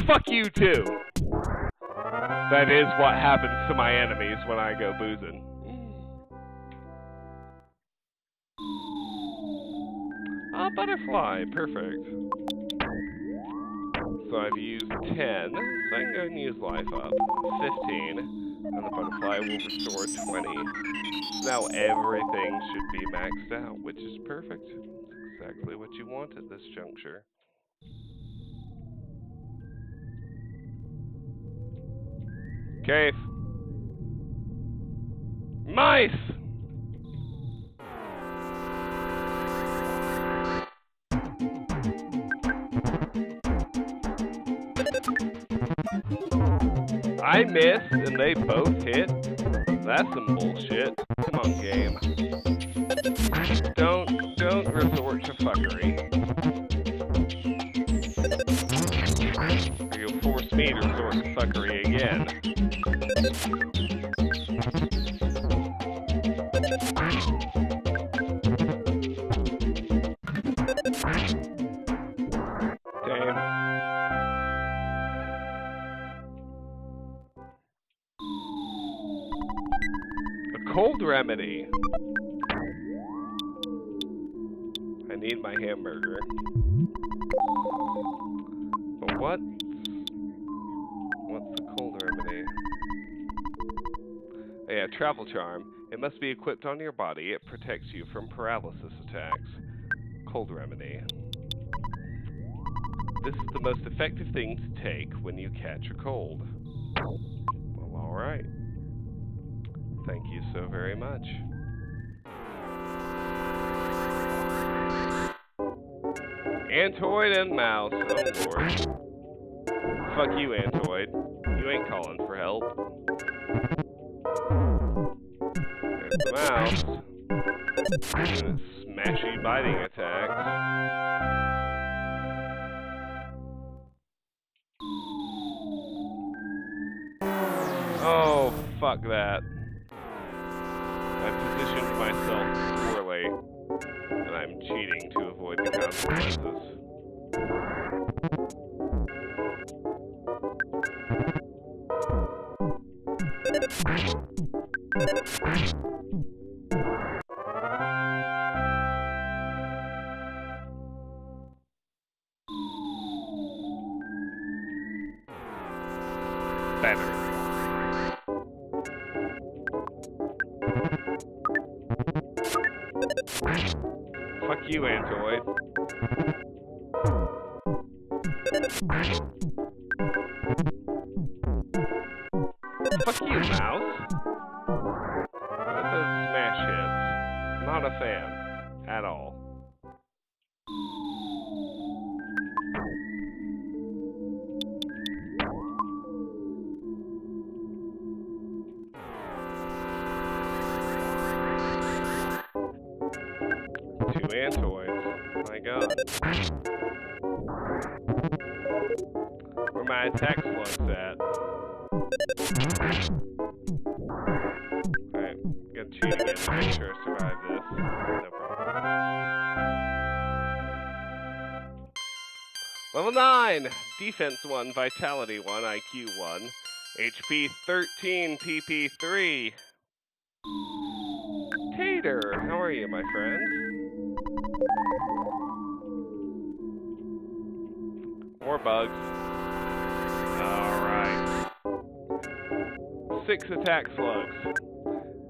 Fuck you too. That is what happens to my enemies when I go boozing. Ah, butterfly. Perfect. So I've used 10, so I can go and use life up. 15, and the butterfly will restore 20. Now everything should be maxed out, which is perfect. Exactly what you want at this juncture. Cave. Mice! I missed and they both hit? That's some bullshit. Come on, game. Don't resort to fuckery. Or you'll force me to resort to fuckery again. Damn. A cold remedy. I need my hamburger. But what's the cold remedy? Oh yeah, travel charm. It must be equipped on your body. It protects you from paralysis attacks. Cold remedy. This is the most effective thing to take when you catch a cold. Well, alright. Thank you so very much. Antoid and mouse. Oh lord. Fuck you, Antoid. You ain't calling for help. There's the mouse. Doing its smashy biting attacks. Oh, fuck that. I positioned myself poorly, and I'm cheating to avoid the consequences. better. Fuck you, Antoid. Fuck you, Mouse. What are those smash hits? Not a fan. At all. Two Antoids. My god. Where my attack slugs at? Alright, gotta cheat again to make sure I survive this. No problem. Level 9! Defense 1, Vitality 1, IQ 1, HP 13, PP 3. Tater, how are you, my friend? More bugs. Alright. 6 attack slugs.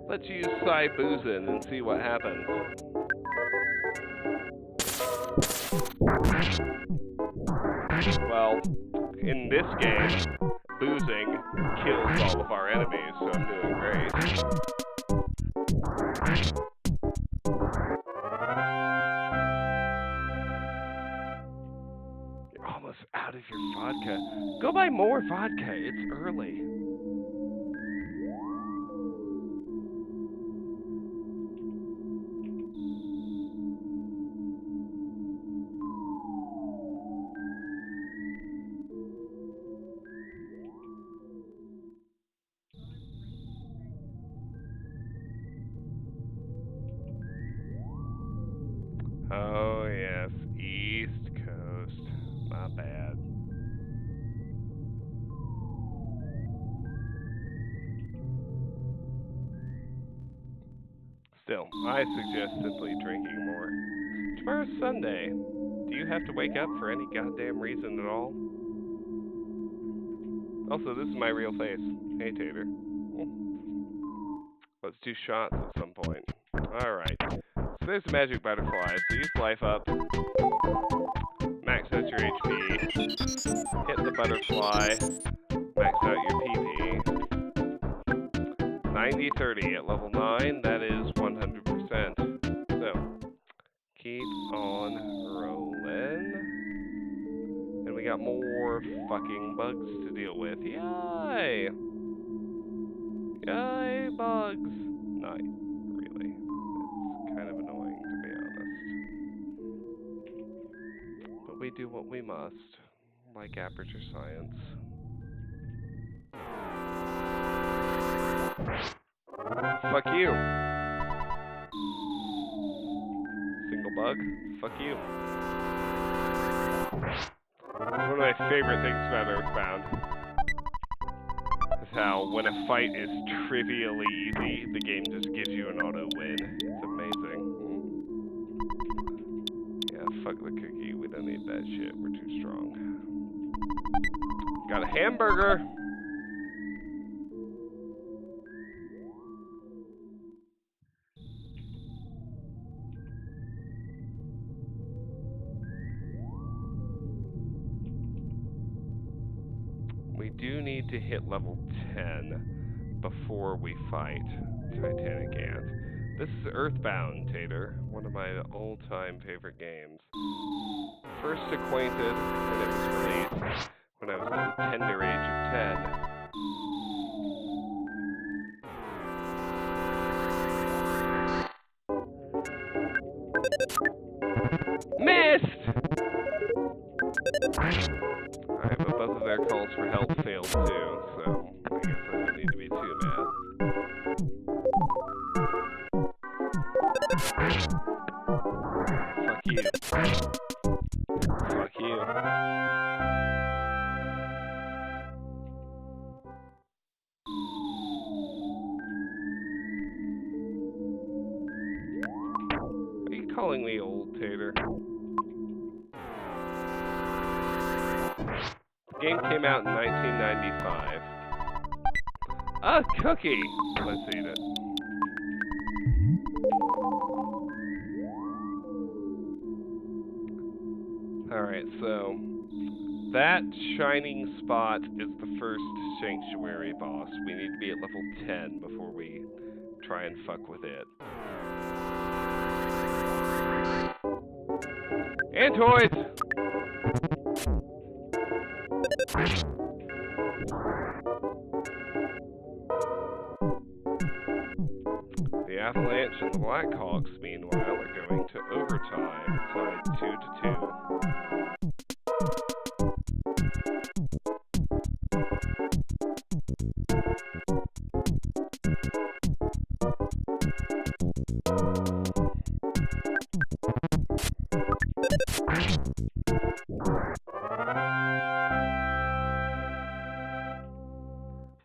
Let's use Cyboozin and see what happens. Well, in this game, boozing kills all of our enemies, so I'm doing great. You're almost out of your vodka. Go buy more vodka, it's early. Oh, yes. East Coast. Not bad. Still, I suggest simply drinking more. Tomorrow's Sunday. Do you have to wake up for any goddamn reason at all? Also, this is my real face. Hey, Tater. Let's do shots at some point. Alright. So there's the magic butterfly. So use life up. Max out your HP. Hit the butterfly. Max out your PP. 90-30 at level 9. That is 100%. So, keep on rolling. And we got more fucking bugs to deal with. Yay! Yay, bugs! Not really. It's kind of annoying, to be honest. But we do what we must, like Aperture Science. Fuck you! Single bug? Fuck you. It's one of my favorite things about Earthbound. Is how when a fight is trivially easy, the game just gives you an auto win. It's amazing. Yeah, fuck the cookie. We don't need that shit. We're too strong. Got a hamburger! We do need to hit level 10 before we fight Titanic Ant. This is Earthbound, Tater, one of my all-time favorite games. First acquainted when it was released, when I was the tender age of 10. Missed! Alright, but both of their calls for help failed too, so I guess I don't need to be too mad. Fuck you. Fuck you. Are you calling me old, Tater? The game came out in 1995. A cookie! Let's eat it. Alright, so that shining spot is the first sanctuary boss. We need to be at level 10 before we try and fuck with it. Antoids! The Avalanche and the Blackhawks, meanwhile, are going to overtime, tied 2-2.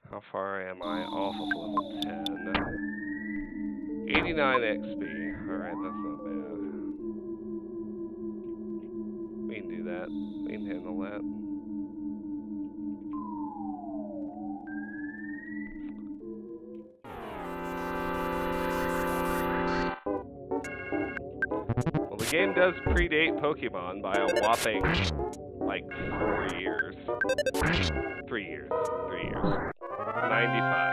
How far am I off of level 10? 89 XP. Alright, that's not bad. We can do that. We can handle that. Well, the game does predate Pokemon by a whopping, like, 4 years. 3 years. 3 years. 95.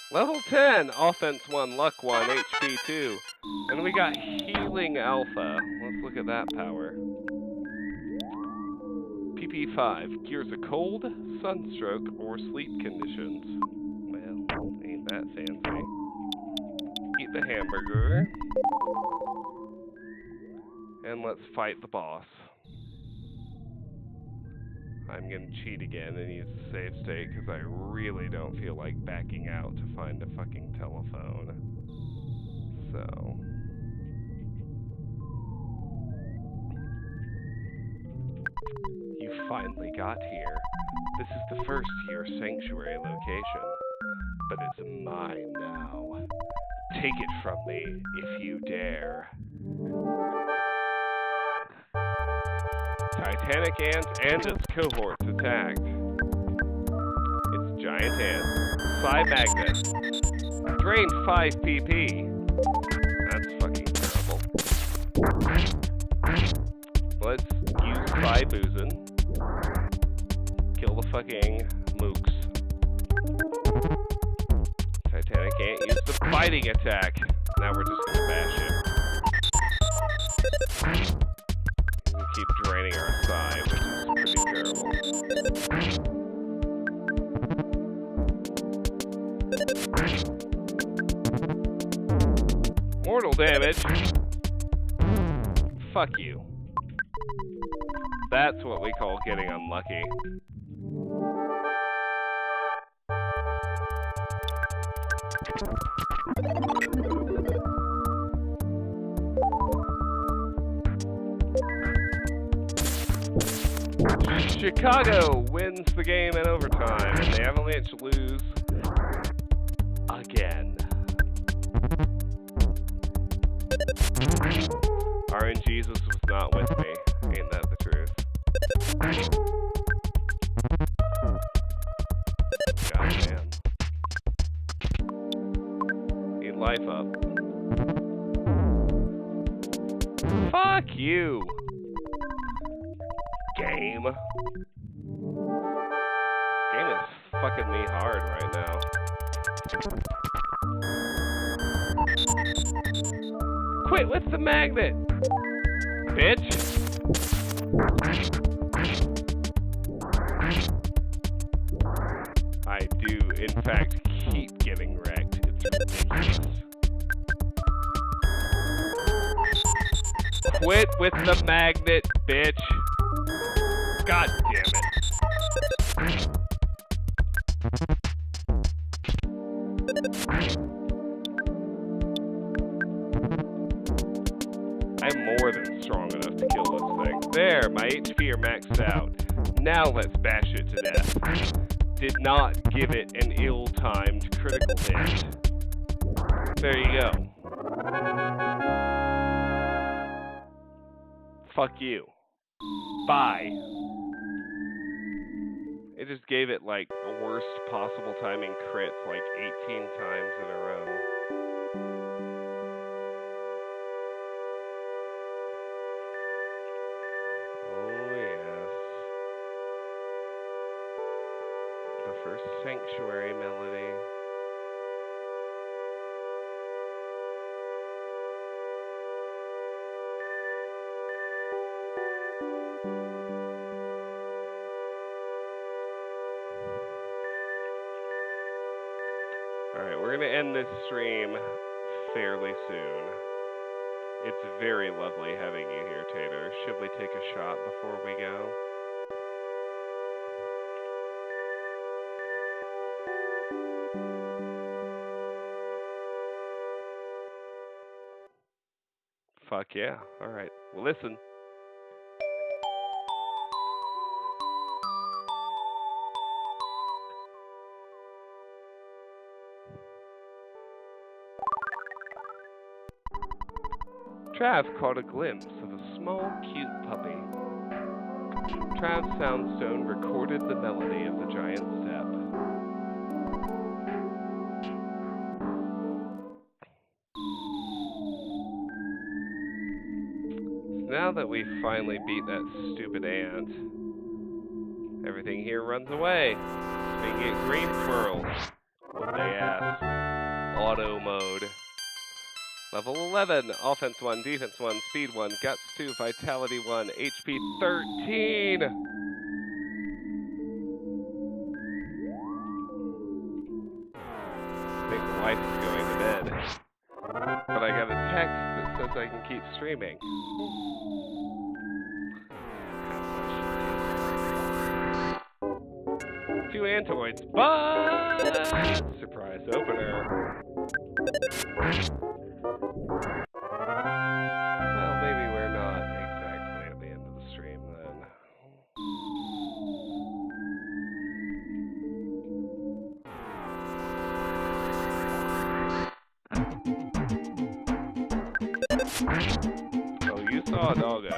Level 10, offense 1, luck 1, HP 2. And we got healing alpha. Let's look at that power. PP 5, cures a cold, sunstroke, or sleep conditions. Well, ain't that fancy. Eat the hamburger. And let's fight the boss. I'm gonna cheat again and use the save state because I really don't feel like backing out to find a fucking telephone. So. You finally got here. This is the first to your sanctuary location. But it's mine now. Take it from me if you dare. Titanic ant and its cohorts attacked. It's giant ant. Psi magnet. Drain 5 PP. That's fucking terrible. Let's use Psi boozin'. Kill the fucking mooks. Titanic ant used the biting attack. Now we're just gonna bash it. Keep draining our Psi, which is pretty terrible. Mortal damage? Fuck you. That's what we call getting unlucky. Chicago wins the game in overtime, and the Avalanche lose again. RNGesus was not with me. Ain't that the truth? Goddamn. Need life up. Fuck you! Game. Game is fucking me hard right now. Quit with the magnet, bitch. I do, in fact, keep getting wrecked. It's ridiculous. Quit with the magnet, bitch. God damn it. I'm more than strong enough to kill this thing. There, my HP are maxed out. Now let's bash it to death. Did not give it an ill-timed critical hit. There you go. Fuck you. Bye. It just gave it like the worst possible timing crits like 18 times in a row. Oh yes. The first Sanctuary melody. Alright, we're going to end this stream fairly soon. It's very lovely having you here, Tater. Should we take a shot before we go? Fuck yeah. Alright. Well, listen. Trav caught a glimpse of a small, cute puppy. Trav's soundstone recorded the melody of the giant step. Now that we finally beat that stupid ant, everything here runs away. Being it green swirls. What they ask. Auto mode. Level 11, offense 1, defense 1, speed 1, guts 2, vitality 1, HP 13! I think the wife is going to bed. But I got a text that says I can keep streaming. Two Antoids, but surprise opener. Well, maybe we're not exactly at the end of the stream then. Oh, you saw a doggo.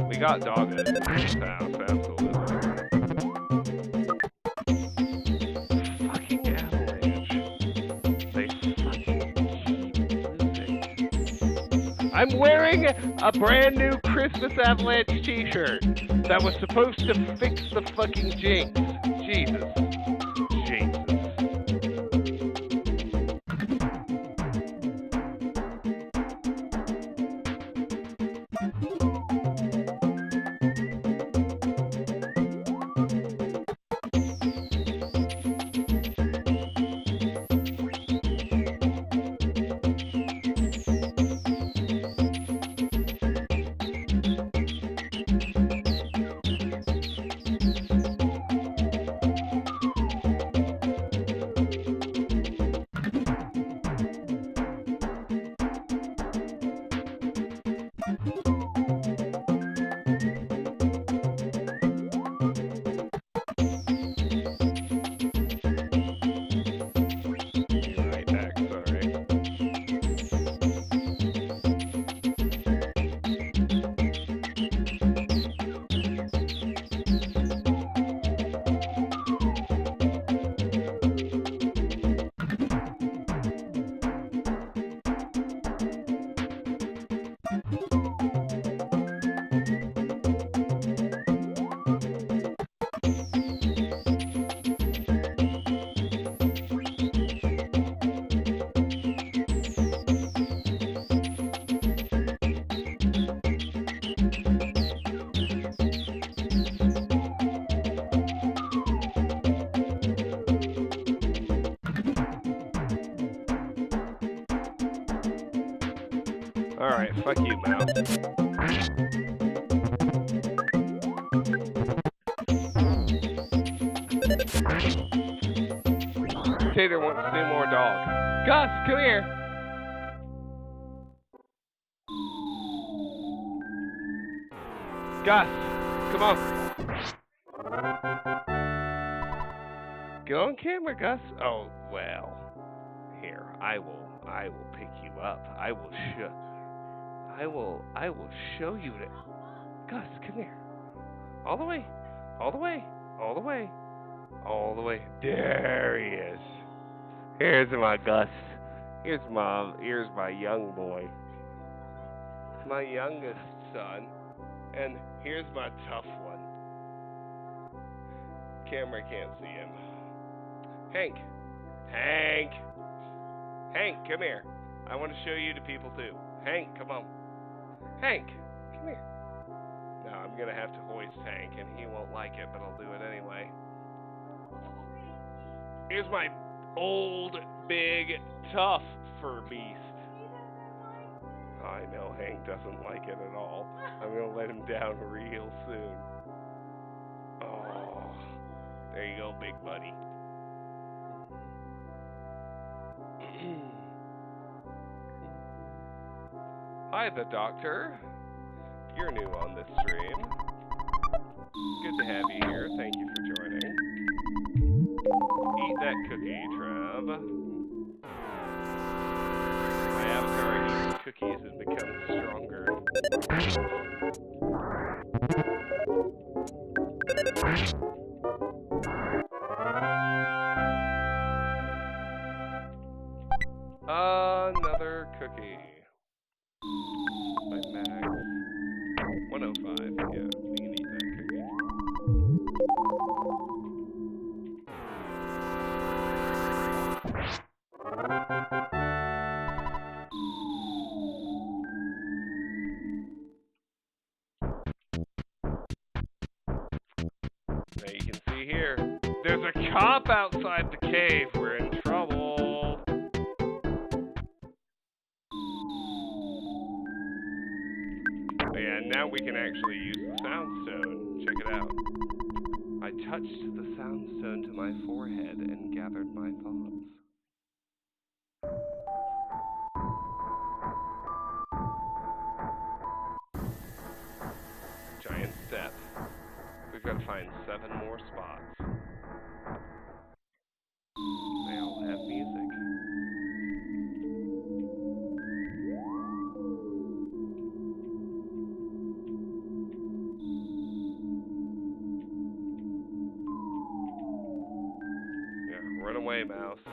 We got doggos in this house, absolutely. Fucking avalanche. They fucking keep losing. I'm wearing a brand new Christmas Avalanche t-shirt that was supposed to fix the fucking jinx. Jesus. Jesus. Alright, fuck you, mouse. Tater wants to see more dog. Gus, come here! Gus, come on. Get on camera, Gus. Oh, well. Here, I will pick you up. I will show you that. Gus, come here. All the way. All the way. All the way. All the way. There he is. Here's my Gus. Here's my young boy. My youngest son. And here's my tough one. Camera can't see him. Hank, come here. I want to show you to people too. Hank, come on. Hank, come here. Now I'm going to have to hoist Hank, and he won't like it, but I'll do it anyway. Here's my old, big, tough fur beast. I know Hank doesn't like it at all. I'm going to let him down real soon. Oh, there you go, big buddy. Hi, the doctor. You're new on this stream. Good to have you here. Thank you for joining. Eat that cookie, Trev. My avatar eats cookies and becomes stronger. Another cookie. By Max. 105. Yeah, we can eat that cookie. Now you can see here, there's a cop outside the cave. We're in trouble. Yeah, now we can actually use the sound stone. Check it out. I touched the sound stone to my forehead and gathered my thoughts. Giant step. We've got to find 7 more spots. They all have music. Yeah, run away, mouse.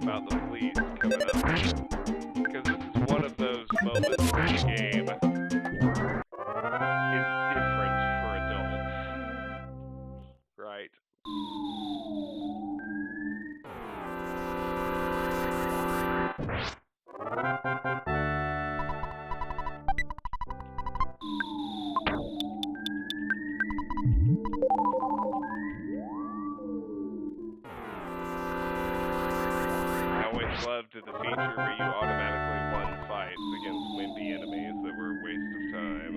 About the police coming up, because this is one of those moments where the game is different for adults, right? Loved the feature where you automatically won fights against wimpy enemies that were a waste of time.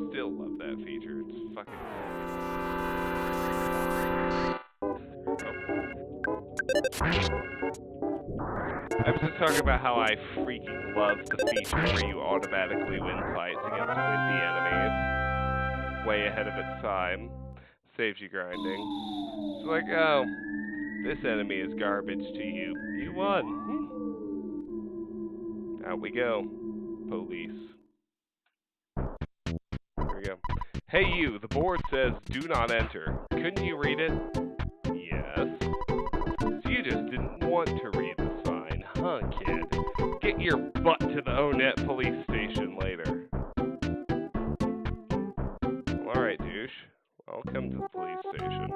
Still love that feature. It's fucking great. I was just talking about how I freaking love the feature where you automatically win fights against wimpy enemies. Way ahead of its time. Saves you grinding. It's like, oh, this enemy is garbage to you. You won. Out we go. Police. Here we go. Hey you, the board says do not enter. Couldn't you read it? Yes. So you just didn't want to read the sign, huh, kid? Get your butt to the Onett police station later. Alright, douche. I'll come to the police station.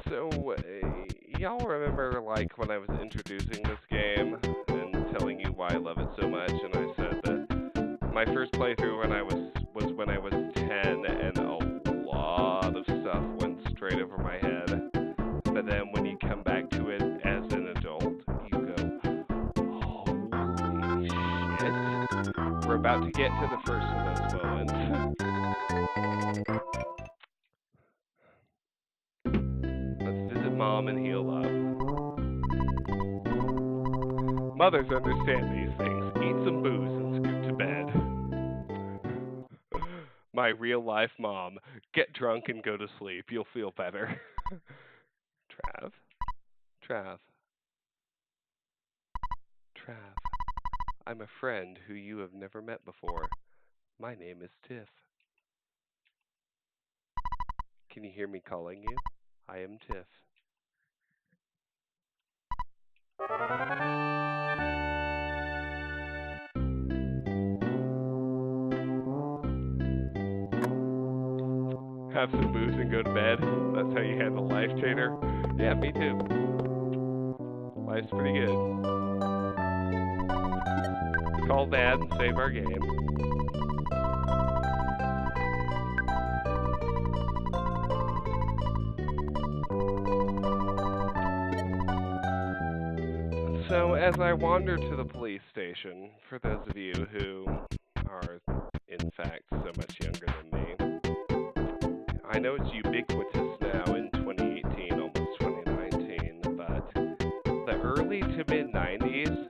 So, y'all remember, like, when I was introducing this game and telling you why I love it so much, and I said that my first playthrough was when I was 10, and a lot of stuff went straight over my head. But then when you come back to it as an adult, about to get to the first of those moments. Let's visit Mom and heal up. Mothers understand these things. Eat some booze and scoot to bed. My real-life mom. Get drunk and go to sleep. You'll feel better. Trav. I'm a friend who you have never met before. My name is Tiff. Can you hear me calling you? I am Tiff. Have some booze and go to bed. That's how you handle life, Tater. Yeah, me too. Life's pretty good. Call Dad and save our game. So, as I wander to the police station, for those of you who are, in fact, so much younger than me, I know it's ubiquitous now in 2018, almost 2019, but the early to mid-90s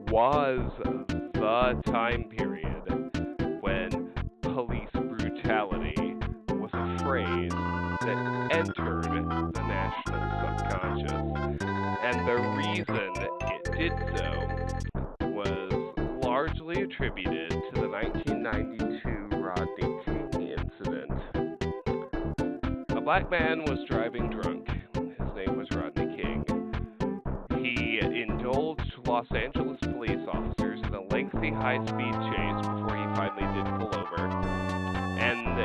was the time period when police brutality was a phrase that entered the national subconscious. And the reason it did so was largely attributed to the 1992 Rodney King incident. A black man was driving drunk. His name was Rodney King. He indulged Los Angeles police officers in a lengthy high-speed chase before he finally did pull over. And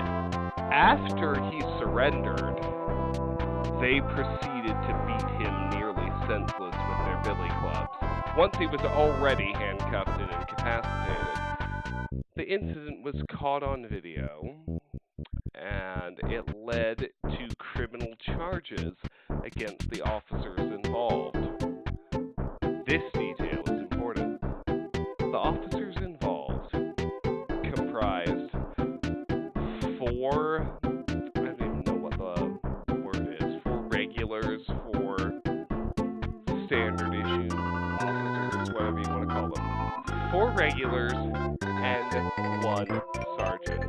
after he surrendered, they proceeded to beat him nearly senseless with their billy clubs. Once he was already handcuffed and incapacitated. The incident was caught on video, and it led to criminal charges against the officers involved. This detail is important. The officers involved comprised four standard issue officers, whatever you want to call them. 4 regulars and 1 sergeant.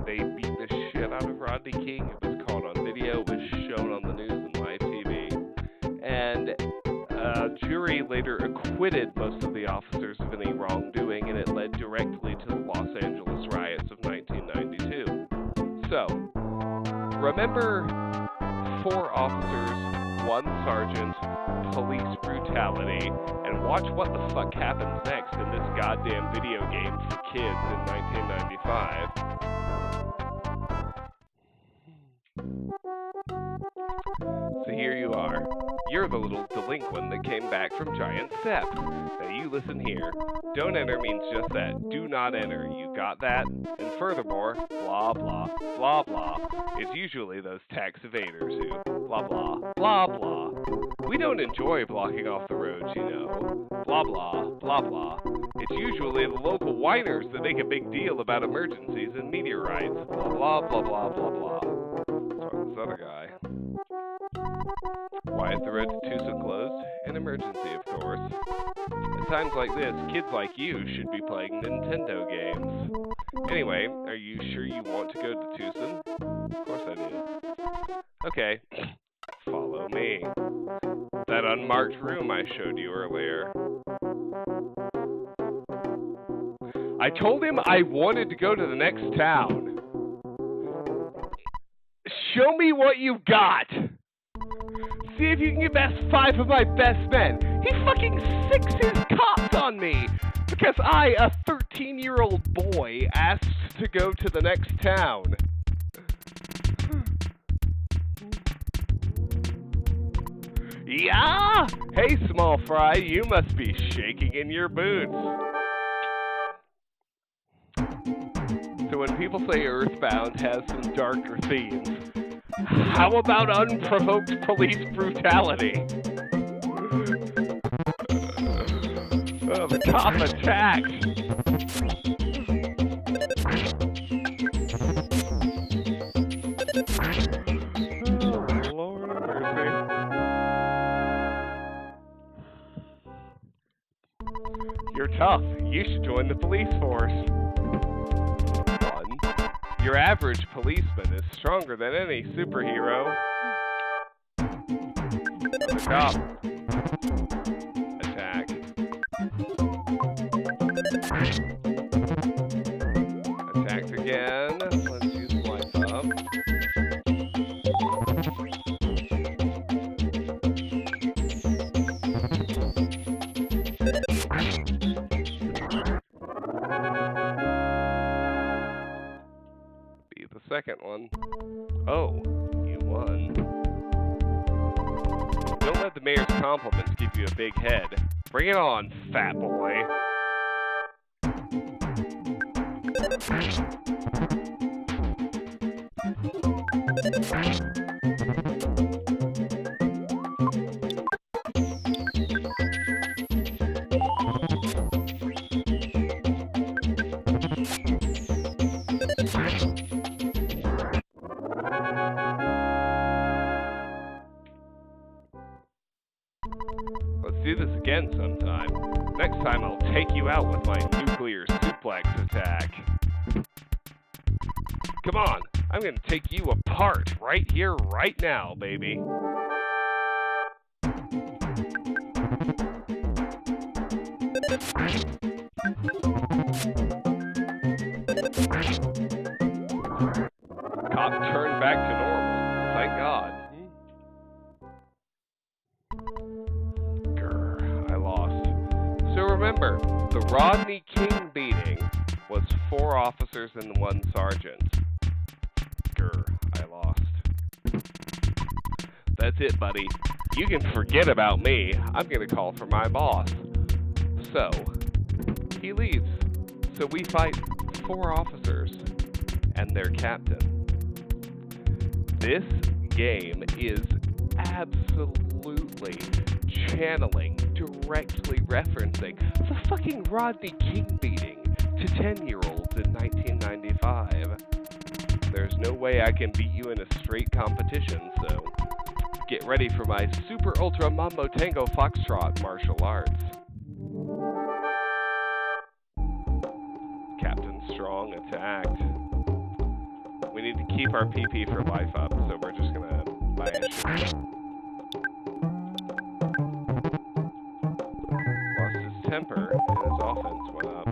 They beat the shit out of Rodney King. It was caught on video, it was shown on the news and live TV. And a jury later acquitted most of the officers of any wrongdoing, and it led directly to the Los Angeles riots of 1992. So, remember 4 officers, 1 sergeant, police brutality, and watch what the fuck happens next in this goddamn video game for kids in 1995. So here you are. You're the little delinquent that came back from Giant Steps. Now you listen here. Don't enter means just that. Do not enter. You got that? And furthermore, blah blah, blah blah. It's usually those tax evaders who blah blah, blah blah. We don't enjoy blocking off the roads, you know. Blah blah, blah blah. It's usually the local whiners that make a big deal about emergencies and meteorites. Blah blah, blah blah, blah blah. So this other guy. Why is the road to Tucson closed? An emergency, of course. At times like this, kids like you should be playing Nintendo games. Anyway, are you sure you want to go to Tucson? Of course I do. Okay, follow me. That unmarked room I showed you earlier. I told him I wanted to go to the next town. Show me what you've got! See if you can get best 5 of my best men. He fucking sicks his cops on me because I, a 13-year-old boy, asked to go to the next town. Yeah? Hey, small fry, you must be shaking in your boots. So when people say Earthbound has some darker themes, how about unprovoked police brutality? Oh, the cop attacked. You're tough. You should join the police force. 1. Your average policeman is stronger than any superhero. Another cop. Attack. Attacked again. Let's use life up. Be the second one. Oh, you won. Don't let the mayor's compliments give you a big head. Bring it on, fat boy. Let's do this again sometime. Next time I'll take you out with my nuclear suplex attack. Come on, I'm gonna take you apart right here, right now, baby. Cop turned back to normal. Thank God. I lost. So remember, the Rodney King beating was 4 officers and 1 sergeant. I lost. That's it, buddy. You can forget about me. I'm gonna call for my boss. So, he leaves. So we fight 4 officers and their captain. This game is absolutely channeling, directly referencing the fucking Rodney King beating to 10-year-olds in 1995. There's no way I can beat you in a straight competition, so get ready for my Super Ultra Mambo Tango Foxtrot martial arts. Captain Strong attacked. We need to keep our PP for life up, so we're just gonna buy a ship. Lost his temper, and his offense went up.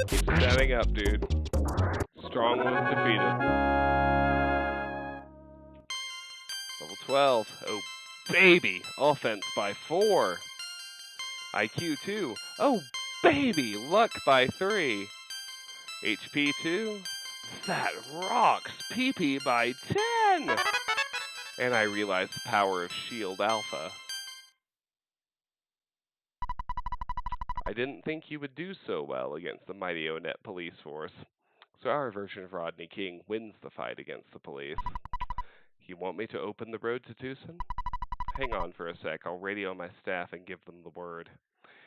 Keep standing up, dude. Strong was defeated. Level 12. Oh, baby. Offense by 4. IQ 2. Oh, baby. Luck by 3. HP 2. That rocks. PP by 10. And I realized the power of Shield Alpha. I didn't think you would do so well against the mighty Onett police force. So our version of Rodney King wins the fight against the police. You want me to open the road to Tucson? Hang on for a sec. I'll radio my staff and give them the word.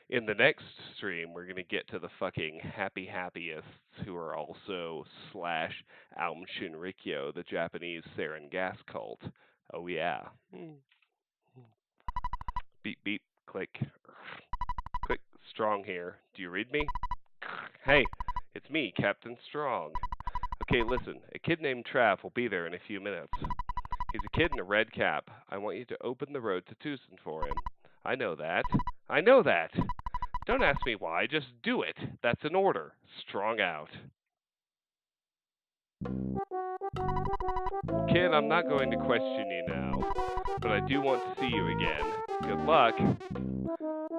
In the next stream, we're going to get to the fucking happyists who are also / Aum Shinrikyo, the Japanese sarin gas cult. Oh yeah. Beep beep, click. Click, Strong here. Do you read me? Hey, it's me, Captain Strong. Okay, listen, a kid named Trav will be there in a few minutes. He's a kid in a red cap. I want you to open the road to Tucson for him. I know that. I know that. Don't ask me why, just do it. That's an order. Strong out. Kid, I'm not going to question you now, but I do want to see you again. Good luck.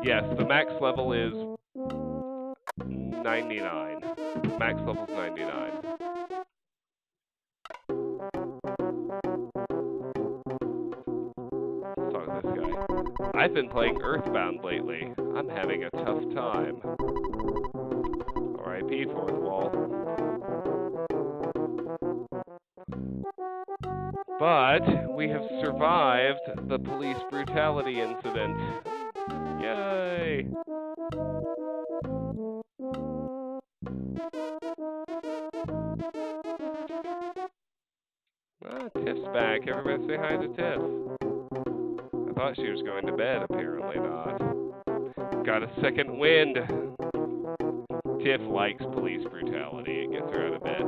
Yes, the max level is 99. Max level is 99. Let's talk to this guy. I've been playing Earthbound lately. I'm having a tough time. R.I.P. Fourth Wall. But we have survived the police brutality incident. Yay! back. Everybody say hi to Tiff. I thought she was going to bed. Apparently not. Got a second wind. Tiff likes police brutality. It gets her out of bed.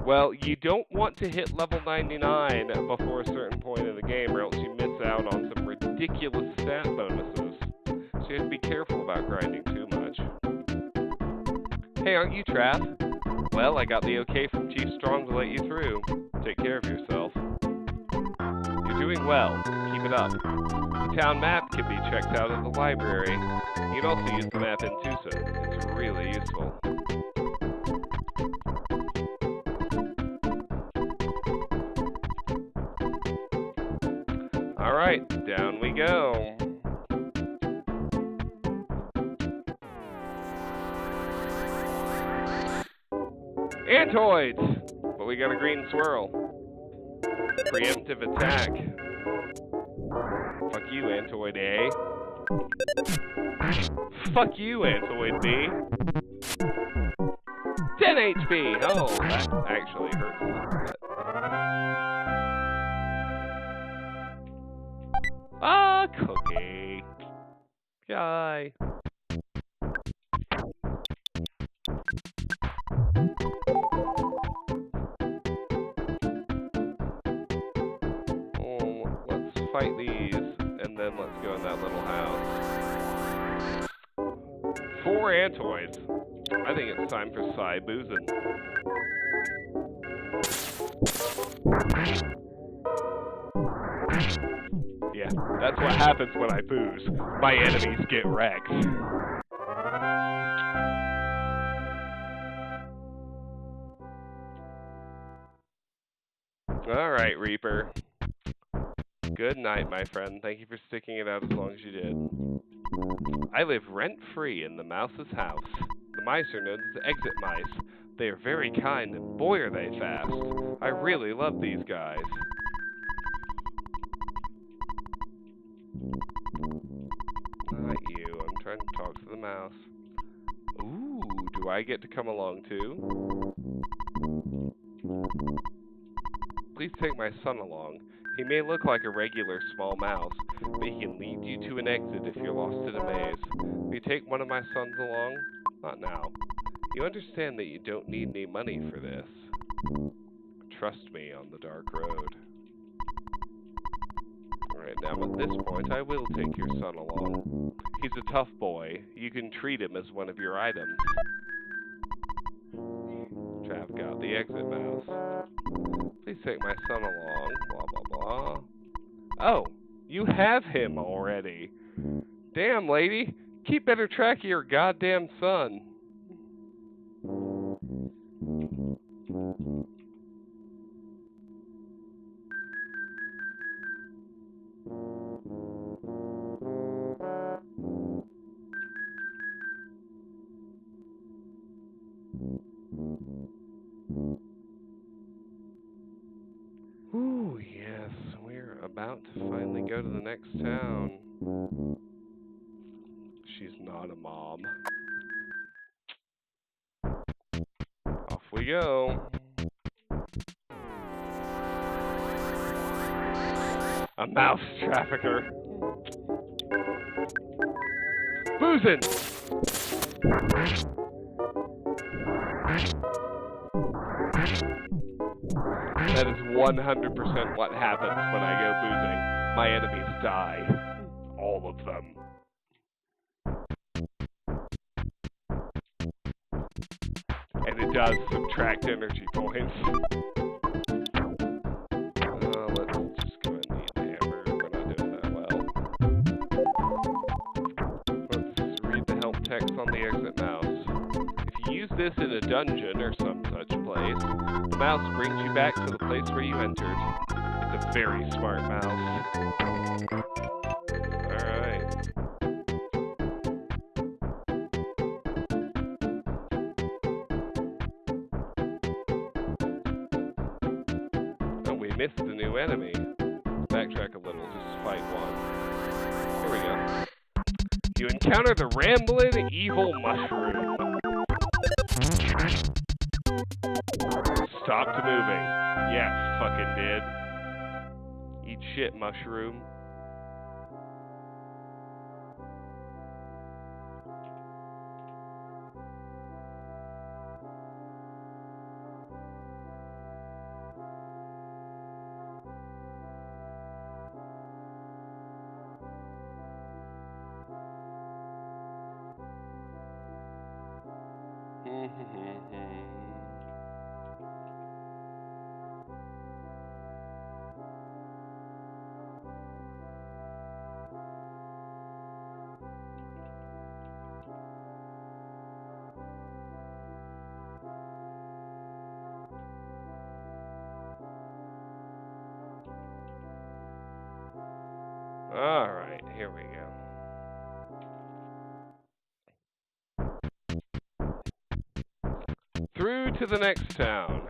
Well, you don't want to hit level 99 before a certain point in the game, or else you miss out on some ridiculous stat bonuses. So you have to be careful about grinding too much. Hey, aren't you Trav? Well, I got the okay from Chief Strong to let you through. Take care of yourself. You're doing well. Keep it up. The town map can be checked out at the library. You can also use the map in Tucson. It's really useful. Alright, down we go. Antoids! But we got a green swirl. Preemptive attack. Fuck you, Antoid A. Fuck you, Antoid B. 10 HP! Oh, that actually hurts a little bit. Ah, Cookie. Yay. Oh, let's fight these, and then let's go in that little house. 4 Antoids. I think it's time for Psy boozing. Yeah, that's what happens when I booze. My enemies get wrecked. Alright, Reaper. Good night, my friend. Thank you for sticking it out as long as you did. I live rent-free in the mouse's house. The mice are known as exit mice. They are very kind, and boy are they fast. I really love these guys. Not you. I'm trying to talk to the mouse. Ooh, do I get to come along too? Please take my son along. He may look like a regular small mouse, but he can lead you to an exit if you're lost in a maze. Will you take one of my sons along? Not now. You understand that you don't need any money for this. Trust me on the dark road. Alright, now at this point, I will take your son along. He's a tough boy. You can treat him as one of your items. Trav got the exit mouse. Please take my son along. Blah, blah, blah. Oh, you have him already. Damn, lady. Keep better track of your goddamn son. Ooh, yes, we're about to finally go to the next town. She's not a mom. Off we go. A mouse trafficker. Boozin'! That is 100% what happens when I go boozing. My enemies die. All of them. And it does subtract energy points. Let's just go and eat the hammer. We're not doing that well. Let's read the help text on the exit mouse. If you use this in a dungeon or some such place, the mouse brings you back to the place where you entered. It's a very smart mouse. Alright. missed a new enemy. Backtrack a little, just fight one. Here we go. You encounter the rambling evil mushroom. Stopped moving. Yeah, fucking did. Eat shit, mushroom. All right, here we go. Through to the next town.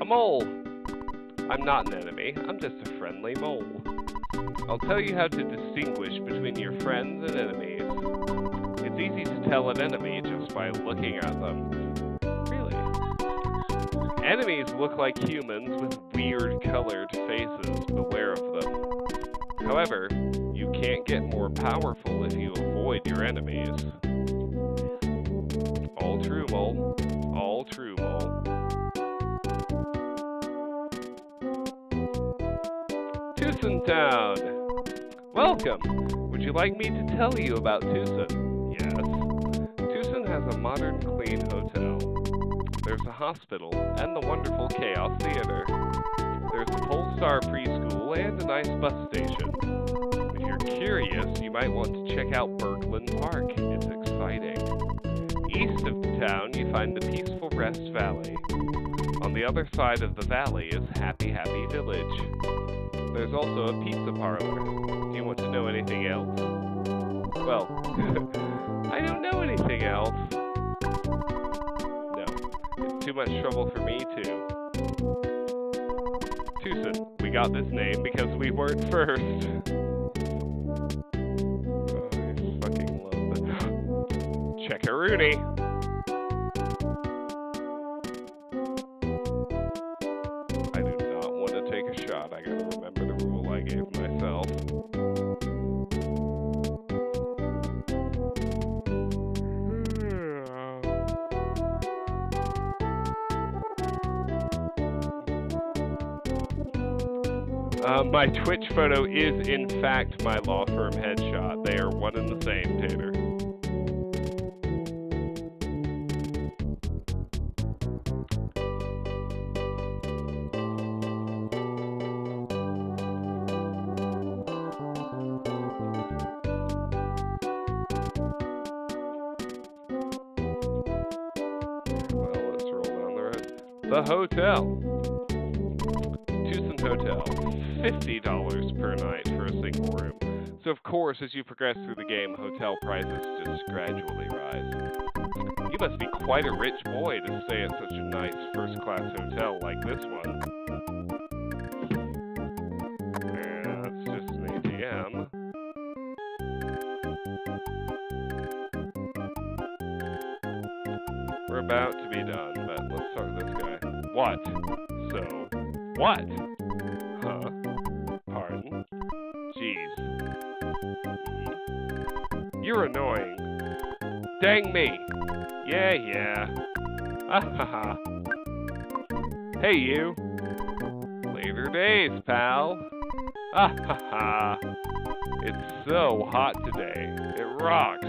A mole. I'm not an enemy. I'm just a friendly mole. I'll tell you how to distinguish between your friends and enemies. It's easy to tell an enemy just by looking at them. Really? Enemies look like humans with weird colored faces. Beware of them. However, you can't get more powerful if you avoid your enemies. All true, mole. All true, mole. Tucson Town! Welcome! Would you like me to tell you about Tucson? Yes. Tucson has a modern, clean hotel. There's a hospital and the wonderful Chaos Theater. There's a Polestar preschool and a nice bus station. If you're curious, you might want to check out Berglund Park. It's exciting. East of the town, you find the peaceful Rest Valley. On the other side of the valley is Happy Happy Village. There's also a pizza parlor. Do you want to know anything else? Well, I don't know anything else. No, it's too much trouble for me, too. Tucson, we got this name because we weren't first. Oh, I fucking love that. Check-a-rooney. I do not want to take a shot. I gotta remember the rule I gave myself. My Twitch photo is, in fact, my law firm headshot. They are one and the same, Tater. Well, let's roll down the road. The hotel. Tucson Hotel. $50 per night for a single room. So of course, as you progress through the game, hotel prices just gradually rise. You must be quite a rich boy to stay at such a nice first-class hotel like this one. Yeah, that's just an ATM. We're about to be done, but let's start with this guy. What? So, what? Huh? Pardon? Jeez. You're annoying. Dang me. Yeah. Ah ha ha. Hey you. Later days, pal. Ah ha ha. It's so hot today. It rocks.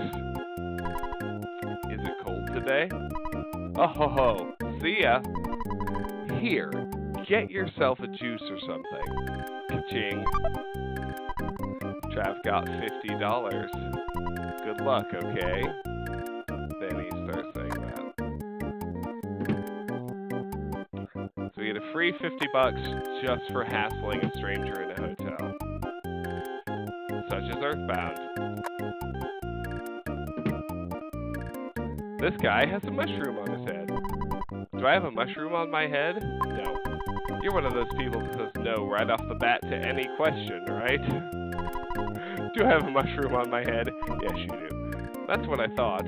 Is it cold today? Oh ho ho. See ya. Here. Get yourself a juice or something. Ka-ching. Trav got $50. Good luck, okay? Then he starts saying that. So we get a free $50 just for hassling a stranger in a hotel. Such as Earthbound. This guy has a mushroom on his head. Do I have a mushroom on my head? No. You're one of those people that says no right off the bat to any question, right? Do I have a mushroom on my head? Yes, you do. That's what I thought.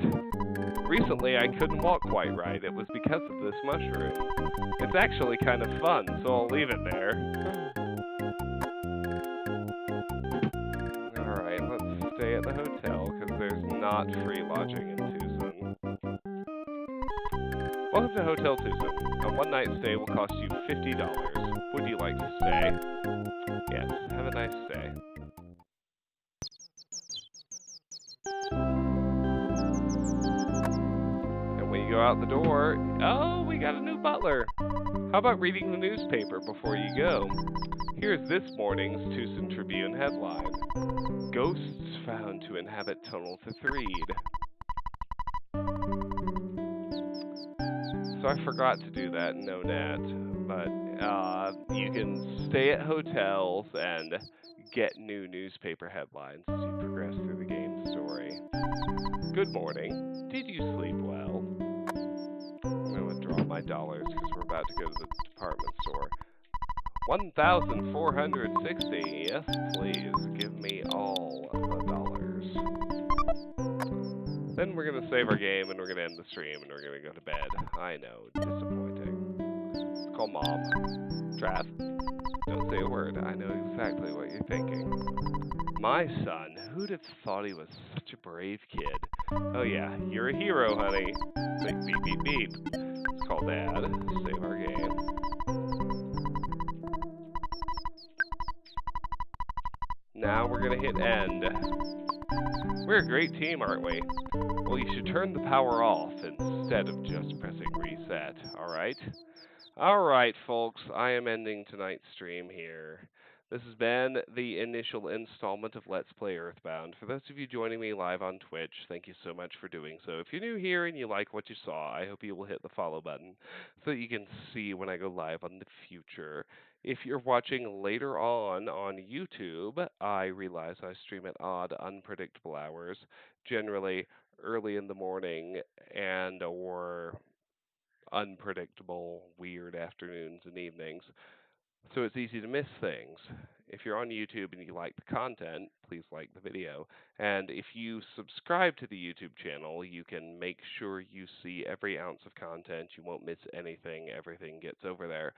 Recently, I couldn't walk quite right. It was because of this mushroom. It's actually kind of fun, so I'll leave it there. Alright, let's stay at the hotel, because there's not free lodging in Tucson. Welcome to Hotel Tucson. A one-night stay will cost you $50. Would you like to stay? Yes, have a nice stay. And when you go out the door, oh, we got a new butler. How about reading the newspaper before you go? Here's this morning's Tucson Tribune headline. Ghosts found to inhabit tunnel to Threed. So I forgot to do that in Onett, but you can stay at hotels and get new newspaper headlines as you progress through the game story. Good morning. Did you sleep well? I'm going to withdraw my dollars because we're about to go to the department store. 1,460. Yes, please. Give me all the dollars. Then we're going to save our game and we're going to end the stream and we're going to go to bed. I know, disappointing. Let's call Mom. Trav, don't say a word. I know exactly what you're thinking. My son, who'd have thought he was such a brave kid? Oh yeah, you're a hero, honey. Say beep, beep, beep. Let's call Dad. Save our game. Now we're going to hit end. We're a great team, aren't we? Well, you should turn the power off instead of just pressing reset, alright? Alright, folks, I am ending tonight's stream here. This has been the initial installment of Let's Play Earthbound. For those of you joining me live on Twitch, thank you so much for doing so. If you're new here and you like what you saw, I hope you will hit the follow button so that you can see when I go live on the future. If you're watching later on YouTube, I realize I stream at odd, unpredictable hours, generally early in the morning and or unpredictable, weird afternoons and evenings. So it's easy to miss things. If you're on YouTube and you like the content, please like the video. And if you subscribe to the YouTube channel, you can make sure you see every ounce of content. You won't miss anything. Everything gets over there.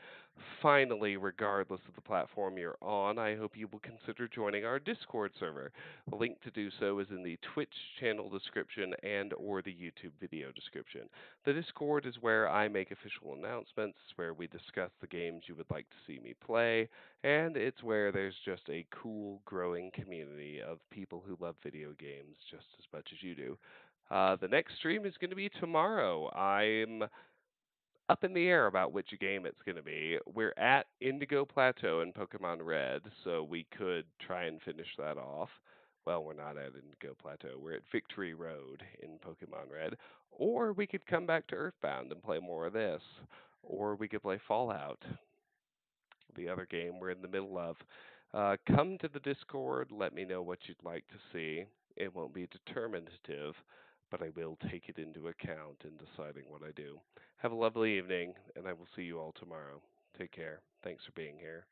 Finally, regardless of the platform you're on, I hope you will consider joining our Discord server. The link to do so is in the Twitch channel description and or the YouTube video description. The Discord is where I make official announcements, where we discuss the games you would like to see me play, and it's where there's just a cool, growing community of people who love video games just as much as you do. The next stream is going to be tomorrow. I'm up in the air about which game it's going to be. We're at Indigo Plateau in Pokemon Red, so we could try and finish that off. Well, we're not at Indigo Plateau. We're at Victory Road in Pokemon Red. Or we could come back to Earthbound and play more of this. Or we could play Fallout, the other game we're in the middle of. Come to the Discord. Let me know what you'd like to see. It won't be determinative, but I will take it into account in deciding what I do. Have a lovely evening, and I will see you all tomorrow. Take care. Thanks for being here.